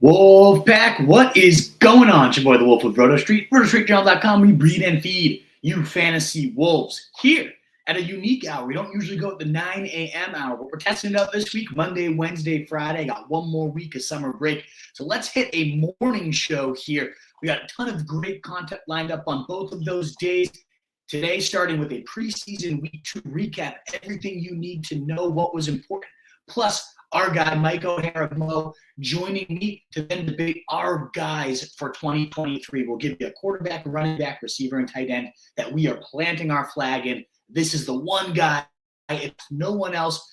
Wolfpack, what is going on? It's your boy, the Wolf with Roto Street, rotostreetjournal.com. We breed and feed you fantasy wolves here at a unique hour. We don't usually go at the 9 a.m. hour, but we're testing it out this week, Monday, Wednesday, Friday. Got one more week of summer break. So let's hit a morning show here. We got a ton of great content lined up on both of those days. Today, starting with a preseason week 2 recap, everything you need to know what was important. Plus, our guy, Mike O'Hara of Mo, joining me to then debate our guys for 2023. We'll give you a quarterback, running back, receiver, and tight end that we are planting our flag in. This is the one guy. If no one else,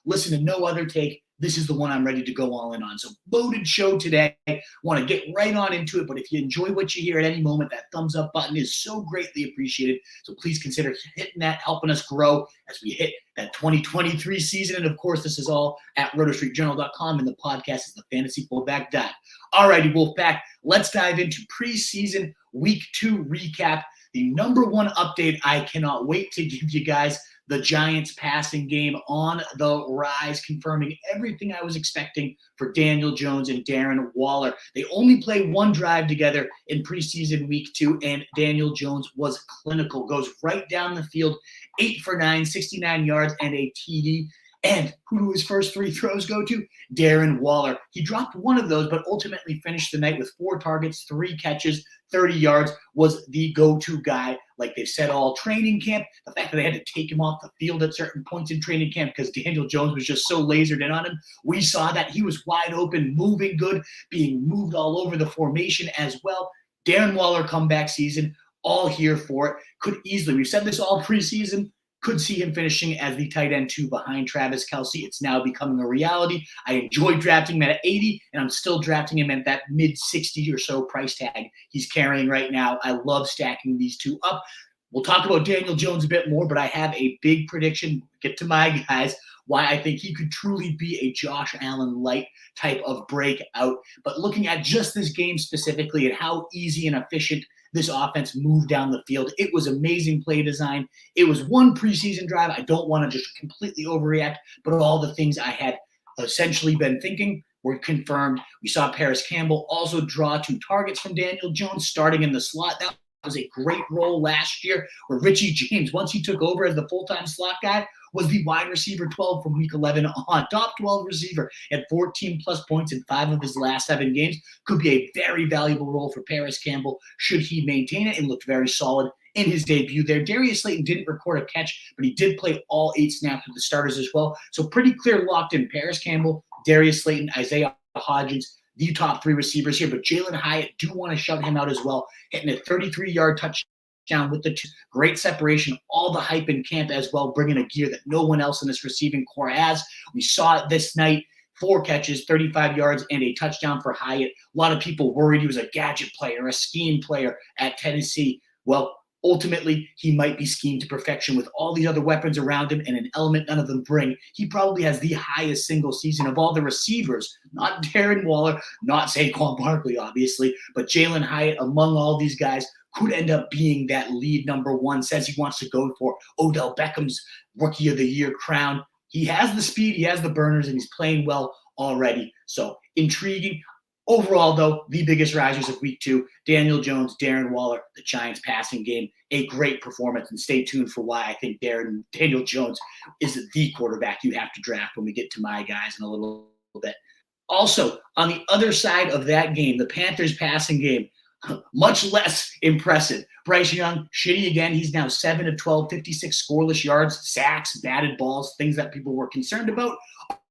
listen to no other take. This is the one I'm ready to go all in on. So loaded show today. Want to get right on into it, but if you enjoy what you hear at any moment, that thumbs up button is so greatly appreciated. So please consider hitting that, helping us grow as we hit that 2023 season. And of course, this is all at rotostreetjournal.com, and the podcast is the Fantasy Fullback Dive. All righty, Wolfpack, let's dive into preseason week 2 recap. The number one update I cannot wait to give you guys. The Giants passing game on the rise, confirming everything I was expecting for Daniel Jones and Darren Waller. They only play one drive together in preseason week 2, and Daniel Jones was clinical. Goes right down the field, 8 for 9, 69 yards, and a TD. And who do his first 3 throws go to? Darren Waller. He dropped one of those, but ultimately finished the night with 4 targets, 3 catches, 30 yards, was the go-to guy, like they've said all training camp. The fact that they had to take him off the field at certain points in training camp because Daniel Jones was just so lasered in on him. We saw that. He was wide open, moving good, being moved all over the formation as well. Darren Waller comeback season, all here for it. Could easily, we've said this all preseason, could see him finishing as the tight end 2 behind Travis Kelce. It's now becoming a reality. I enjoyed drafting him at 80, and I'm still drafting him at that mid-60 or so price tag he's carrying right now. I love stacking these two up. We'll talk about Daniel Jones a bit more, but I have a big prediction. Get to my guys, why I think he could truly be a Josh Allen light type of breakout. But looking at just this game specifically and how easy and efficient this offense moved down the field, it was amazing play design. It was one preseason drive. I don't want to just completely overreact, but all the things I had essentially been thinking were confirmed. We saw Paris Campbell also draw 2 targets from Daniel Jones starting in the slot. That was a great role last year where Richie James, once he took over as the full-time slot guy, was the wide receiver 12 from week 11 on. Top 12 receiver at 14-plus points in 5 of his last 7 games. Could be a very valuable role for Paris Campbell should he maintain it, and looked very solid in his debut there. Darius Slayton didn't record a catch, but he did play all 8 snaps with the starters as well. So pretty clear locked in. Paris Campbell, Darius Slayton, Isaiah Hodgins, the top 3 receivers here. But Jalen Hyatt, do want to shout him out as well, hitting a 33-yard touchdown with the great separation, all the hype in camp as well, bringing a gear that no one else in this receiving core has. We saw it this night, 4 catches, 35 yards, and a touchdown for Hyatt. A lot of people worried he was a gadget player, a scheme player at Tennessee. Well, ultimately, he might be schemed to perfection with all these other weapons around him and an element none of them bring. He probably has the highest single season of all the receivers, not Darren Waller, not Saquon Barkley, obviously, but Jalen Hyatt among all these guys could end up being that lead number 1, says he wants to go for Odell Beckham's Rookie of the Year crown. He has the speed, he has the burners, and he's playing well already. So intriguing. Overall, though, the biggest risers of week 2, Daniel Jones, Darren Waller, the Giants passing game, a great performance. And stay tuned for why I think Daniel Jones is the quarterback you have to draft when we get to my guys in a little bit. Also, on the other side of that game, the Panthers passing game, much less impressive. Bryce Young, shitty again. He's now 7 of 12, 56 scoreless yards, sacks, batted balls, things that people were concerned about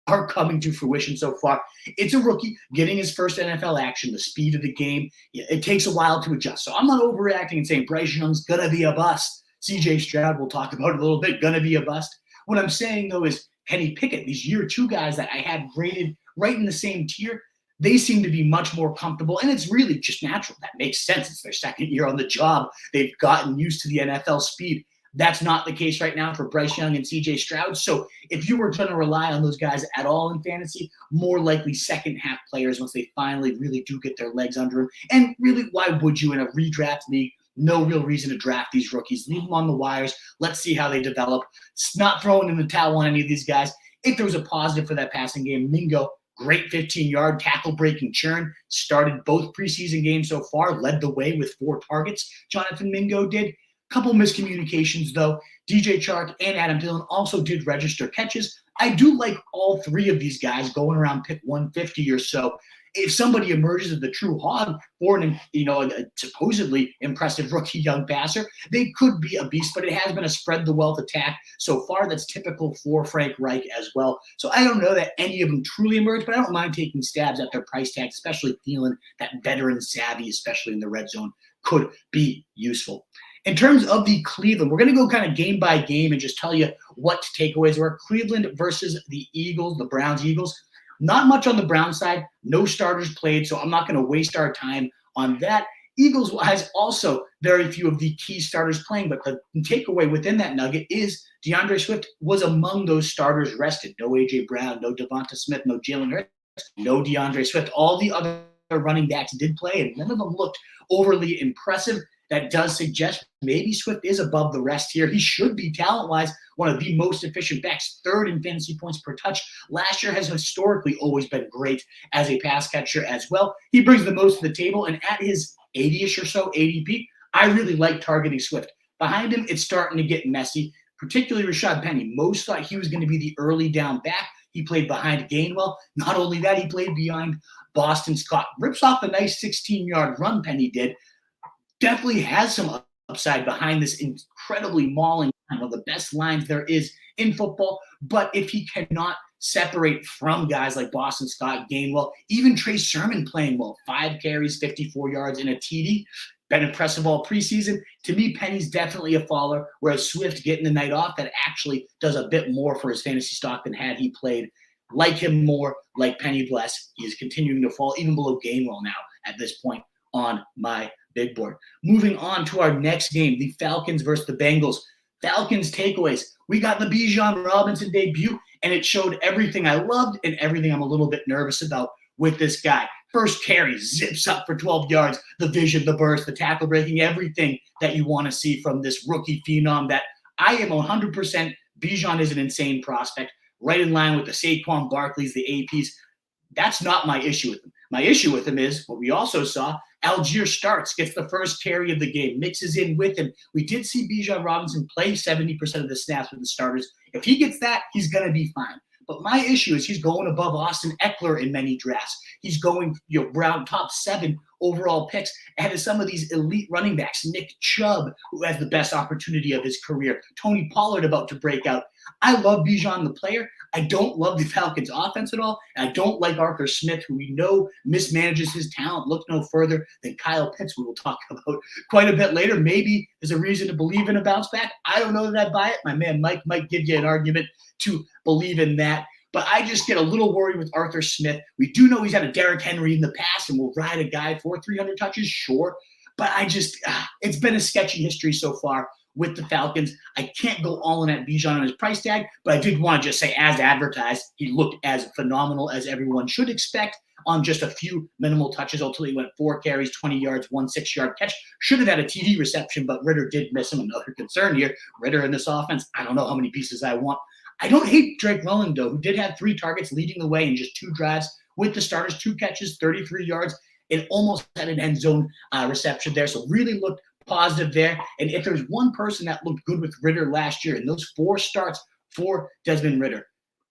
are coming to fruition so far. It's a rookie getting his first NFL action, the speed of the game. It takes a while to adjust. So I'm not overreacting and saying Bryce Young's going to be a bust. CJ Stroud, we'll talk about it a little bit, going to be a bust. What I'm saying, though, is Kenny Pickett, these year 2 guys that I had rated right in the same tier, they seem to be much more comfortable, and it's really just natural. That makes sense. It's their second year on the job. They've gotten used to the NFL speed. That's not the case right now for Bryce Young and CJ Stroud. So if you were going to rely on those guys at all in fantasy, more likely second half players once they finally really do get their legs under them. And really, why would you in a redraft league? No real reason to draft these rookies. Leave them on the wires. Let's see how they develop. It's not throwing in the towel on any of these guys. If there was a positive for that passing game, Mingo Great 15-yard tackle-breaking churn. Started both preseason games so far. Led the way with 4 targets. Jonathan Mingo did. Couple miscommunications, though. DJ Chark and Adam Dillon also did register catches. I do like all 3 of these guys going around pick 150 or so. If somebody emerges as the true hog for a supposedly impressive rookie young passer, they could be a beast, but it has been a spread the wealth attack so far. That's typical for Frank Reich as well. So I don't know that any of them truly emerge, but I don't mind taking stabs at their price tag, especially feeling that veteran savvy, especially in the red zone, could be useful. In terms of the Cleveland, we're going to go kind of game by game and just tell you what takeaways were. Cleveland versus the Eagles, the Browns-Eagles. Not much on the Browns side. No starters played, so I'm not going to waste our time on that. Eagles-wise, also very few of the key starters playing, but the takeaway within that nugget is DeAndre Swift was among those starters rested. No A.J. Brown, no Devonta Smith, no Jalen Hurts, no DeAndre Swift. All the other running backs did play, and none of them looked overly impressive. That does suggest maybe Swift is above the rest here. He should be, talent-wise, one of the most efficient backs, 3rd in fantasy points per touch. Last year has historically always been great as a pass catcher as well. He brings the most to the table, and at his 80-ish or so ADP, I really like targeting Swift. Behind him, it's starting to get messy, particularly Rashad Penny. Most thought he was going to be the early down back. He played behind Gainwell. Not only that, he played behind Boston Scott. Rips off a nice 16-yard run, Penny did. Definitely has some upside behind this incredibly mauling line, one of the best lines there is in football. But if he cannot separate from guys like Boston Scott, Gainwell, even Trey Sermon playing well, 5 carries, 54 yards, and a TD, been impressive all preseason. To me, Penny's definitely a faller, whereas Swift getting the night off, that actually does a bit more for his fantasy stock than had he played. Like him more, like Penny Bless. He is continuing to fall even below Gainwell now at this point on my big board. Moving on to our next game, the Falcons versus the Bengals. Falcons takeaways. We got the Bijan Robinson debut, and it showed everything I loved and everything I'm a little bit nervous about with this guy. First carry, zips up for 12 yards, the vision, the burst, the tackle breaking, everything that you want to see from this rookie phenom that I am 100%. Bijan is an insane prospect, right in line with the Saquon Barkleys, the APs. That's not my issue with him. My issue with him is what we also saw. Algier starts, gets the first carry of the game, mixes in with him. We did see Bijan Robinson play 70% of the snaps with the starters. If he gets that, he's going to be fine. But my issue is he's going above Austin Eckler in many drafts. He's going, round top 7 overall picks ahead of some of these elite running backs. Nick Chubb, who has the best opportunity of his career. Tony Pollard about to break out. I love Bijan the player. I don't love the Falcons offense at all. And I don't like Arthur Smith, who we know mismanages his talent. Look no further than Kyle Pitts, we will talk about quite a bit later. Maybe there's a reason to believe in a bounce back. I don't know that I buy it. My man Mike might give you an argument to believe in that. But I just get a little worried with Arthur Smith. We do know he's had a Derrick Henry in the past and will ride a guy for 300 touches, sure. But it's been a sketchy history so far with the Falcons. I can't go all in at Bijan on his price tag, but I did want to just say, as advertised, he looked as phenomenal as everyone should expect on just a few minimal touches. Ultimately went 4 carries, 20 yards, 1 6-yard catch. Should have had a TD reception, but Ritter did miss him. Another concern here. Ritter in this offense, I don't know how many pieces I want. I don't hate Drake London, though, who did have 3 targets leading the way in just 2 drives with the starters, 2 catches, 33 yards, and almost had an end zone reception there. So really looked positive there. And if there's one person that looked good with Ritter last year in those 4 starts for Desmond Ritter,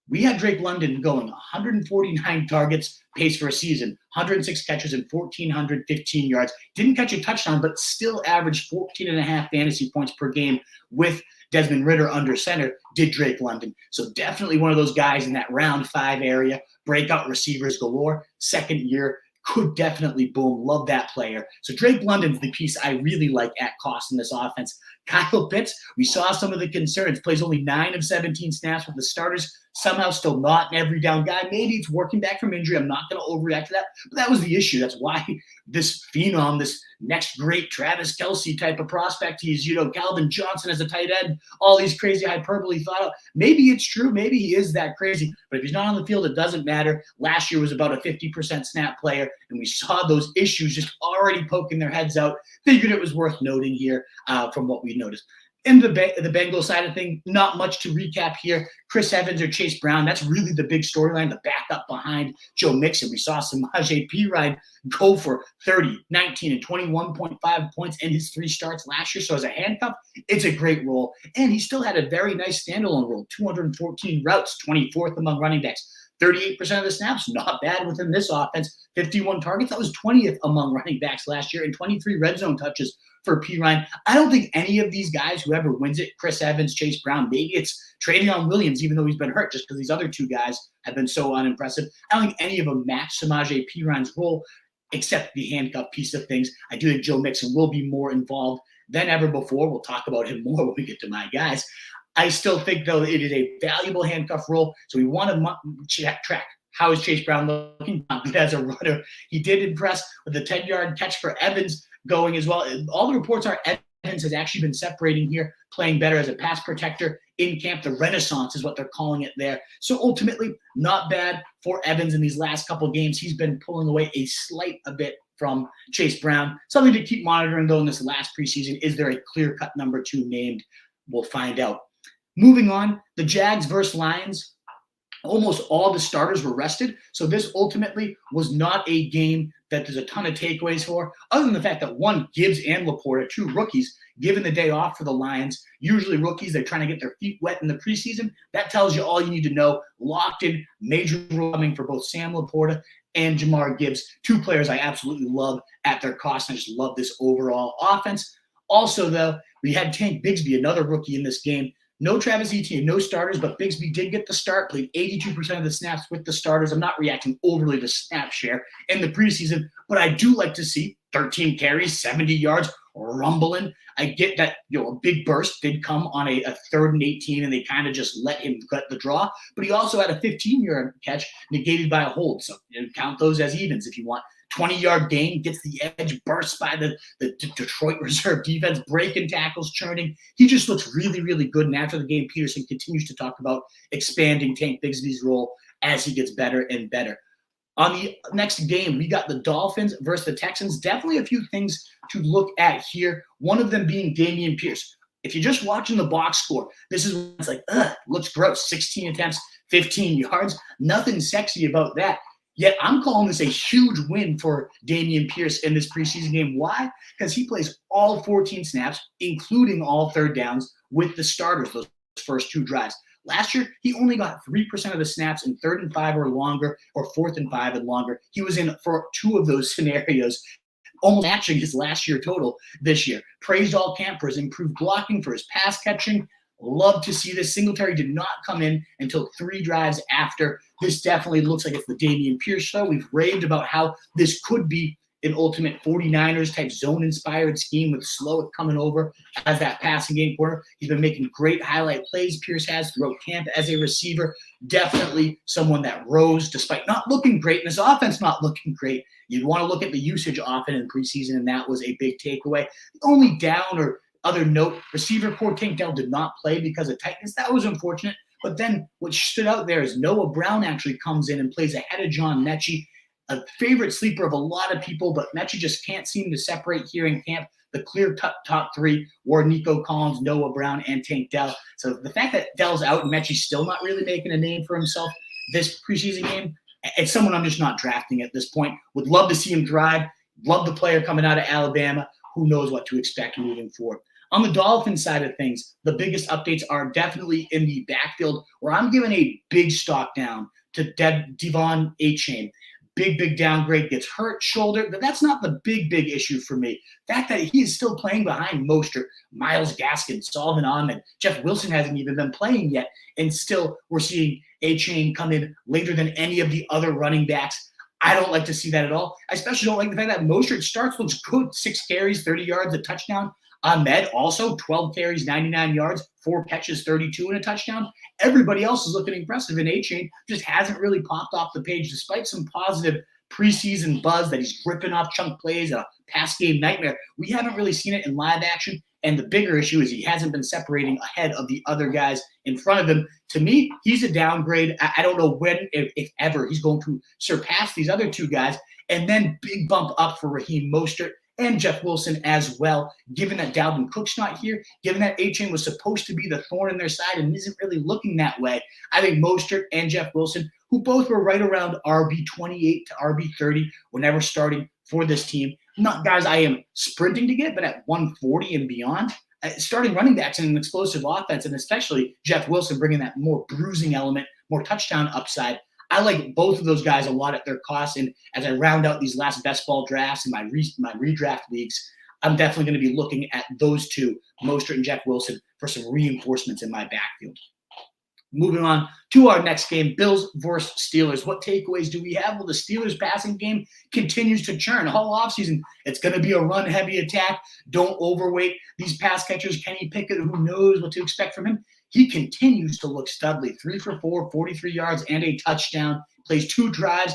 we had Drake London going 149 targets, pace for a season, 106 catches and 1,415 yards. Didn't catch a touchdown, but still averaged 14.5 fantasy points per game with Desmond Ritter under center, did Drake London. So definitely one of those guys in that round 5 area, breakout receivers galore, second year, could definitely boom. Love that player. So Drake London's the piece I really like at cost in this offense. Kyle Pitts, we saw some of the concerns, plays only 9 of 17 snaps with the starters, somehow still not an every down guy. Maybe it's working back from injury. I'm not going to overreact to that, but that was the issue. That's why this phenom, this next great Travis Kelce type of prospect, he's, Calvin Johnson as a tight end, all these crazy hyperbole thought of. Maybe it's true. Maybe he is that crazy, but if he's not on the field, it doesn't matter. Last year was about a 50% snap player, and we saw those issues just already poking their heads out. Figured it was worth noting here from what we noticed. In the Bengals side of things, not much to recap here. Chris Evans or Chase Brown, that's really the big storyline, the backup behind Joe Mixon. We saw Samaje Perine go for 30, 19, and 21.5 points in his 3 starts last year. So as a handcuff, it's a great role. And he still had a very nice standalone role, 214 routes, 24th among running backs. 38% of the snaps, not bad within this offense. 51 targets, that was 20th among running backs last year, and 23 red zone touches for Perine. I don't think any of these guys, whoever wins it, Chris Evans, Chase Brown, maybe it's Travion Williams, even though he's been hurt, just because these other 2 guys have been so unimpressive. I don't think any of them match Samaje Perine's role, except the handcuff piece of things. I do think Joe Mixon will be more involved than ever before. We'll talk about him more when we get to my guys. I still think, though, it is a valuable handcuff role, so we want to track how is Chase Brown looking as a runner. He did impress with a 10-yard catch for Evans going as well. All the reports are Evans has actually been separating here, playing better as a pass protector in camp. The renaissance is what they're calling it there. So ultimately, not bad for Evans in these last couple of games. He's been pulling away a bit from Chase Brown. Something to keep monitoring, though, in this last preseason. Is there a clear-cut number 2 named? We'll find out. Moving on, the Jags versus Lions. Almost all the starters were rested, so this ultimately was not a game that there's a ton of takeaways for, other than the fact that one, Gibbs and Laporta, 2 rookies, given the day off for the Lions. Usually rookies, they're trying to get their feet wet in the preseason. That tells you all you need to know. Locked in, major role coming for both Sam Laporta and Jamar Gibbs, 2 players I absolutely love at their cost. I just love this overall offense. Also, though, we had Tank Bigsby, another rookie in this game. No Travis Etienne, no starters, but Bigsby did get the start, played 82% of the snaps with the starters. I'm not reacting overly to snap share in the preseason, but I do like to see 13 carries, 70 yards, rumbling. I get that, a big burst did come on a 3rd and 18, and they kind of just let him get the draw, but he also had a 15-yard catch negated by a hold. So count those as evens if you want. 20-yard gain, gets the edge, bursts by the Detroit reserve defense, breaking tackles, churning. He just looks really, really good. And after the game, Peterson continues to talk about expanding Tank Bigsby's role as he gets better and better. On the next game, we got the Dolphins versus the Texans. Definitely a few things to look at here. One of them being Dameon Pierce. If you're just watching the box score, this is it's like, looks gross. 16 attempts, 15 yards. Nothing sexy about that. Yet I'm calling this a huge win for Dameon Pierce in this preseason game. Why? Because he plays all 14 snaps, including all 3rd downs with the starters, those first 2 drives. Last year, he only got 3% of the snaps in 3rd and 5 or longer, or 4th and 5 and longer. He was in for 2 of those scenarios, almost matching his last year total this year. Praised all camp for his improved blocking, for his pass catching. Love to see this. Singletary did not come in until 3 drives after. This definitely looks like it's the Dameon Pierce show. We've raved about how this could be an ultimate 49ers type zone-inspired scheme with Slowick coming over as that passing game corner. He's been making great highlight plays, Pierce has, throughout camp as a receiver. Definitely someone that rose despite not looking great, and his offense not looking great. You'd want to look at the usage often in preseason, and that was a big takeaway. The only down or other note, receiver core Tank Dell did not play because of tightness. That was unfortunate. But then what stood out there is Noah Brown actually comes in and plays ahead of John Mechie, a favorite sleeper of a lot of people, but Mechie just can't seem to separate here in camp. The clear top 3 were Nico Collins, Noah Brown, and Tank Dell. So the fact that Dell's out and Mechie's still not really making a name for himself this preseason game, it's someone I'm just not drafting at this point. Would love to see him thrive. Love the player coming out of Alabama. Who knows what to expect moving forward. On the Dolphins side of things, the biggest updates are definitely in the backfield, where I'm giving a big stock down to Devon Achane. Big downgrade, gets hurt, shoulder. But that's not the big issue for me. The fact that he is still playing behind Mostert, Myles Gaskin, Sullivan Ahmed, Jeff Wilson hasn't even been playing yet, and still we're seeing Achane come in later than any of the other running backs. I don't like to see that at all. I especially don't like the fact that Mostert starts, looks good, 6 carries, 30 yards, a touchdown. Ahmed also 12 carries, 99 yards, 4 catches, 32 and a touchdown. Everybody else is looking impressive, and Achane just hasn't really popped off the page despite some positive preseason buzz that he's ripping off chunk plays, a pass game nightmare. We haven't really seen it in live action, and the bigger issue is he hasn't been separating ahead of the other guys in front of him. To me, he's a downgrade. I don't know when, if ever, he's going to surpass these other 2 guys, and then big bump up for Raheem Mostert and Jeff Wilson as well, given that Dalvin Cook's not here, given that A-Chain was supposed to be the thorn in their side and isn't really looking that way. I think Mostert and Jeff Wilson, who both were right around RB28 to RB30 whenever starting for this team, not guys I am sprinting to get, but at 140 and beyond, starting running backs in an explosive offense, and especially Jeff Wilson bringing that more bruising element, more touchdown upside. I like both of those guys a lot at their cost, and as I round out these last best ball drafts and my redraft leagues, I'm definitely going to be looking at those two, Mostert and Jeff Wilson, for some reinforcements in my backfield. Moving on to our next game, Bills versus Steelers. What takeaways do we have? Well, the Steelers passing game continues to churn. All offseason, it's going to be a run-heavy attack. Don't overweight these pass catchers. Kenny Pickett, who knows what to expect from him? He continues to look studly. 3 for 4, 43 yards, and a touchdown. Plays 2 drives.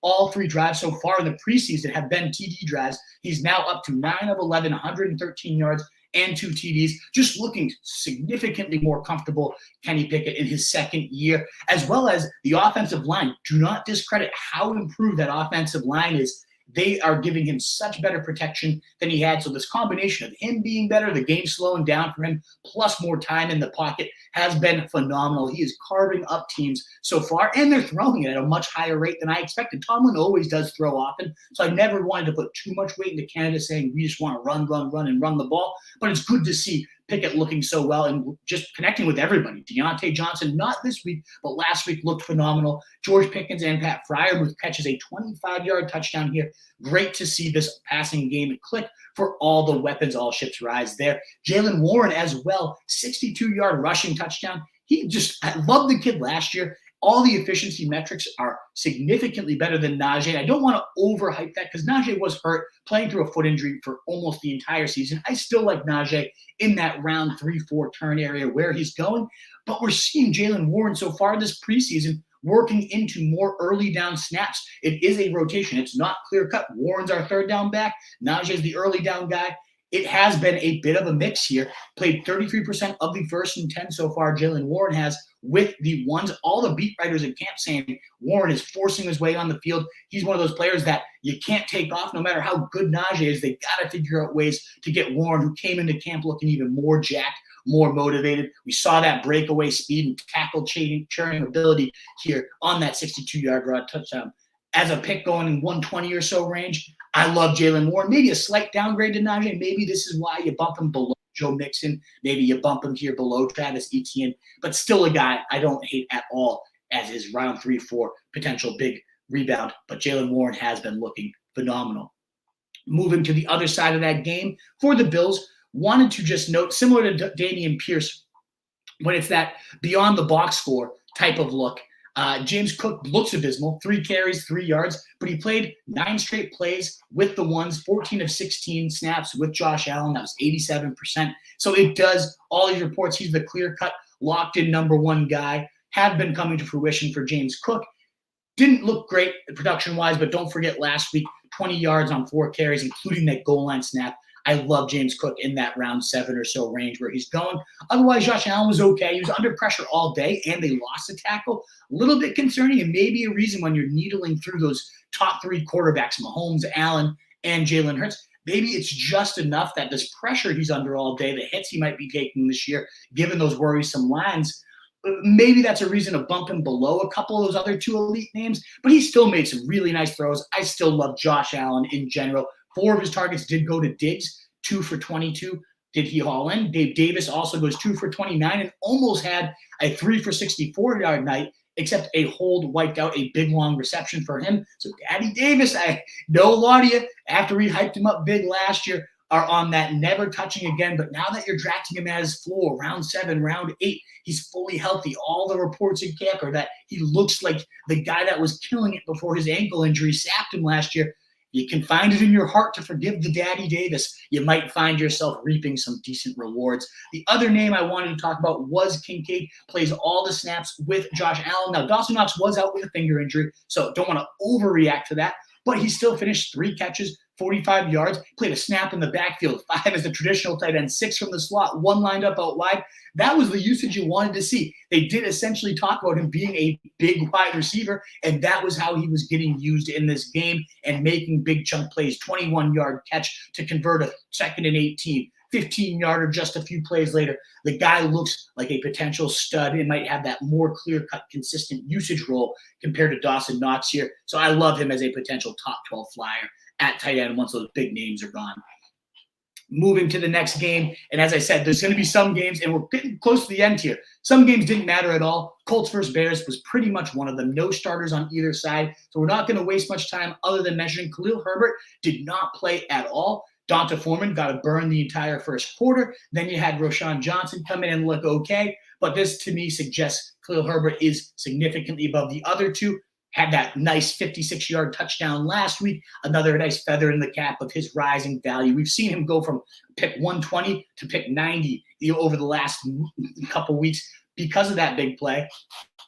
All 3 drives so far in the preseason have been TD drives. He's now up to 9 of 11, 113 yards, and 2 TDs, just looking significantly more comfortable, Kenny Pickett, in his second year, as well as the offensive line. Do not discredit how improved that offensive line is. They are giving him such better protection than he had. So this combination of him being better, the game slowing down for him, plus more time in the pocket has been phenomenal. He is carving up teams so far, and they're throwing it at a much higher rate than I expected. Tomlin always does throw often, so I never wanted to put too much weight into Canada saying we just want to run, and run the ball. But it's good to see Pickett looking so well and just connecting with everybody. Deontay Johnson, not this week, but last week looked phenomenal. George Pickens and Pat Freiermuth catches a 25-yard touchdown here. Great to see this passing game click for all the weapons, all ships rise there. Jaylen Warren as well, 62-yard rushing touchdown. I loved the kid last year. All the efficiency metrics are significantly better than Najee. I don't want to overhype that because Najee was hurt, playing through a foot injury for almost the entire season. I still like Najee in that round 3-4 turn area where he's going. But we're seeing Jaylen Warren so far this preseason working into more early down snaps. It is a rotation. It's not clear-cut. Warren's our third down back. Najee's the early down guy. It has been a bit of a mix here. Played 33% of the 1st and 10 so far, Jaylen Warren has, with the ones. All the beat writers in camp saying Warren is forcing his way on the field. He's one of those players that you can't take off no matter how good Najee is. They got to figure out ways to get Warren, who came into camp looking even more jacked, more motivated. We saw that breakaway speed and tackle churning ability here on that 62-yard rod touchdown. As a pick going in 120 or so range, I love Jaylen Warren. Maybe a slight downgrade to Najee. Maybe this is why you bump him below Joe Mixon. Maybe you bump him here below Travis Etienne. But still a guy I don't hate at all as his round 3-4 potential big rebound. But Jaylen Warren has been looking phenomenal. Moving to the other side of that game for the Bills, wanted to just note, similar to Dameon Pierce, when it's that beyond the box score type of look, James Cook looks abysmal, 3 carries, 3 yards, but he played 9 straight plays with the ones, 14 of 16 snaps with Josh Allen. That was 87%. So it does, all these reports, he's the clear-cut, locked-in #1 guy, have been coming to fruition for James Cook. Didn't look great production-wise, but don't forget last week, 20 yards on 4 carries, including that goal line snap. I love James Cook in that round 7 or so range where he's going. Otherwise, Josh Allen was okay. He was under pressure all day, and they lost a tackle. A little bit concerning, and maybe a reason when you're needling through those top 3 quarterbacks, Mahomes, Allen, and Jalen Hurts. Maybe it's just enough that this pressure he's under all day, the hits he might be taking this year, given those worrisome lines, maybe that's a reason to bump him below a couple of those other 2 elite names. But he still made some really nice throws. I still love Josh Allen in general. 4 of his targets did go to Diggs, 2 for 22 did he haul in. Dave Davis also goes 2 for 29 and almost had a 3 for 64-yard night, except a hold wiped out a big, long reception for him. So Daddy Davis, I know a lot of you, after we hyped him up big last year, are on that never touching again. But now that you're drafting him at his floor, round 7, round 8, he's fully healthy. All the reports in camp are that he looks like the guy that was killing it before his ankle injury sapped him last year. You can find it in your heart to forgive the Daddy Davis. You might find yourself reaping some decent rewards. The other name I wanted to talk about was Kincaid. Plays all the snaps with Josh Allen. Now, Dawson Knox was out with a finger injury, so don't want to overreact to that. But he still finished 3 catches, 45 yards, played a snap in the backfield, 5 as the traditional tight end, 6 from the slot, 1 lined up out wide. That was the usage you wanted to see. They did essentially talk about him being a big wide receiver, and that was how he was getting used in this game and making big chunk plays. 21-yard catch to convert a 2nd and 18. 15-yarder just a few plays later. The guy looks like a potential stud and might have that more clear-cut, consistent usage role compared to Dawson Knox here. So I love him as a potential top 12 flyer at tight end once those big names are gone. Moving to the next game, and as I said, there's going to be some games, and we're getting close to the end here. Some games didn't matter at all. Colts versus Bears was pretty much one of them. No starters on either side, so we're not going to waste much time other than mentioning Khalil Herbert did not play at all. Donta Foreman got to burn the entire first quarter. Then you had Roschon Johnson come in and look okay. But this, to me, suggests Khalil Herbert is significantly above the other two. Had that nice 56-yard touchdown last week. Another nice feather in the cap of his rising value. We've seen him go from pick 120 to pick 90 over the last couple weeks because of that big play.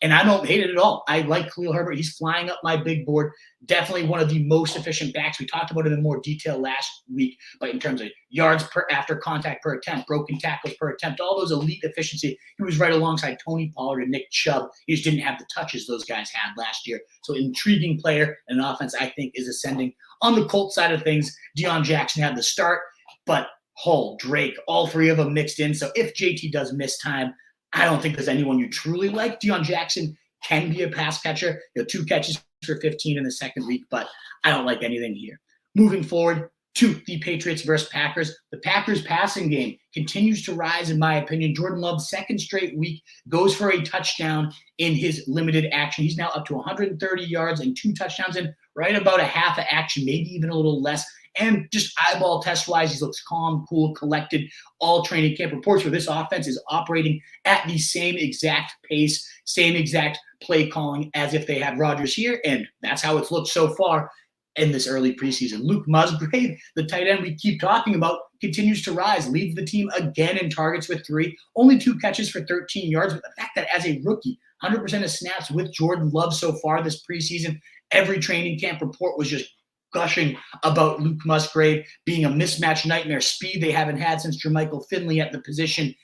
And I don't hate it at all. I like Khalil Herbert. He's flying up my big board. Definitely one of the most efficient backs. We talked about it in more detail last week, but in terms of yards per after contact per attempt, broken tackles per attempt, all those elite efficiency, he was right alongside Tony Pollard and Nick Chubb. He just didn't have the touches those guys had last year. So intriguing player and an offense I think is ascending. On the Colts side of things, Deion Jackson had the start, but Hull, Drake, all three of them mixed in. So if JT does miss time, I don't think there's anyone you truly like. Deion Jackson can be a pass catcher. 2 catches for 15 in the second week, but I don't like anything here. Moving forward to the Patriots versus Packers. The Packers passing game continues to rise, in my opinion. Jordan Love's second straight week goes for a touchdown in his limited action. He's now up to 130 yards and 2 touchdowns in right about a half of action, maybe even a little less. And just eyeball test-wise, he looks calm, cool, collected. All training camp reports where this offense is operating at the same exact pace, same exact play calling as if they had Rodgers here, and that's how it's looked so far in this early preseason. Luke Musgrave, the tight end we keep talking about, continues to rise, leads the team again in targets with 3, only 2 catches for 13 yards. But the fact that as a rookie, 100% of snaps with Jordan Love so far this preseason, every training camp report was just gushing about Luke Musgrave being a mismatch nightmare, speed they haven't had since Jermichael Finley at the position.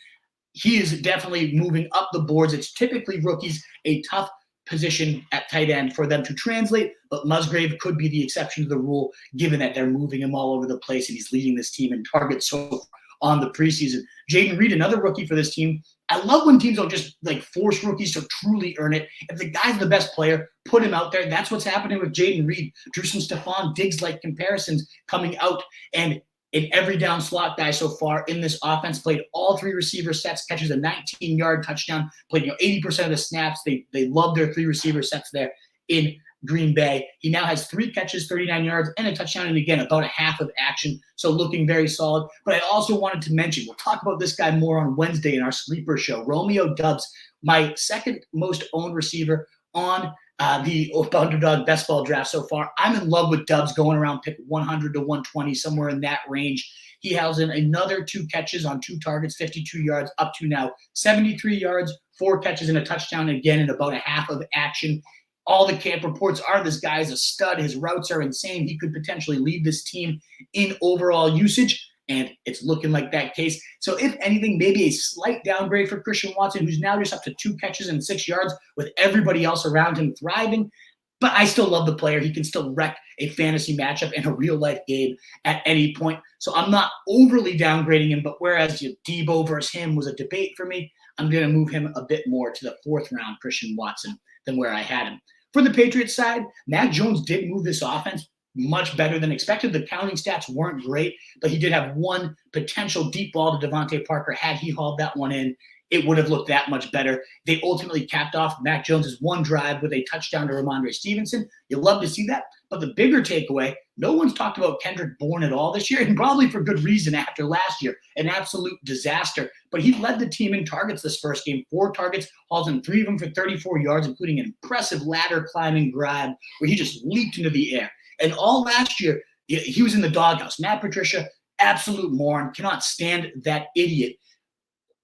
He is definitely moving up the boards. It's typically rookies, a tough position at tight end for them to translate, but Musgrave could be the exception to the rule, given that they're moving him all over the place and he's leading this team in targets so far on the preseason. Jaden Reed, another rookie for this team. I love when teams don't just force rookies to truly earn it. If the guy's the best player, put him out there. That's what's happening with Jaden Reed. Drew some Stephon Diggs-like comparisons coming out, and in every down slot guy so far in this offense, played all 3 receiver sets, catches a 19-yard touchdown, played 80% of the snaps. They love their 3 receiver sets there in Green Bay. He now has 3 catches, 39 yards, and a touchdown, and again, about a half of action, so looking very solid. But I also wanted to mention, we'll talk about this guy more on Wednesday in our sleeper show, Romeo Doubs, my second most owned receiver on the Underdog Best Ball draft so far. I'm in love with Doubs going around pick 100 to 120, somewhere in that range. He has in another 2 catches on 2 targets, 52 yards, up to now 73 yards, 4 catches and a touchdown, again, in about a half of action. All the camp reports are this guy is a stud. His routes are insane. He could potentially lead this team in overall usage, and it's looking like that case. So if anything, maybe a slight downgrade for Christian Watson, who's now just up to 2 catches and 6 yards with everybody else around him thriving. But I still love the player. He can still wreck a fantasy matchup and a real-life game at any point. So I'm not overly downgrading him, but whereas Debo versus him was a debate for me, I'm going to move him a bit more to the 4th round, Christian Watson, than where I had him. For the Patriots side, Mac Jones did move this offense much better than expected. The counting stats weren't great, but he did have 1 potential deep ball to Devontae Parker. Had he hauled that one in, it would have looked that much better. They ultimately capped off Mac Jones' 1 drive with a touchdown to Ramondre Stevenson. You'll love to see that. But the bigger takeaway, no one's talked about Kendrick Bourne at all this year, and probably for good reason after last year. An absolute disaster. But he led the team in targets this first game. 4 targets, hauls in 3 of them for 34 yards, including an impressive ladder climbing grab where he just leaped into the air. And all last year, he was in the doghouse. Matt Patricia, absolute moron, cannot stand that idiot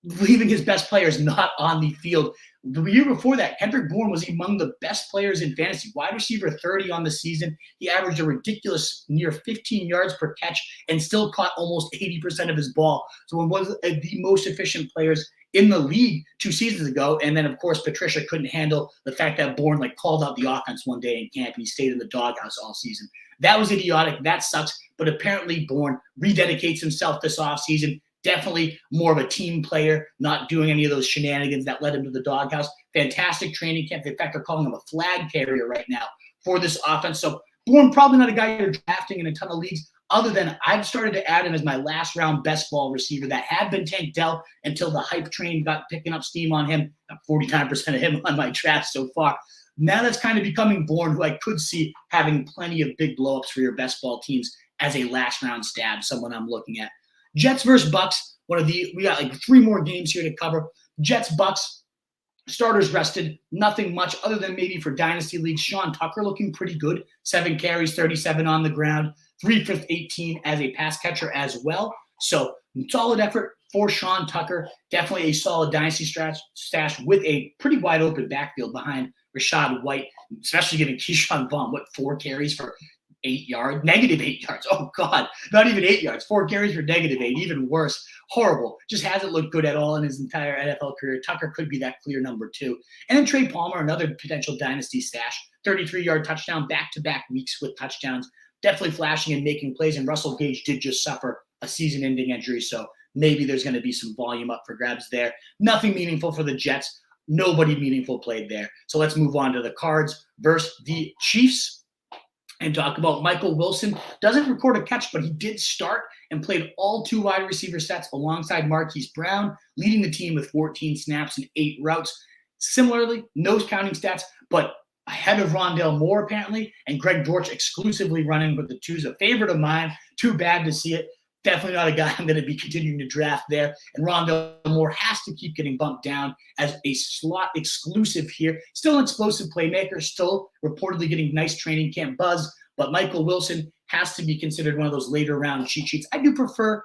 leaving his best players not on the field The year before that, Kendrick Bourne was among the best players in fantasy. Wide receiver 30 on the season. He averaged a ridiculous near 15 yards per catch and still caught almost 80% of his ball. So one was the most efficient players in the league 2 seasons ago. And then, of course, Patricia couldn't handle the fact that Bourne called out the offense one day in camp and he stayed in the doghouse all season. That was idiotic. That sucks. But apparently Bourne rededicates himself this offseason. Definitely more of a team player, not doing any of those shenanigans that led him to the doghouse. Fantastic training camp. In fact, they're calling him a flag carrier right now for this offense. So Bourne, probably not a guy you're drafting in a ton of leagues, other than I've started to add him as my last round best ball receiver. That had been Tank Dell until the hype train got picking up steam on him. 49% of him on my draft so far. Now that's kind of becoming Bourne, who I could see having plenty of big blowups for your best ball teams as a last round stab, someone I'm looking at. Jets versus Bucks. We got 3 more games here to cover. Jets, Bucks, starters rested. Nothing much other than maybe for dynasty leagues. Sean Tucker looking pretty good. 7 carries, 37 on the ground. 3 for 18 as a pass catcher as well. So solid effort for Sean Tucker. Definitely a solid dynasty stash with a pretty wide open backfield behind Rachaad White, especially giving Keyshawn Vaughn, 4 carries for negative 8 yards. Oh, God, not even 8 yards. 4 carries for negative 8, even worse. Horrible. Just hasn't looked good at all in his entire NFL career. Tucker could be that clear number 2. And then Trey Palmer, another potential dynasty stash. 33-yard touchdown, back-to-back weeks with touchdowns. Definitely flashing and making plays. And Russell Gage did just suffer a season-ending injury, so maybe there's going to be some volume up for grabs there. Nothing meaningful for the Jets. Nobody meaningful played there. So let's move on to the Cards versus the Chiefs and talk about Michael Wilson. Doesn't record a catch, but he did start and played all 2 wide receiver sets alongside Marquise Brown, leading the team with 14 snaps and 8 routes. Similarly, no counting stats, but ahead of Rondale Moore apparently, and Greg Dortch exclusively running with the 2s, a favorite of mine. Too bad to see it. Definitely not a guy I'm going to be continuing to draft there. And Rondale Moore has to keep getting bumped down as a slot exclusive here. Still an explosive playmaker, still reportedly getting nice training camp buzz. But Michael Wilson has to be considered one of those later round cheat sheets. I do prefer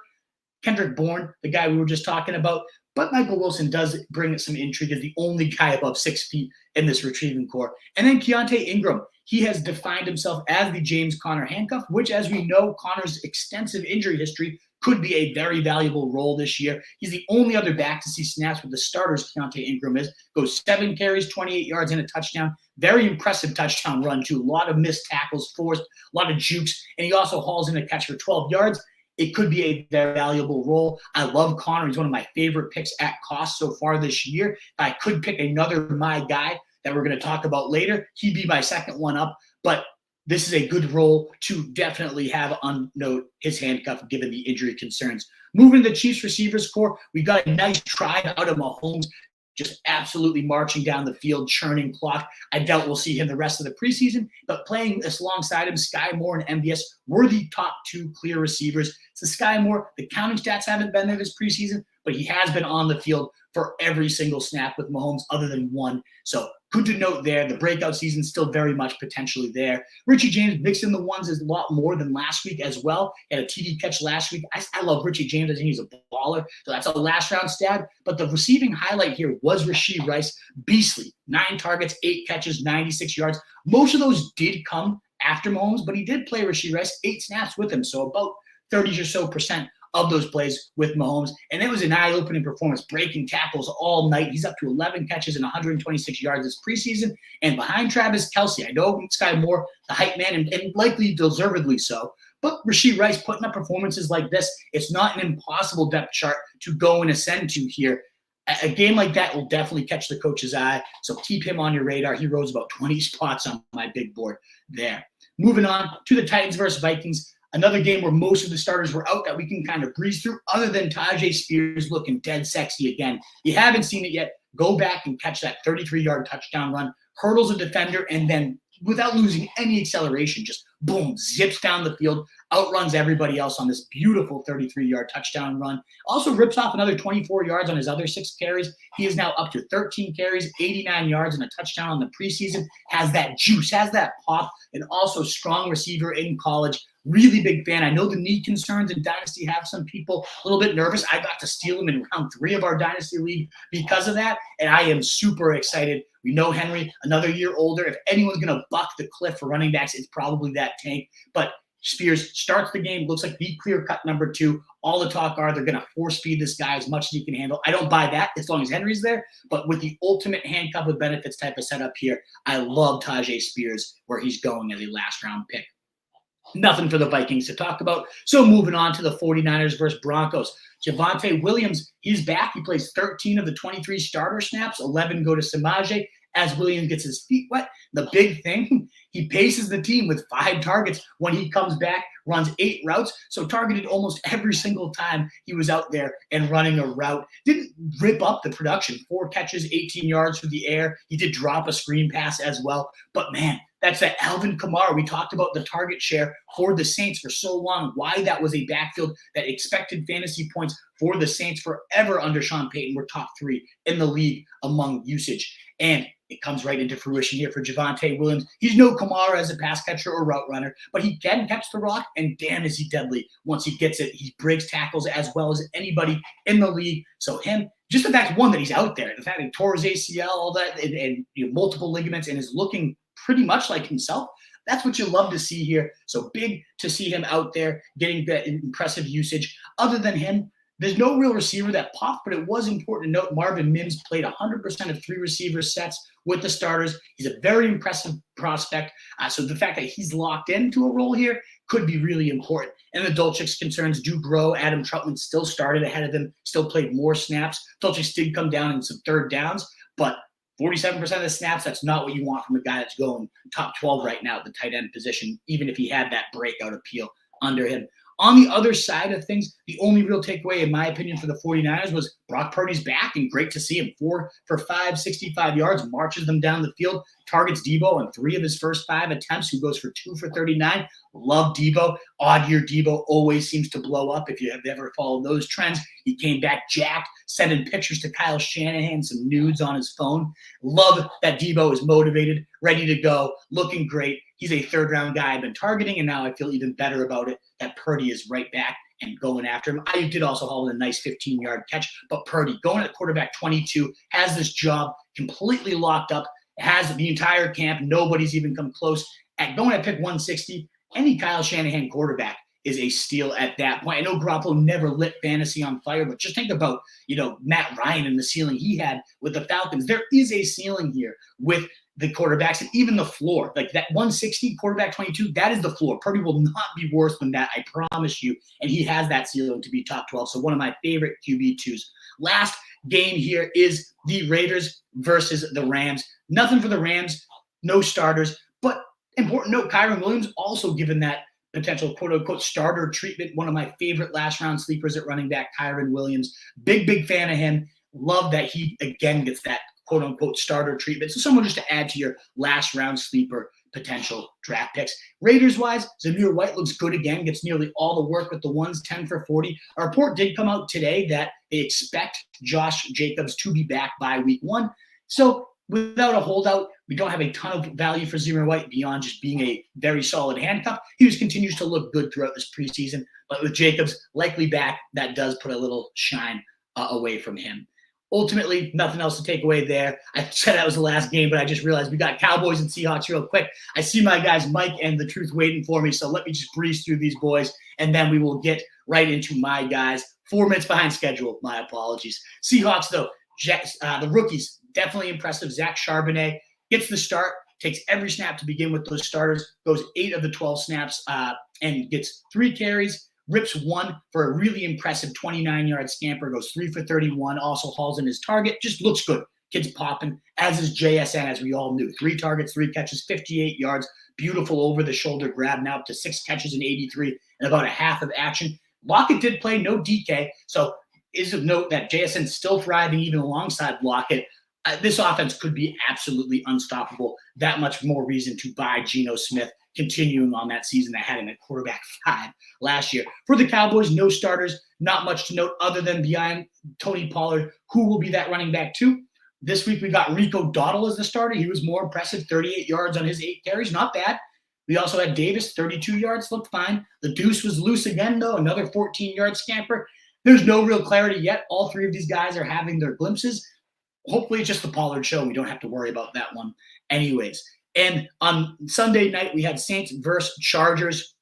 Kendrick Bourne, the guy we were just talking about. But Michael Wilson does bring some intrigue as the only guy above 6 feet in this retrieving core. And then Keontae Ingram. He has defined himself as the James Conner handcuff, which, as we know, Conner's extensive injury history could be a very valuable role this year. He's the only other back to see snaps with the starters. Keontae Ingram goes 7 carries, 28 yards, and a touchdown. Very impressive touchdown run, too. A lot of missed tackles forced, a lot of jukes, and he also hauls in a catch for 12 yards. It could be a very valuable role. I love Conner. He's one of my favorite picks at cost so far this year. If I could pick another my guy that we're going to talk about later, he'd be my second one up. But this is a good role to definitely have on note his handcuff given the injury concerns. Moving to the Chiefs receivers core, we got a nice try out of Mahomes, just absolutely marching down the field, churning clock. I doubt we'll see him the rest of the preseason, but playing this alongside him, Sky Moore and MVS were the top 2 clear receivers. So Sky Moore, the counting stats haven't been there this preseason, but he has been on the field for every single snap with Mahomes other than 1. So good to note there. The breakout season still very much potentially there. Richie James mixing the ones is a lot more than last week as well. He had a TD catch last week. I love Richie James. I think he's a baller. So that's a last round stab. But the receiving highlight here was Rashee Rice. Beastly. 9 targets, 8 catches, 96 yards. Most of those did come after Mahomes, but he did play Rashee Rice 8 snaps with him. So about 30 or so percent of those plays with Mahomes. And it was an eye-opening performance, breaking tackles all night. He's up to 11 catches and 126 yards this preseason. And behind Travis Kelce, I know Sky Moore, the hype man, and likely deservedly so. But Rashee Rice putting up performances like this, it's not an impossible depth chart to go and ascend to here. A game like that will definitely catch the coach's eye. So keep him on your radar. He rose about 20 spots on my big board there. Moving on to the Titans versus Vikings. Another game where most of the starters were out that we can kind of breeze through, other than Tajay Spears looking dead sexy again. If you haven't seen it yet, go back and catch that 33-yard touchdown run, hurdles a defender, and then without losing any acceleration, just boom, zips down the field, outruns everybody else on this beautiful 33-yard touchdown run. Also rips off another 24 yards on his other 6 carries. He is now up to 13 carries, 89 yards, and a touchdown on the preseason. Has that juice, has that pop, and also strong receiver in college. Really big fan. I know the knee concerns in Dynasty have some people a little bit nervous. I got to steal him in round 3 of our Dynasty League because of that, and I am super excited. We know Henry, another year older. If anyone's going to buck the cliff for running backs, it's probably that tank. But Spears starts the game, looks like the clear-cut number 2. All the talk are they're going to force-feed this guy as much as he can handle. I don't buy that as long as Henry's there. But with the ultimate handcuff with benefits type of setup here, I love Tajay Spears where he's going as a last-round pick. Nothing for the Vikings to talk about. So moving on to the 49ers versus Broncos. Javonte Williams, he's back. He plays 13 of the 23 starter snaps. 11 go to Samaje as Williams gets his feet wet. The big thing, he paces the team with 5 targets when he comes back, runs 8 routes. So targeted almost every single time he was out there and running a route. Didn't rip up the production. 4 catches, 18 yards through the air. He did drop a screen pass as well. But man, that's that Alvin Kamara. We talked about the target share for the Saints for so long, why that was a backfield that expected fantasy points for the Saints forever under Sean Payton. We're top 3 in the league among usage. And it comes right into fruition here for Javonte Williams. He's no Kamara as a pass catcher or route runner, but he can catch the rock, and damn is he deadly. Once he gets it, he breaks tackles as well as anybody in the league. So him, just the fact, one, that he's out there, the fact that he tore his ACL, all that, and multiple ligaments, and is looking pretty much like himself, that's what you love to see here. So big to see him out there getting that impressive usage. Other than him, there's no real receiver that popped, but it was important to note Marvin Mims played 100% of 3 receiver sets with the starters. He's a very impressive prospect. So the fact that he's locked into a role here could be really important. And the Dolchik's concerns do grow. Adam Troutman still started ahead of him, still played more snaps. Dolchik did come down in some third downs, but 47% of the snaps, that's not what you want from a guy that's going top 12 right now at the tight end position, even if he had that breakout appeal under him. On the other side of things, the only real takeaway, in my opinion, for the 49ers was Brock Purdy's back, and great to see him. 4 for 5, 65 yards, marches them down the field, targets Debo on 3 of his first 5 attempts, who goes for 2 for 39. Love Debo. Odd year Debo always seems to blow up if you have ever followed those trends. He came back jacked, sending pictures to Kyle Shanahan, some nudes on his phone. Love that Debo is motivated, ready to go, looking great. He's a third-round guy I've been targeting, and now I feel even better about it that Purdy is right back and going after him. I did also haul in a nice 15-yard catch, but Purdy going at quarterback 22 has this job completely locked up, has the entire camp. Nobody's even come close. At going at pick 160, any Kyle Shanahan quarterback is a steal at that point. I know Garoppolo never lit fantasy on fire, but just think about, Matt Ryan and the ceiling he had with the Falcons. There is a ceiling here with the quarterbacks and even the floor. Like that 160 quarterback 22, that is the floor. Purdy will not be worse than that, I promise you. And he has that ceiling to be top 12. So one of my favorite QB2s. Last game here is the Raiders versus the Rams. Nothing for the Rams, no starters, but important note, Kyron Williams also given that potential quote-unquote starter treatment. One of my favorite last-round sleepers at running back, Kyron Williams. Big fan of him. Love that he, again, gets that quote-unquote starter treatment. So someone just to add to your last-round sleeper potential draft picks. Raiders-wise, Zamir White looks good again, gets nearly all the work with the ones, 10 for 40. A report did come out today that they expect Josh Jacobs to be back by week 1. So without a holdout, we don't have a ton of value for Zamir White beyond just being a very solid handcuff. He just continues to look good throughout this preseason. But with Jacobs likely back, that does put a little shine away from him. Ultimately, nothing else to take away there. I said that was the last game, but I just realized we got Cowboys and Seahawks real quick. I see my guys Mike and the Truth waiting for me, so let me just breeze through these boys, and then we will get right into my guys. 4 minutes behind schedule. My apologies. Seahawks, though, the rookies, definitely impressive. Zach Charbonnet gets the start, takes every snap to begin with those starters, goes 8 of the 12 snaps, and gets 3 carries. Rips 1 for a really impressive 29-yard scamper, goes 3 for 31, also hauls in his target. Just looks good. Kid's popping, as is JSN, as we all knew. 3 targets, 3 catches, 58 yards. Beautiful over-the-shoulder grab, now up to 6 catches and 83 and about a half of action. Lockett did play, no DK, so is of note that JSN's still thriving even alongside Lockett. this offense could be absolutely unstoppable. That much more reason to buy Geno Smith, continuing on that season that had him at quarterback 5 last year. For the Cowboys, no starters, not much to note other than behind Tony Pollard, who will be that running back 2. This week we got Rico Dowdle as the starter. He was more impressive, 38 yards on his 8 carries, not bad. We also had Davis, 32 yards, looked fine. The Deuce was loose again, though, another 14-yard scamper. There's no real clarity yet. All 3 of these guys are having their glimpses. Hopefully it's just the Pollard show. We don't have to worry about that one anyways. And on Sunday night, we had Saints versus Chargers.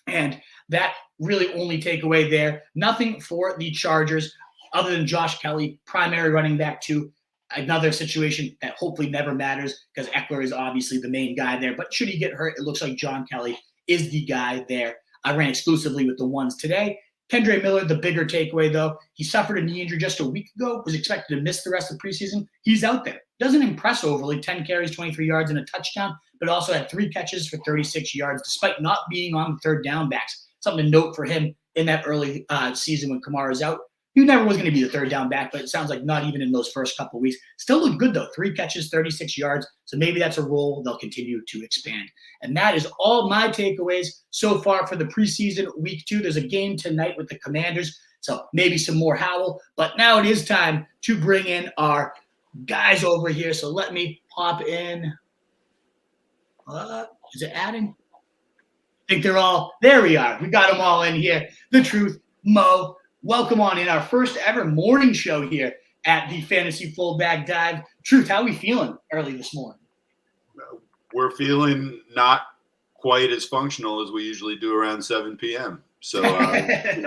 And that really only takeaway there. Nothing for the Chargers other than Josh Kelly, primary running back 2. Another situation that hopefully never matters because Eckler is obviously the main guy there. But should he get hurt, it looks like John Kelly is the guy there. I ran exclusively with the ones today. Kendre Miller, the bigger takeaway, though, he suffered a knee injury just a week ago, was expected to miss the rest of the preseason. He's out there. Doesn't impress overly, 10 carries, 23 yards, and a touchdown, but also had 3 catches for 36 yards, despite not being on the third down backs. Something to note for him in that early season when Kamara's out. He never was going to be the third down back, but it sounds like not even in those first couple of weeks. Still looked good, though. 3 catches, 36 yards. So maybe that's a role they'll continue to expand. And that is all my takeaways so far for the preseason week 2. There's a game tonight with the Commanders, so maybe some more Howell. But now it is time to bring in our guys over here. So let me pop in. Is it adding? I think they're all – there we are. We got them all in here. The Truth, Mo. Welcome on in our first ever morning show here at the Fantasy Full Bag Dive. Truth, how are we feeling early this morning? We're feeling not quite as functional as we usually do around 7 p.m. So, I'm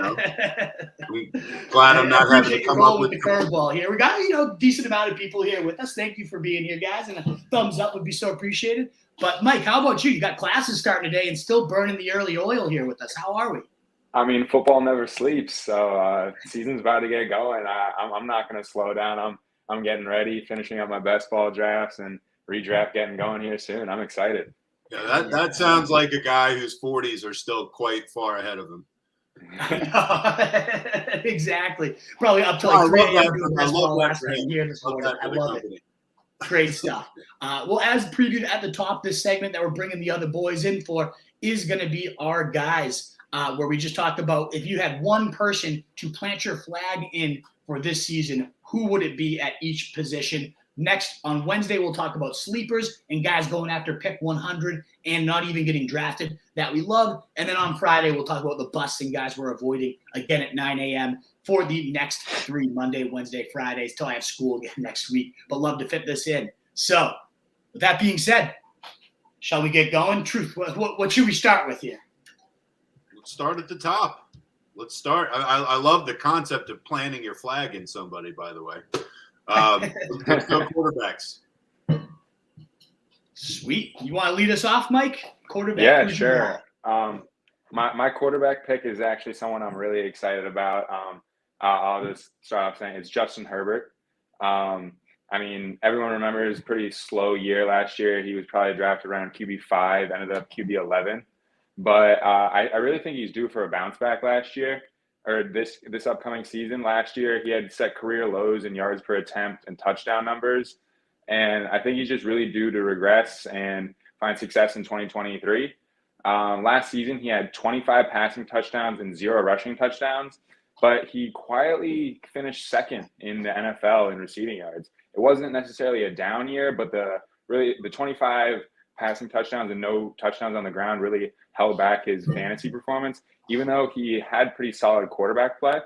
glad I'm not having to come up with the curveball here. We got, decent amount of people here with us. Thank you for being here, guys. And a thumbs up would be so appreciated. But, Mike, how about you? You got classes starting today and still burning the early oil here with us. How are we? I mean, football never sleeps, so season's about to get going. I'm not going to slow down. I'm getting ready, finishing up my best ball drafts and redraft getting going here soon. I'm excited. Yeah, that sounds like a guy whose 40s are still quite far ahead of him. Exactly. Probably up to like 3 a.m. doing best ball last night here this morning. I love it. Great stuff. Well, as previewed at the top, this segment that we're bringing the other boys in for is going to be our guys. Where we just talked about if you had one person to plant your flag in for this season, who would it be at each position? Next, on Wednesday, we'll talk about sleepers and guys going after pick 100 and not even getting drafted that we love. And then on Friday, we'll talk about the busts and guys we're avoiding again at 9 a.m. for the next 3 Monday, Wednesday, Fridays till I have school again next week. But love to fit this in. So with that being said, shall we get going? Truth, what should we start with here? Let's start at the top. Let's start. I love the concept of planting your flag in somebody, by the way. Let's go quarterbacks. Sweet. You want to lead us off, Mike? Quarterback? Yeah, sure. My quarterback pick is actually someone I'm really excited about. I'll just start off saying it's Justin Herbert. I mean, everyone remembers pretty slow year last year. He was probably drafted around QB5, ended up QB11. But I really think he's due for a bounce back last year, or this upcoming season. Last year, he had set career lows in yards per attempt and touchdown numbers. And I think he's just really due to regress and find success in 2023. Last season, he had 25 passing touchdowns and 0 rushing touchdowns, but he quietly finished second in the NFL in receiving yards. It wasn't necessarily a down year, but the 25 passing touchdowns and no touchdowns on the ground really held back his fantasy performance, even though he had pretty solid quarterback play.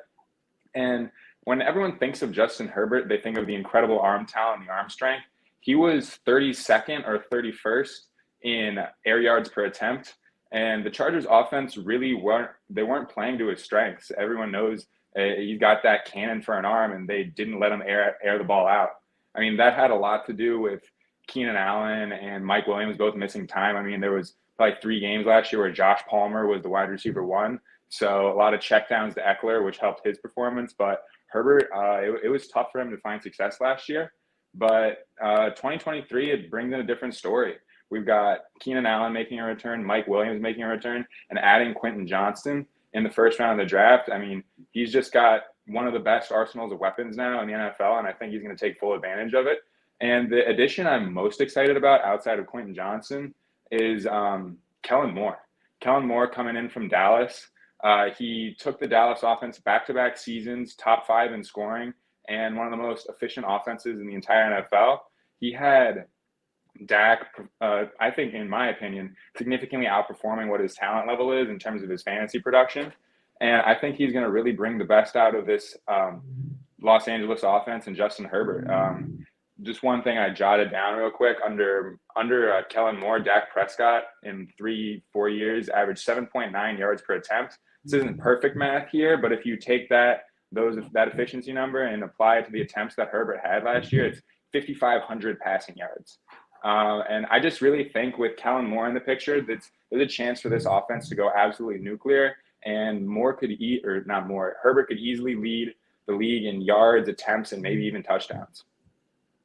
And when everyone thinks of Justin Herbert, they think of the incredible arm talent and the arm strength. He was 32nd or 31st in air yards per attempt. And the Chargers offense really weren't playing to his strengths. Everyone knows he's got that cannon for an arm, and they didn't let him air the ball out. I mean, that had a lot to do with Keenan Allen and Mike Williams both missing time. I mean, there was probably 3 games last year where Josh Palmer was the wide receiver 1. So a lot of checkdowns to Eckler, which helped his performance. But Herbert, it was tough for him to find success last year. But 2023, it brings in a different story. We've got Keenan Allen making a return, Mike Williams making a return, and adding Quentin Johnston in the first round of the draft. I mean, he's just got one of the best arsenals of weapons now in the NFL, and I think he's going to take full advantage of it. And the addition I'm most excited about outside of Quentin Johnson is Kellen Moore. Kellen Moore coming in from Dallas. He took the Dallas offense back-to-back seasons, top 5 in scoring, and one of the most efficient offenses in the entire NFL. He had Dak, I think, in my opinion, significantly outperforming what his talent level is in terms of his fantasy production. And I think he's going to really bring the best out of this Los Angeles offense and Justin Herbert. Just one thing I jotted down real quick, under Kellen Moore, Dak Prescott in 3-4 years averaged 7.9 yards per attempt. This isn't perfect math here, but if you take that efficiency number and apply it to the attempts that Herbert had last year, it's 5,500 passing yards. And I just really think with Kellen Moore in the picture, there's a chance for this offense to go absolutely nuclear, and Herbert could easily lead the league in yards, attempts, and maybe even touchdowns.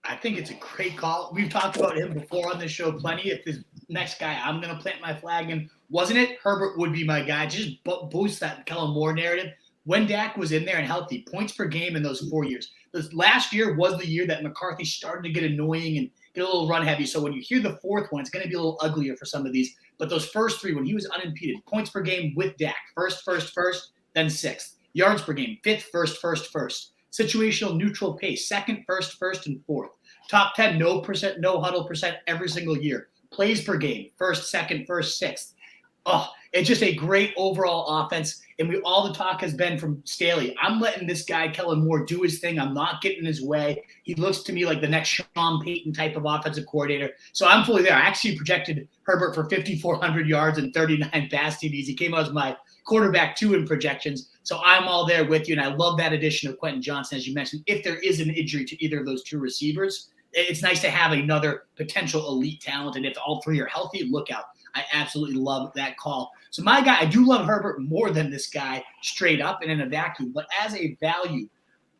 I think it's a great call. We've talked about him before on this show plenty. If this next guy I'm going to plant my flag in wasn't it, Herbert would be my guy. Just boost that Kellen Moore narrative. When Dak was in there and healthy, points per game in those 4 years. This last year was the year that McCarthy started to get annoying and get a little run heavy. So when you hear the fourth one, it's going to be a little uglier for some of these. But those first 3, when he was unimpeded, points per game with Dak, first, then 6th. Yards per game, 5th, first. Situational neutral pace, 2nd, first, and 4th. Top 10, no huddle percent every single year. Plays per game, 1st, 2nd, 1st, 6th. Oh, it's just a great overall offense. And all the talk has been from Staley. I'm letting this guy, Kellen Moore, do his thing. I'm not getting in his way. He looks to me like the next Sean Payton type of offensive coordinator. So I'm fully there. I actually projected Herbert for 5,400 yards and 39 pass TDs. He came out as my quarterback 2 in projections. So I'm all there with you. And I love that addition of Quentin Johnson, as you mentioned. If there is an injury to either of those 2 receivers, it's nice to have another potential elite talent. And if all 3 are healthy, look out. I absolutely love that call. So my guy, I do love Herbert more than this guy straight up and in a vacuum. But as a value,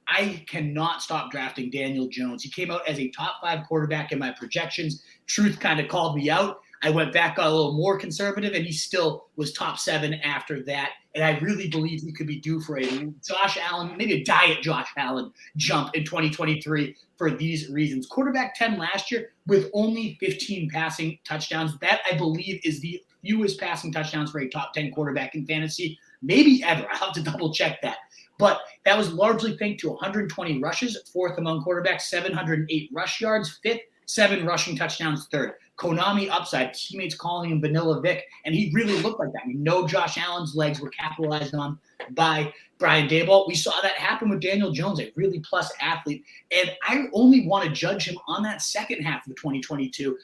I cannot stop drafting Daniel Jones. He came out as a top 5 quarterback in my projections. Truth kind of called me out. I went back a little more conservative, and he still was top 7 after that. And I really believe he could be due for a Josh Allen, maybe a diet Josh Allen jump in 2023 for these reasons. Quarterback 10 last year with only 15 passing touchdowns. That, I believe, is the fewest passing touchdowns for a top 10 quarterback in fantasy, maybe ever. I'll have to double check that. But that was largely thanks to 120 rushes, 4th among quarterbacks, 708 rush yards, 5th, 7 rushing touchdowns, 3rd. Konami upside, teammates calling him Vanilla Vic, and he really looked like that. We know Josh Allen's legs were capitalized on by Brian Daboll. We saw that happen with Daniel Jones, a really plus athlete, and I only want to judge him on that second half of 2022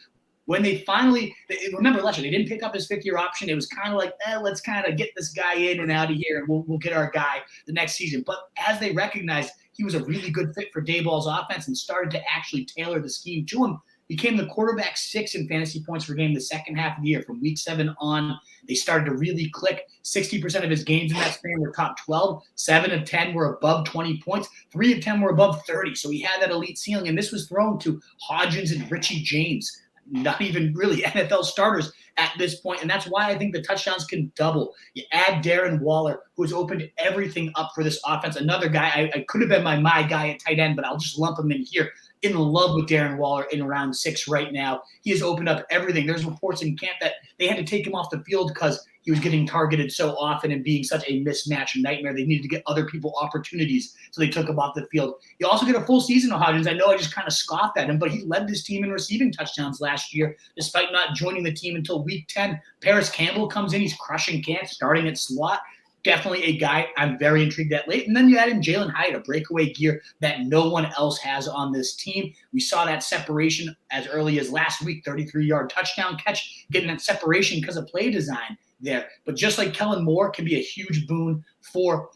when they finally – remember last year, they didn't pick up his 5th-year option. It was kind of like, let's kind of get this guy in and out of here, and we'll get our guy the next season. But as they recognized he was a really good fit for Daboll's offense and started to actually tailor the scheme to him, became the quarterback 6 in fantasy points per game the second half of the year. From week 7 on, they started to really click. 60% of his games in that span were top 12. 7 of 10 were above 20 points. 3 of 10 were above 30. So he had that elite ceiling, and this was thrown to Hodgins and Richie James, not even really NFL starters at this point. And that's why I think the touchdowns can double. You add Darren Waller, who has opened everything up for this offense. Another guy, I could have been my guy at tight end, but I'll just lump him in here. In love with Darren Waller in round 6 right now. He has opened up everything. There's reports in camp that they had to take him off the field because he was getting targeted so often and being such a mismatch nightmare. They needed to get other people opportunities, so they took him off the field. You also get a full season of Hodgins. I know I just kind of scoffed at him, but he led this team in receiving touchdowns last year, despite not joining the team until week 10. Paris Campbell comes in. He's crushing camp, starting at slot. Definitely a guy I'm very intrigued at late. And then you add in Jalen Hyatt, a breakaway gear that no one else has on this team. We saw that separation as early as last week, 33-yard touchdown catch, getting that separation because of play design there. But just like Kellen Moore can be a huge boon for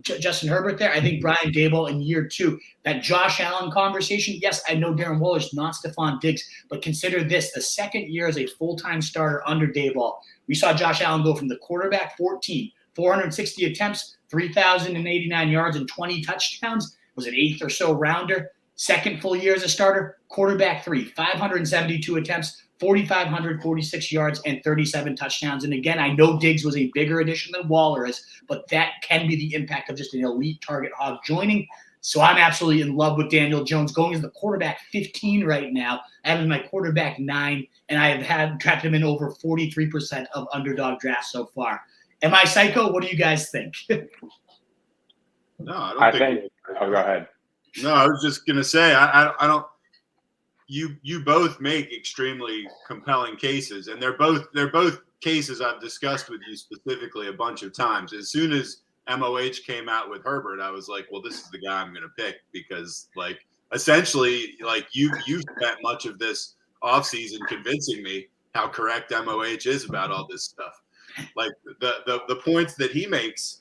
Justin Herbert there, I think Brian Daboll in year 2, that Josh Allen conversation, yes, I know Darren Waller's not Stephon Diggs, but consider this, the second year as a full-time starter under Daboll. We saw Josh Allen go from the quarterback 14, 460 attempts, 3,089 yards, and 20 touchdowns. Was an 8th or so rounder. Second full year as a starter, quarterback 3, 572 attempts, 4,546 yards, and 37 touchdowns. And again, I know Diggs was a bigger addition than Waller is, but that can be the impact of just an elite target hog joining. So I'm absolutely in love with Daniel Jones, going as the quarterback 15 right now. I have him my quarterback 9, and I have tracked him in over 43% of underdog drafts so far. Am I psycho? What do you guys think? No, I don't think. Oh, go ahead. No, I was just gonna say I don't. You both make extremely compelling cases, and they're both cases I've discussed with you specifically a bunch of times. As soon as MOH came out with Herbert, I was like, well, this is the guy I'm gonna pick, because like essentially like you've spent much of this offseason convincing me how correct MOH is about all this stuff. Like the points that he makes,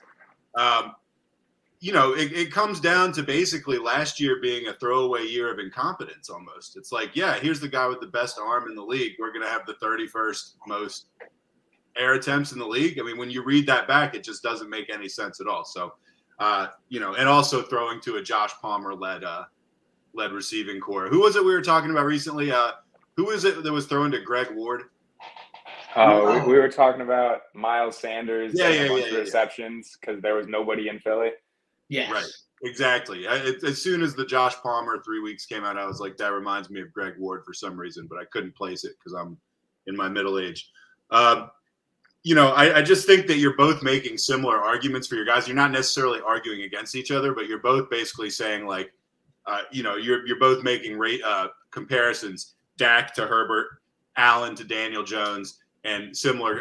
it comes down to basically last year being a throwaway year of incompetence almost. It's like, yeah, here's the guy with the best arm in the league. We're going to have the 31st most air attempts in the league. I mean, when you read that back, it just doesn't make any sense at all. So, and also throwing to a Josh Palmer led receiving core. Who was it we were talking about recently? Who was it that was throwing to Greg Ward? We were talking about Miles Sanders and a bunch of receptions because there was nobody in Philly. Yes. Right. Exactly. As soon as the Josh Palmer 3 weeks came out, I was like, that reminds me of Greg Ward for some reason, but I couldn't place it because I'm in my middle age. I just think that you're both making similar arguments for your guys. You're not necessarily arguing against each other, but you're both basically saying like, you're both making comparisons, Dak to Herbert, Allen to Daniel Jones, and similar,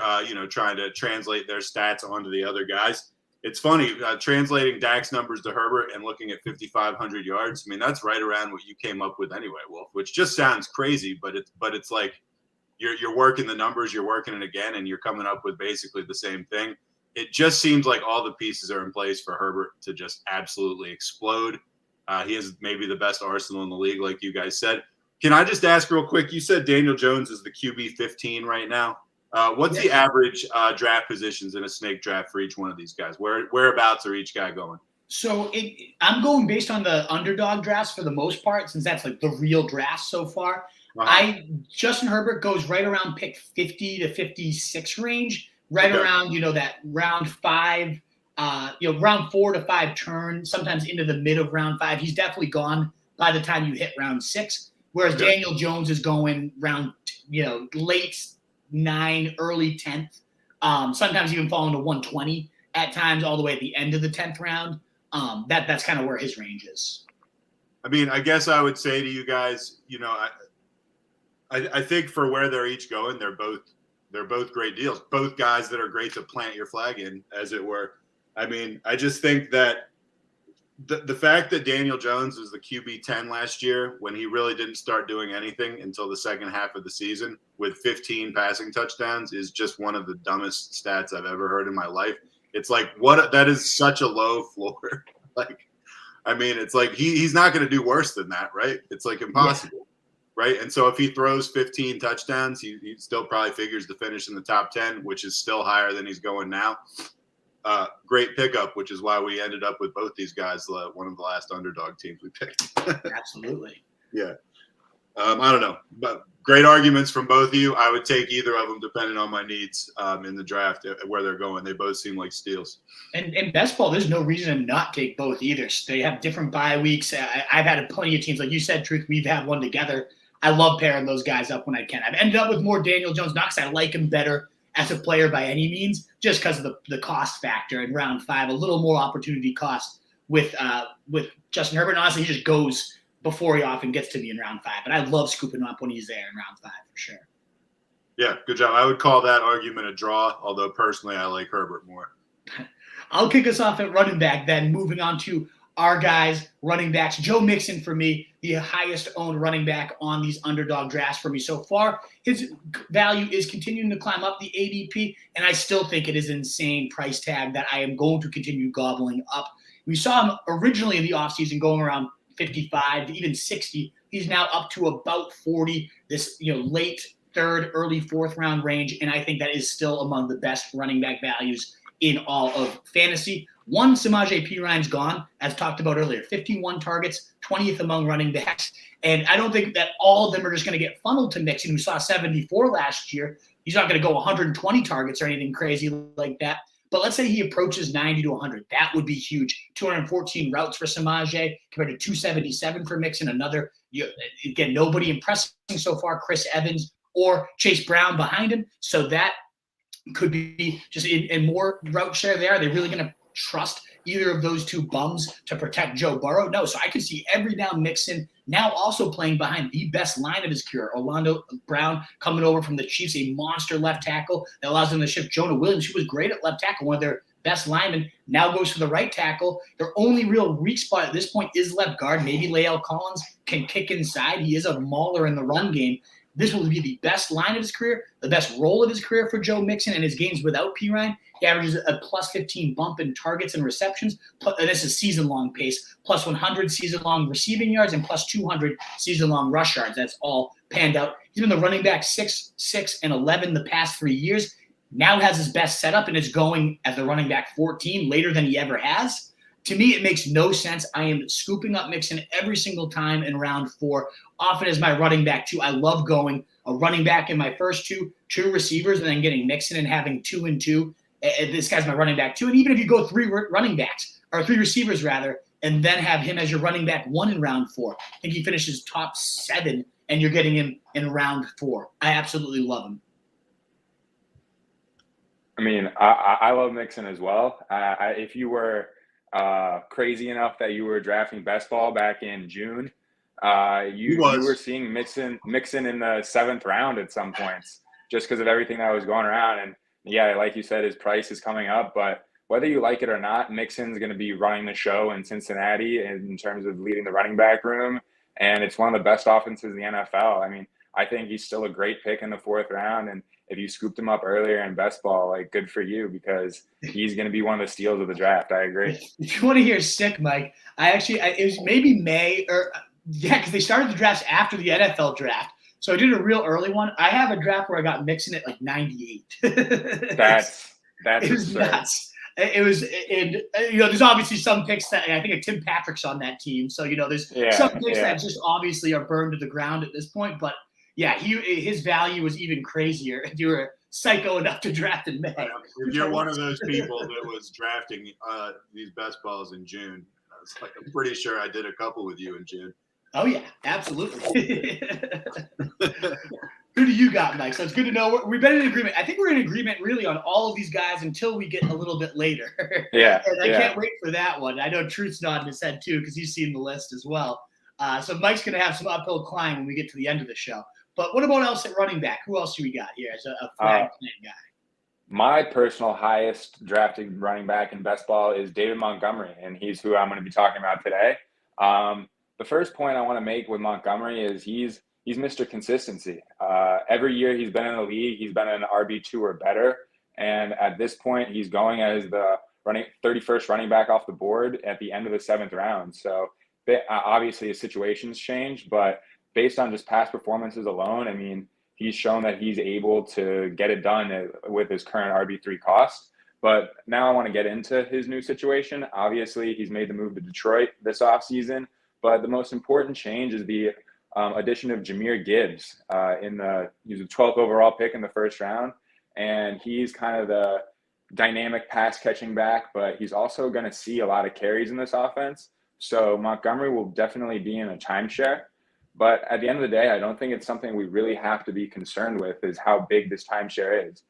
trying to translate their stats onto the other guys. It's funny, translating Dak's numbers to Herbert and looking at 5,500 yards. I mean, that's right around what you came up with anyway, Wolf, which just sounds crazy, but it's like you're working the numbers, you're working it again, and you're coming up with basically the same thing. It just seems like all the pieces are in place for Herbert to just absolutely explode. He has maybe the best arsenal in the league, like you guys said. Can I just ask real quick? You said Daniel Jones is the QB 15 right now. What's the average draft positions in a snake draft for each one of these guys? Whereabouts are each guy going? So I'm going based on the underdog drafts for the most part, since that's like the real draft so far. Justin Herbert goes right around pick 50 to 56 range, around that round 5, round 4 to 5 turn, sometimes into the mid of round 5. He's definitely gone by the time you hit round 6. Whereas Daniel Jones is going round, late 9, early 10th, sometimes even falling to 120 at times, all the way at the end of the 10th round. That's kind of where his range is. I mean, I guess I would say to you guys, I think for where they're each going, they're both great deals. Both guys that are great to plant your flag in, as it were. I mean, I just think that the fact that Daniel Jones was the QB 10 last year, when he really didn't start doing anything until the second half of the season with 15 passing touchdowns, is just one of the dumbest stats I've ever heard in my life. It's like, that is such a low floor. Like, I mean, it's like he's not going to do worse than that, right? It's like impossible, right? And so if he throws 15 touchdowns, he still probably figures to finish in the top 10, which is still higher than he's going now. Great pickup, which is why we ended up with both these guys, one of the last underdog teams we picked. Absolutely. Yeah. I don't know, but great arguments from both of you. I would take either of them depending on my needs in the draft, where they're going. They both seem like steals. And best ball, there's no reason to not take both either. They have different bye weeks. I've had plenty of teams, like you said, Truth, we've had one together. I love pairing those guys up when I can. I've ended up with more Daniel Jones, not because I like him better as a player by any means, just because of the cost factor in round 5, a little more opportunity cost with Justin Herbert. And honestly, he just goes before he often gets to me in round 5. But I love scooping him up when he's there in round 5 for sure. Yeah, good job. I would call that argument a draw, although personally I like Herbert more. I'll kick us off at running back then, moving on to our guys, running backs. Joe Mixon for me, the highest owned running back on these underdog drafts for me so far. His value is continuing to climb up the ADP, and I still think it is an insane price tag that I am going to continue gobbling up. We saw him originally in the offseason going around 55 to even 60. He's now up to about 40, this late 3rd, early 4th round range, and I think that is still among the best running back values in all of fantasy. One, Samaje Perine's gone, as talked about earlier. 51 targets, 20th among running backs. And I don't think that all of them are just going to get funneled to Mixon, who saw 74 last year. He's not going to go 120 targets or anything crazy like that. But let's say he approaches 90 to 100. That would be huge. 214 routes for Samaje compared to 277 for Mixon. Another, again, nobody impressing so far, Chris Evans or Chase Brown behind him. So that could be just in more route share there. Are they really going to trust either of those two bums to protect Joe Burrow? No. So I could see every down Mixon now also playing behind the best line of his career. Orlando Brown coming over from the Chiefs, a monster left tackle that allows them to shift Jonah Williams, who was great at left tackle, one of their best linemen, now goes for the right tackle. Their only real weak spot at this point is left guard. Maybe Lael Collins can kick inside. He is a mauler in the run game. This will be the best line of his career, the best role of his career for Joe Mixon, and his games without Pirine. He averages a plus 15 bump in targets and receptions. And this is season-long pace, plus 100 season-long receiving yards, and plus 200 season-long rush yards. That's all panned out. He's been the running back 6, 6, and 11 the past 3 years. Now has his best setup and is going as the running back 14 later than he ever has. To me, it makes no sense. I am scooping up Mixon every single time in round 4, often as my running back 2. I love going a running back in my first two receivers, and then getting Mixon and having 2 and 2. This guy's my running back 2. And even if you go 3 running backs, or 3 receivers rather, and then have him as your running back 1 in round 4, I think he finishes top 7, and you're getting him in round 4. I absolutely love him. I mean, I love Mixon as well. If you were crazy enough that you were drafting best ball back in June, you were seeing Mixon in the 7th round at some points, just because of everything that was going around. And yeah, like you said, his price is coming up, but whether you like it or not, Mixon's going to be running the show in Cincinnati in terms of leading the running back room, and it's one of the best offenses in the NFL. I mean, I think he's still a great pick in the 4th round, and if you scooped him up earlier in best ball, like, good for you, because he's going to be one of the steals of the draft. I agree. If you want to hear sick, Mike, it was maybe May because they started the drafts after the NFL draft. So I did a real early one. I have a draft where I got Mixon at like 98. That's it was absurd. Nuts. It was, there's obviously some picks that I think Tim Patrick's on that team. So, there's some picks that just obviously are burned to the ground at this point. But yeah, his value was even crazier if you were psycho enough to draft in May. If you're one of those people that was drafting these best balls in June, I'm pretty sure I did a couple with you in June. Oh, yeah, absolutely. Who do you got, Mike? So it's good to know. We've been in agreement. I think we're in agreement really on all of these guys until we get a little bit later. Yeah. And I can't wait for that one. I know Truth's nodding his head too because he's seen the list as well. So Mike's going to have some uphill climb when we get to the end of the show. But what about else at running back? Who else do we got here as a flag guy? My personal highest drafted running back in best ball is David Montgomery, and he's who I'm going to be talking about today. The first point I want to make with Montgomery is he's Mr. Consistency. Every year he's been in the league, he's been an RB2 or better. And at this point, he's going as the 31st running back off the board at the end of the 7th round. So obviously his situation's changed, but based on just past performances alone, I mean, he's shown that he's able to get it done with his current RB3 cost. But now I want to get into his new situation. Obviously, he's made the move to Detroit this offseason, but the most important change is the addition of Jahmyr Gibbs. He was a 12th overall pick in the 1st round, and he's kind of the dynamic pass catching back, but he's also going to see a lot of carries in this offense. So Montgomery will definitely be in a timeshare. But at the end of the day, I don't think it's something we really have to be concerned with is how big this timeshare is.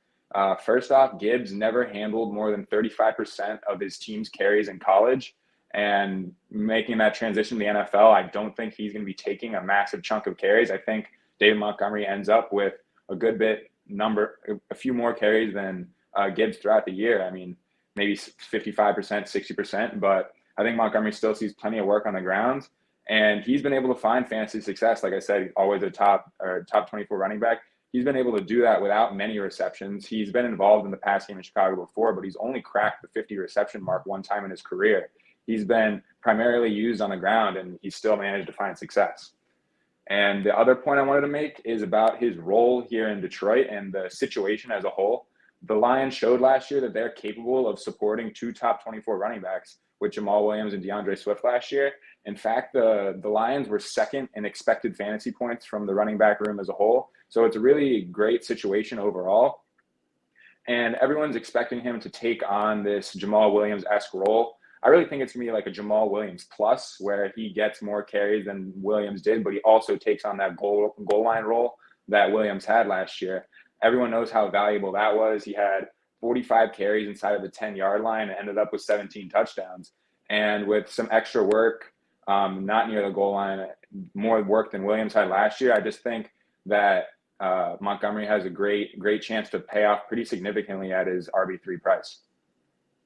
First off, Gibbs never handled more than 35% of his team's carries in college. And making that transition to the NFL, I don't think he's going to be taking a massive chunk of carries. I think David Montgomery ends up with a few more carries than Gibbs throughout the year. I mean, maybe 55%, 60%, but I think Montgomery still sees plenty of work on the ground. And he's been able to find fantasy success. Like I said, always a top 24 running back. He's been able to do that without many receptions. He's been involved in the pass game in Chicago before, but he's only cracked the 50 reception mark one time in his career. He's been primarily used on the ground, and he's still managed to find success. And the other point I wanted to make is about his role here in Detroit and the situation as a whole. The Lions showed last year that they're capable of supporting 2 top 24 running backs with Jamal Williams and DeAndre Swift last year. In fact, the Lions were 2nd in expected fantasy points from the running back room as a whole. So it's a really great situation overall. and everyone's expecting him to take on this Jamal Williams-esque role. I really think it's going to be like a Jamal Williams plus, where he gets more carries than Williams did, but he also takes on that goal line role that Williams had last year. Everyone knows how valuable that was. He had 45 carries inside of the 10-yard line and ended up with 17 touchdowns. And with some extra work, not near the goal line, more work than Williams had last year, I just think that Montgomery has a great chance to pay off pretty significantly at his RB3 price.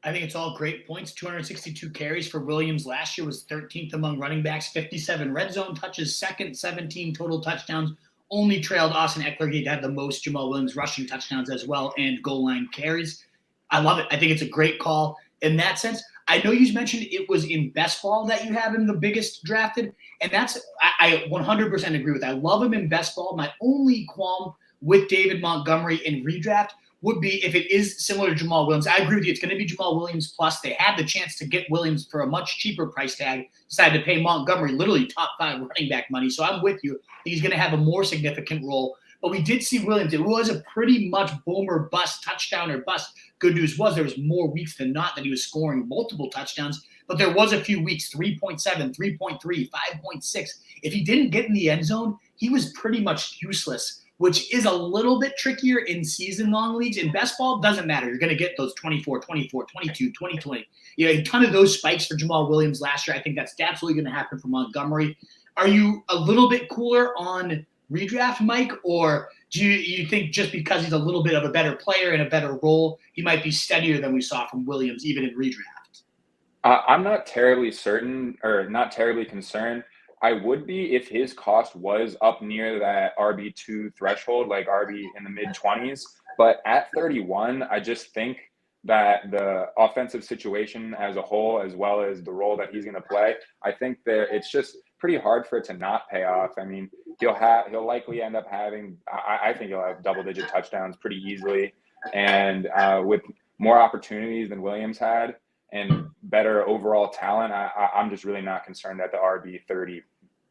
I think it's all great points. 262 carries for Williams last year, was 13th among running backs, 57 red zone touches, second, 17 total touchdowns. Only trailed Austin Eckler. He had the most Jamal Williams rushing touchdowns as well and goal line carries. I love it. I think it's a great call in that sense. I know you mentioned it was in best ball that you have him the biggest drafted, and that's I 100% agree with that. I love him in best ball. My only qualm with David Montgomery in redraft would be if it is similar to Jamal Williams. I agree with you. It's going to be Jamal Williams plus. They had the chance to get Williams for a much cheaper price tag, decided to pay Montgomery literally top 5 running back money. So I'm with you. He's going to have a more significant role. But we did see Williams. It was a pretty much boomer bust, touchdown or bust. Good news was there was more weeks than not that he was scoring multiple touchdowns. But there was a few weeks, 3.7, 3.3, 5.6. If he didn't get in the end zone, he was pretty much useless, which is a little bit trickier in season-long leagues. In best ball, doesn't matter. You're going to get those 24, 24, 22, 20, 20. A ton of those spikes for Jamal Williams last year. I think that's absolutely going to happen for Montgomery. Are you a little bit cooler on redraft, Mike, or do you think just because he's a little bit of a better player in a better role, he might be steadier than we saw from Williams even in redraft? I'm not terribly certain or not terribly concerned. I would be if his cost was up near that RB2 threshold, like RB in the mid-20s. But at 31, I just think that the offensive situation as a whole, as well as the role that he's going to play, I think that it's just pretty hard for it to not pay off. I mean, he'll likely end up having, I think he'll have double-digit touchdowns pretty easily, and with more opportunities than Williams had and better overall talent, I'm just really not concerned at the RB30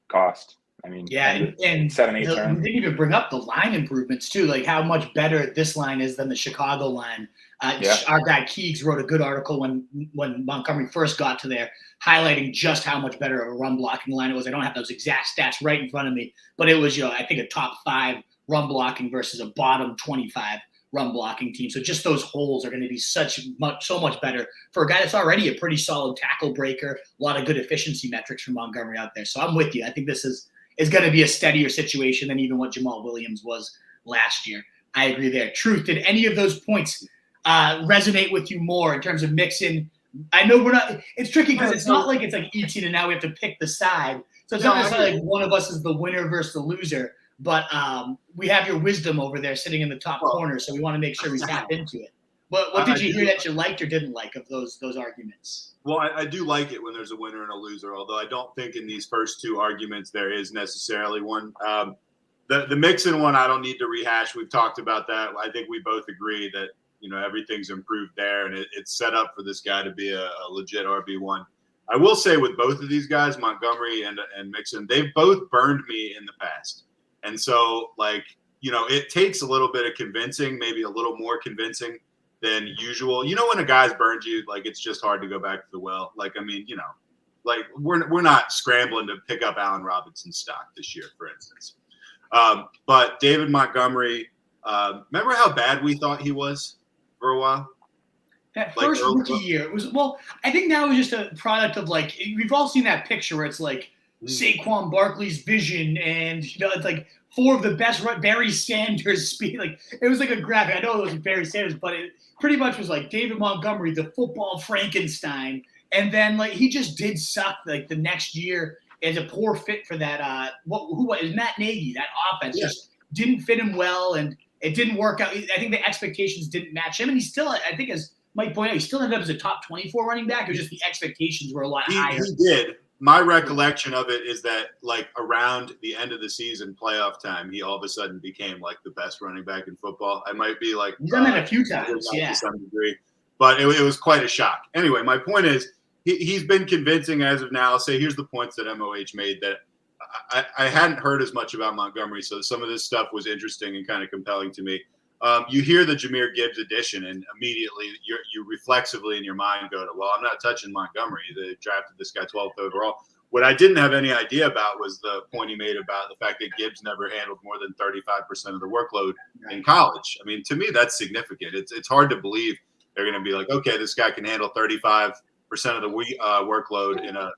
cost. I mean, yeah, and 7-8 turn. We didn't even bring up the line improvements too, like how much better this line is than the Chicago line. Our guy Keegs wrote a good article when Montgomery first got to there, highlighting just how much better of a run blocking line it was. I don't have those exact stats right in front of me, but it was, I think a top 5 run blocking versus a bottom 25 run blocking team. So just those holes are going to be so much better for a guy that's already a pretty solid tackle breaker. A lot of good efficiency metrics from Montgomery out there. So I'm with you. I think this is going to be a steadier situation than even what Jamal Williams was last year. I agree there. Truth, did any of those points resonate with you more in terms of mixing? I know it's tricky because it's not like it's like 18 and now we have to pick the side. So it's not necessarily like one of us is the winner versus the loser, but we have your wisdom over there sitting in the top corner, so we want to make sure we tap into it. But what did you hear that you liked or didn't like of those arguments? Well, I do like it when there's a winner and a loser, although I don't think in these first 2 arguments there is necessarily one. The Mixon one, I don't need to rehash. We've talked about that. I think we both agree that everything's improved there, and it's set up for this guy to be a legit RB1. I will say with both of these guys, Montgomery and Mixon, they've both burned me in the past. And so, it takes a little bit of convincing, maybe a little more convincing than usual. When a guy's burned you, it's just hard to go back to the well. We're not scrambling to pick up Allen Robinson's stock this year, for instance. But David Montgomery, remember how bad we thought he was for a while? That first rookie year, it was, I think now it's just a product of we've all seen that picture where it's Saquon Barkley's vision, and it's like 4 of the best Barry Sanders speed. It was like a graphic. I know it was Barry Sanders, but it pretty much was like David Montgomery, the football Frankenstein, and then he just did suck the next year as a poor fit for that. Who was Matt Nagy? That offense just didn't fit him well, and it didn't work out. I think the expectations didn't match him, and he still, I think, as Mike pointed out, he still ended up as a top 24 running back. It was just the expectations were a lot higher. He did. My recollection of it is that around the end of the season, playoff time, he all of a sudden became the best running back in football. I might be he's done that a few times, to some degree, but it was quite a shock. Anyway, my point is he's been convincing as of now. I'll say here's the points that MOH made that I hadn't heard as much about Montgomery, so some of this stuff was interesting and kind of compelling to me. You hear the Jahmyr Gibbs addition, and immediately you reflexively in your mind go to, well, I'm not touching Montgomery. They drafted this guy 12th overall. What I didn't have any idea about was the point he made about the fact that Gibbs never handled more than 35% of the workload in college. I mean, to me, that's significant. It's hard to believe they're going to be like, okay, this guy can handle 35% of the workload in a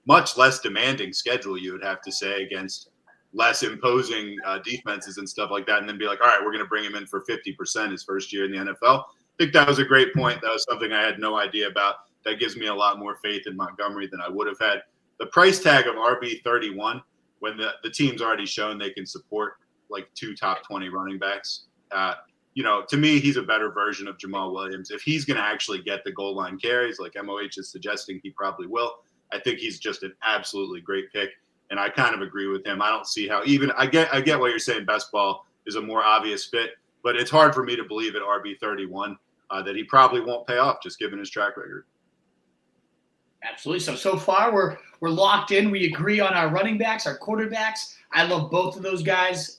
much less demanding schedule, you would have to say, against less imposing defenses and stuff like that, and then be like, all right, we're going to bring him in for 50% his first year in the NFL. I think that was a great point. That was something I had no idea about. That gives me a lot more faith in Montgomery than I would have had. The price tag of RB31, when the team's already shown they can support like 2 top 20 running backs, to me, he's a better version of Jamal Williams. If he's going to actually get the goal line carries, like MOH is suggesting he probably will, I think he's just an absolutely great pick. And I kind of agree with him. I don't see how I get what you're saying. Best ball is a more obvious fit, but it's hard for me to believe at RB31 that he probably won't pay off just given his track record. Absolutely. So far we're locked in. We agree on our running backs, our quarterbacks. I love both of those guys.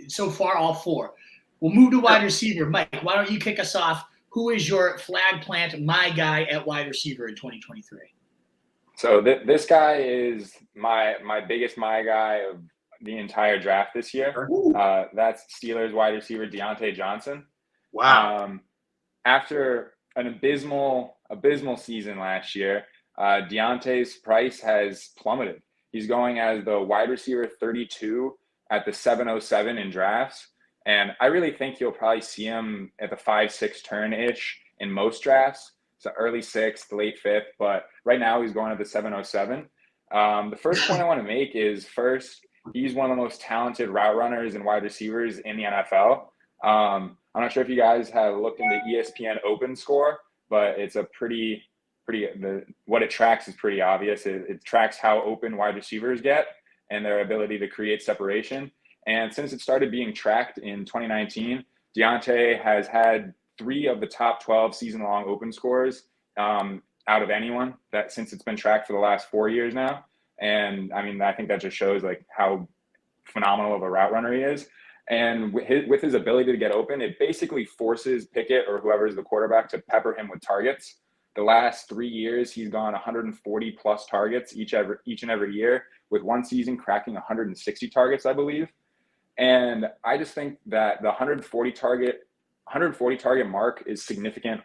So far, all 4. We'll move to wide receiver. Mike, why don't you kick us off? Who is your flag plant, my guy at wide receiver in 2023? So this guy is my biggest my guy of the entire draft this year. That's Steelers wide receiver Deontay Johnson. Wow. After an abysmal season last year, Deontay's price has plummeted. He's going as the wide receiver 32 at the 707 in drafts. And I really think you'll probably see him at the 5-6 turn-ish in most drafts. So early 6th, late 5th. But right now he's going at the 707. The first point I want to make is, first, he's one of the most talented route runners and wide receivers in the NFL. I'm not sure if you guys have looked into ESPN Open Score, but it's a what it tracks is pretty obvious. It tracks how open wide receivers get and their ability to create separation. And since it started being tracked in 2019, Deontay has had 3 of the top 12 season-long open scores out of anyone that since it's been tracked for the last 4 years now. And I mean, I think that just shows like how phenomenal of a route runner he is. And with his ability to get open, it basically forces Pickett or whoever is the quarterback to pepper him with targets. The last 3 years, he's gone 140 plus targets each and every year, with one season cracking 160 targets, I believe. And I just think that the 140 target mark is significant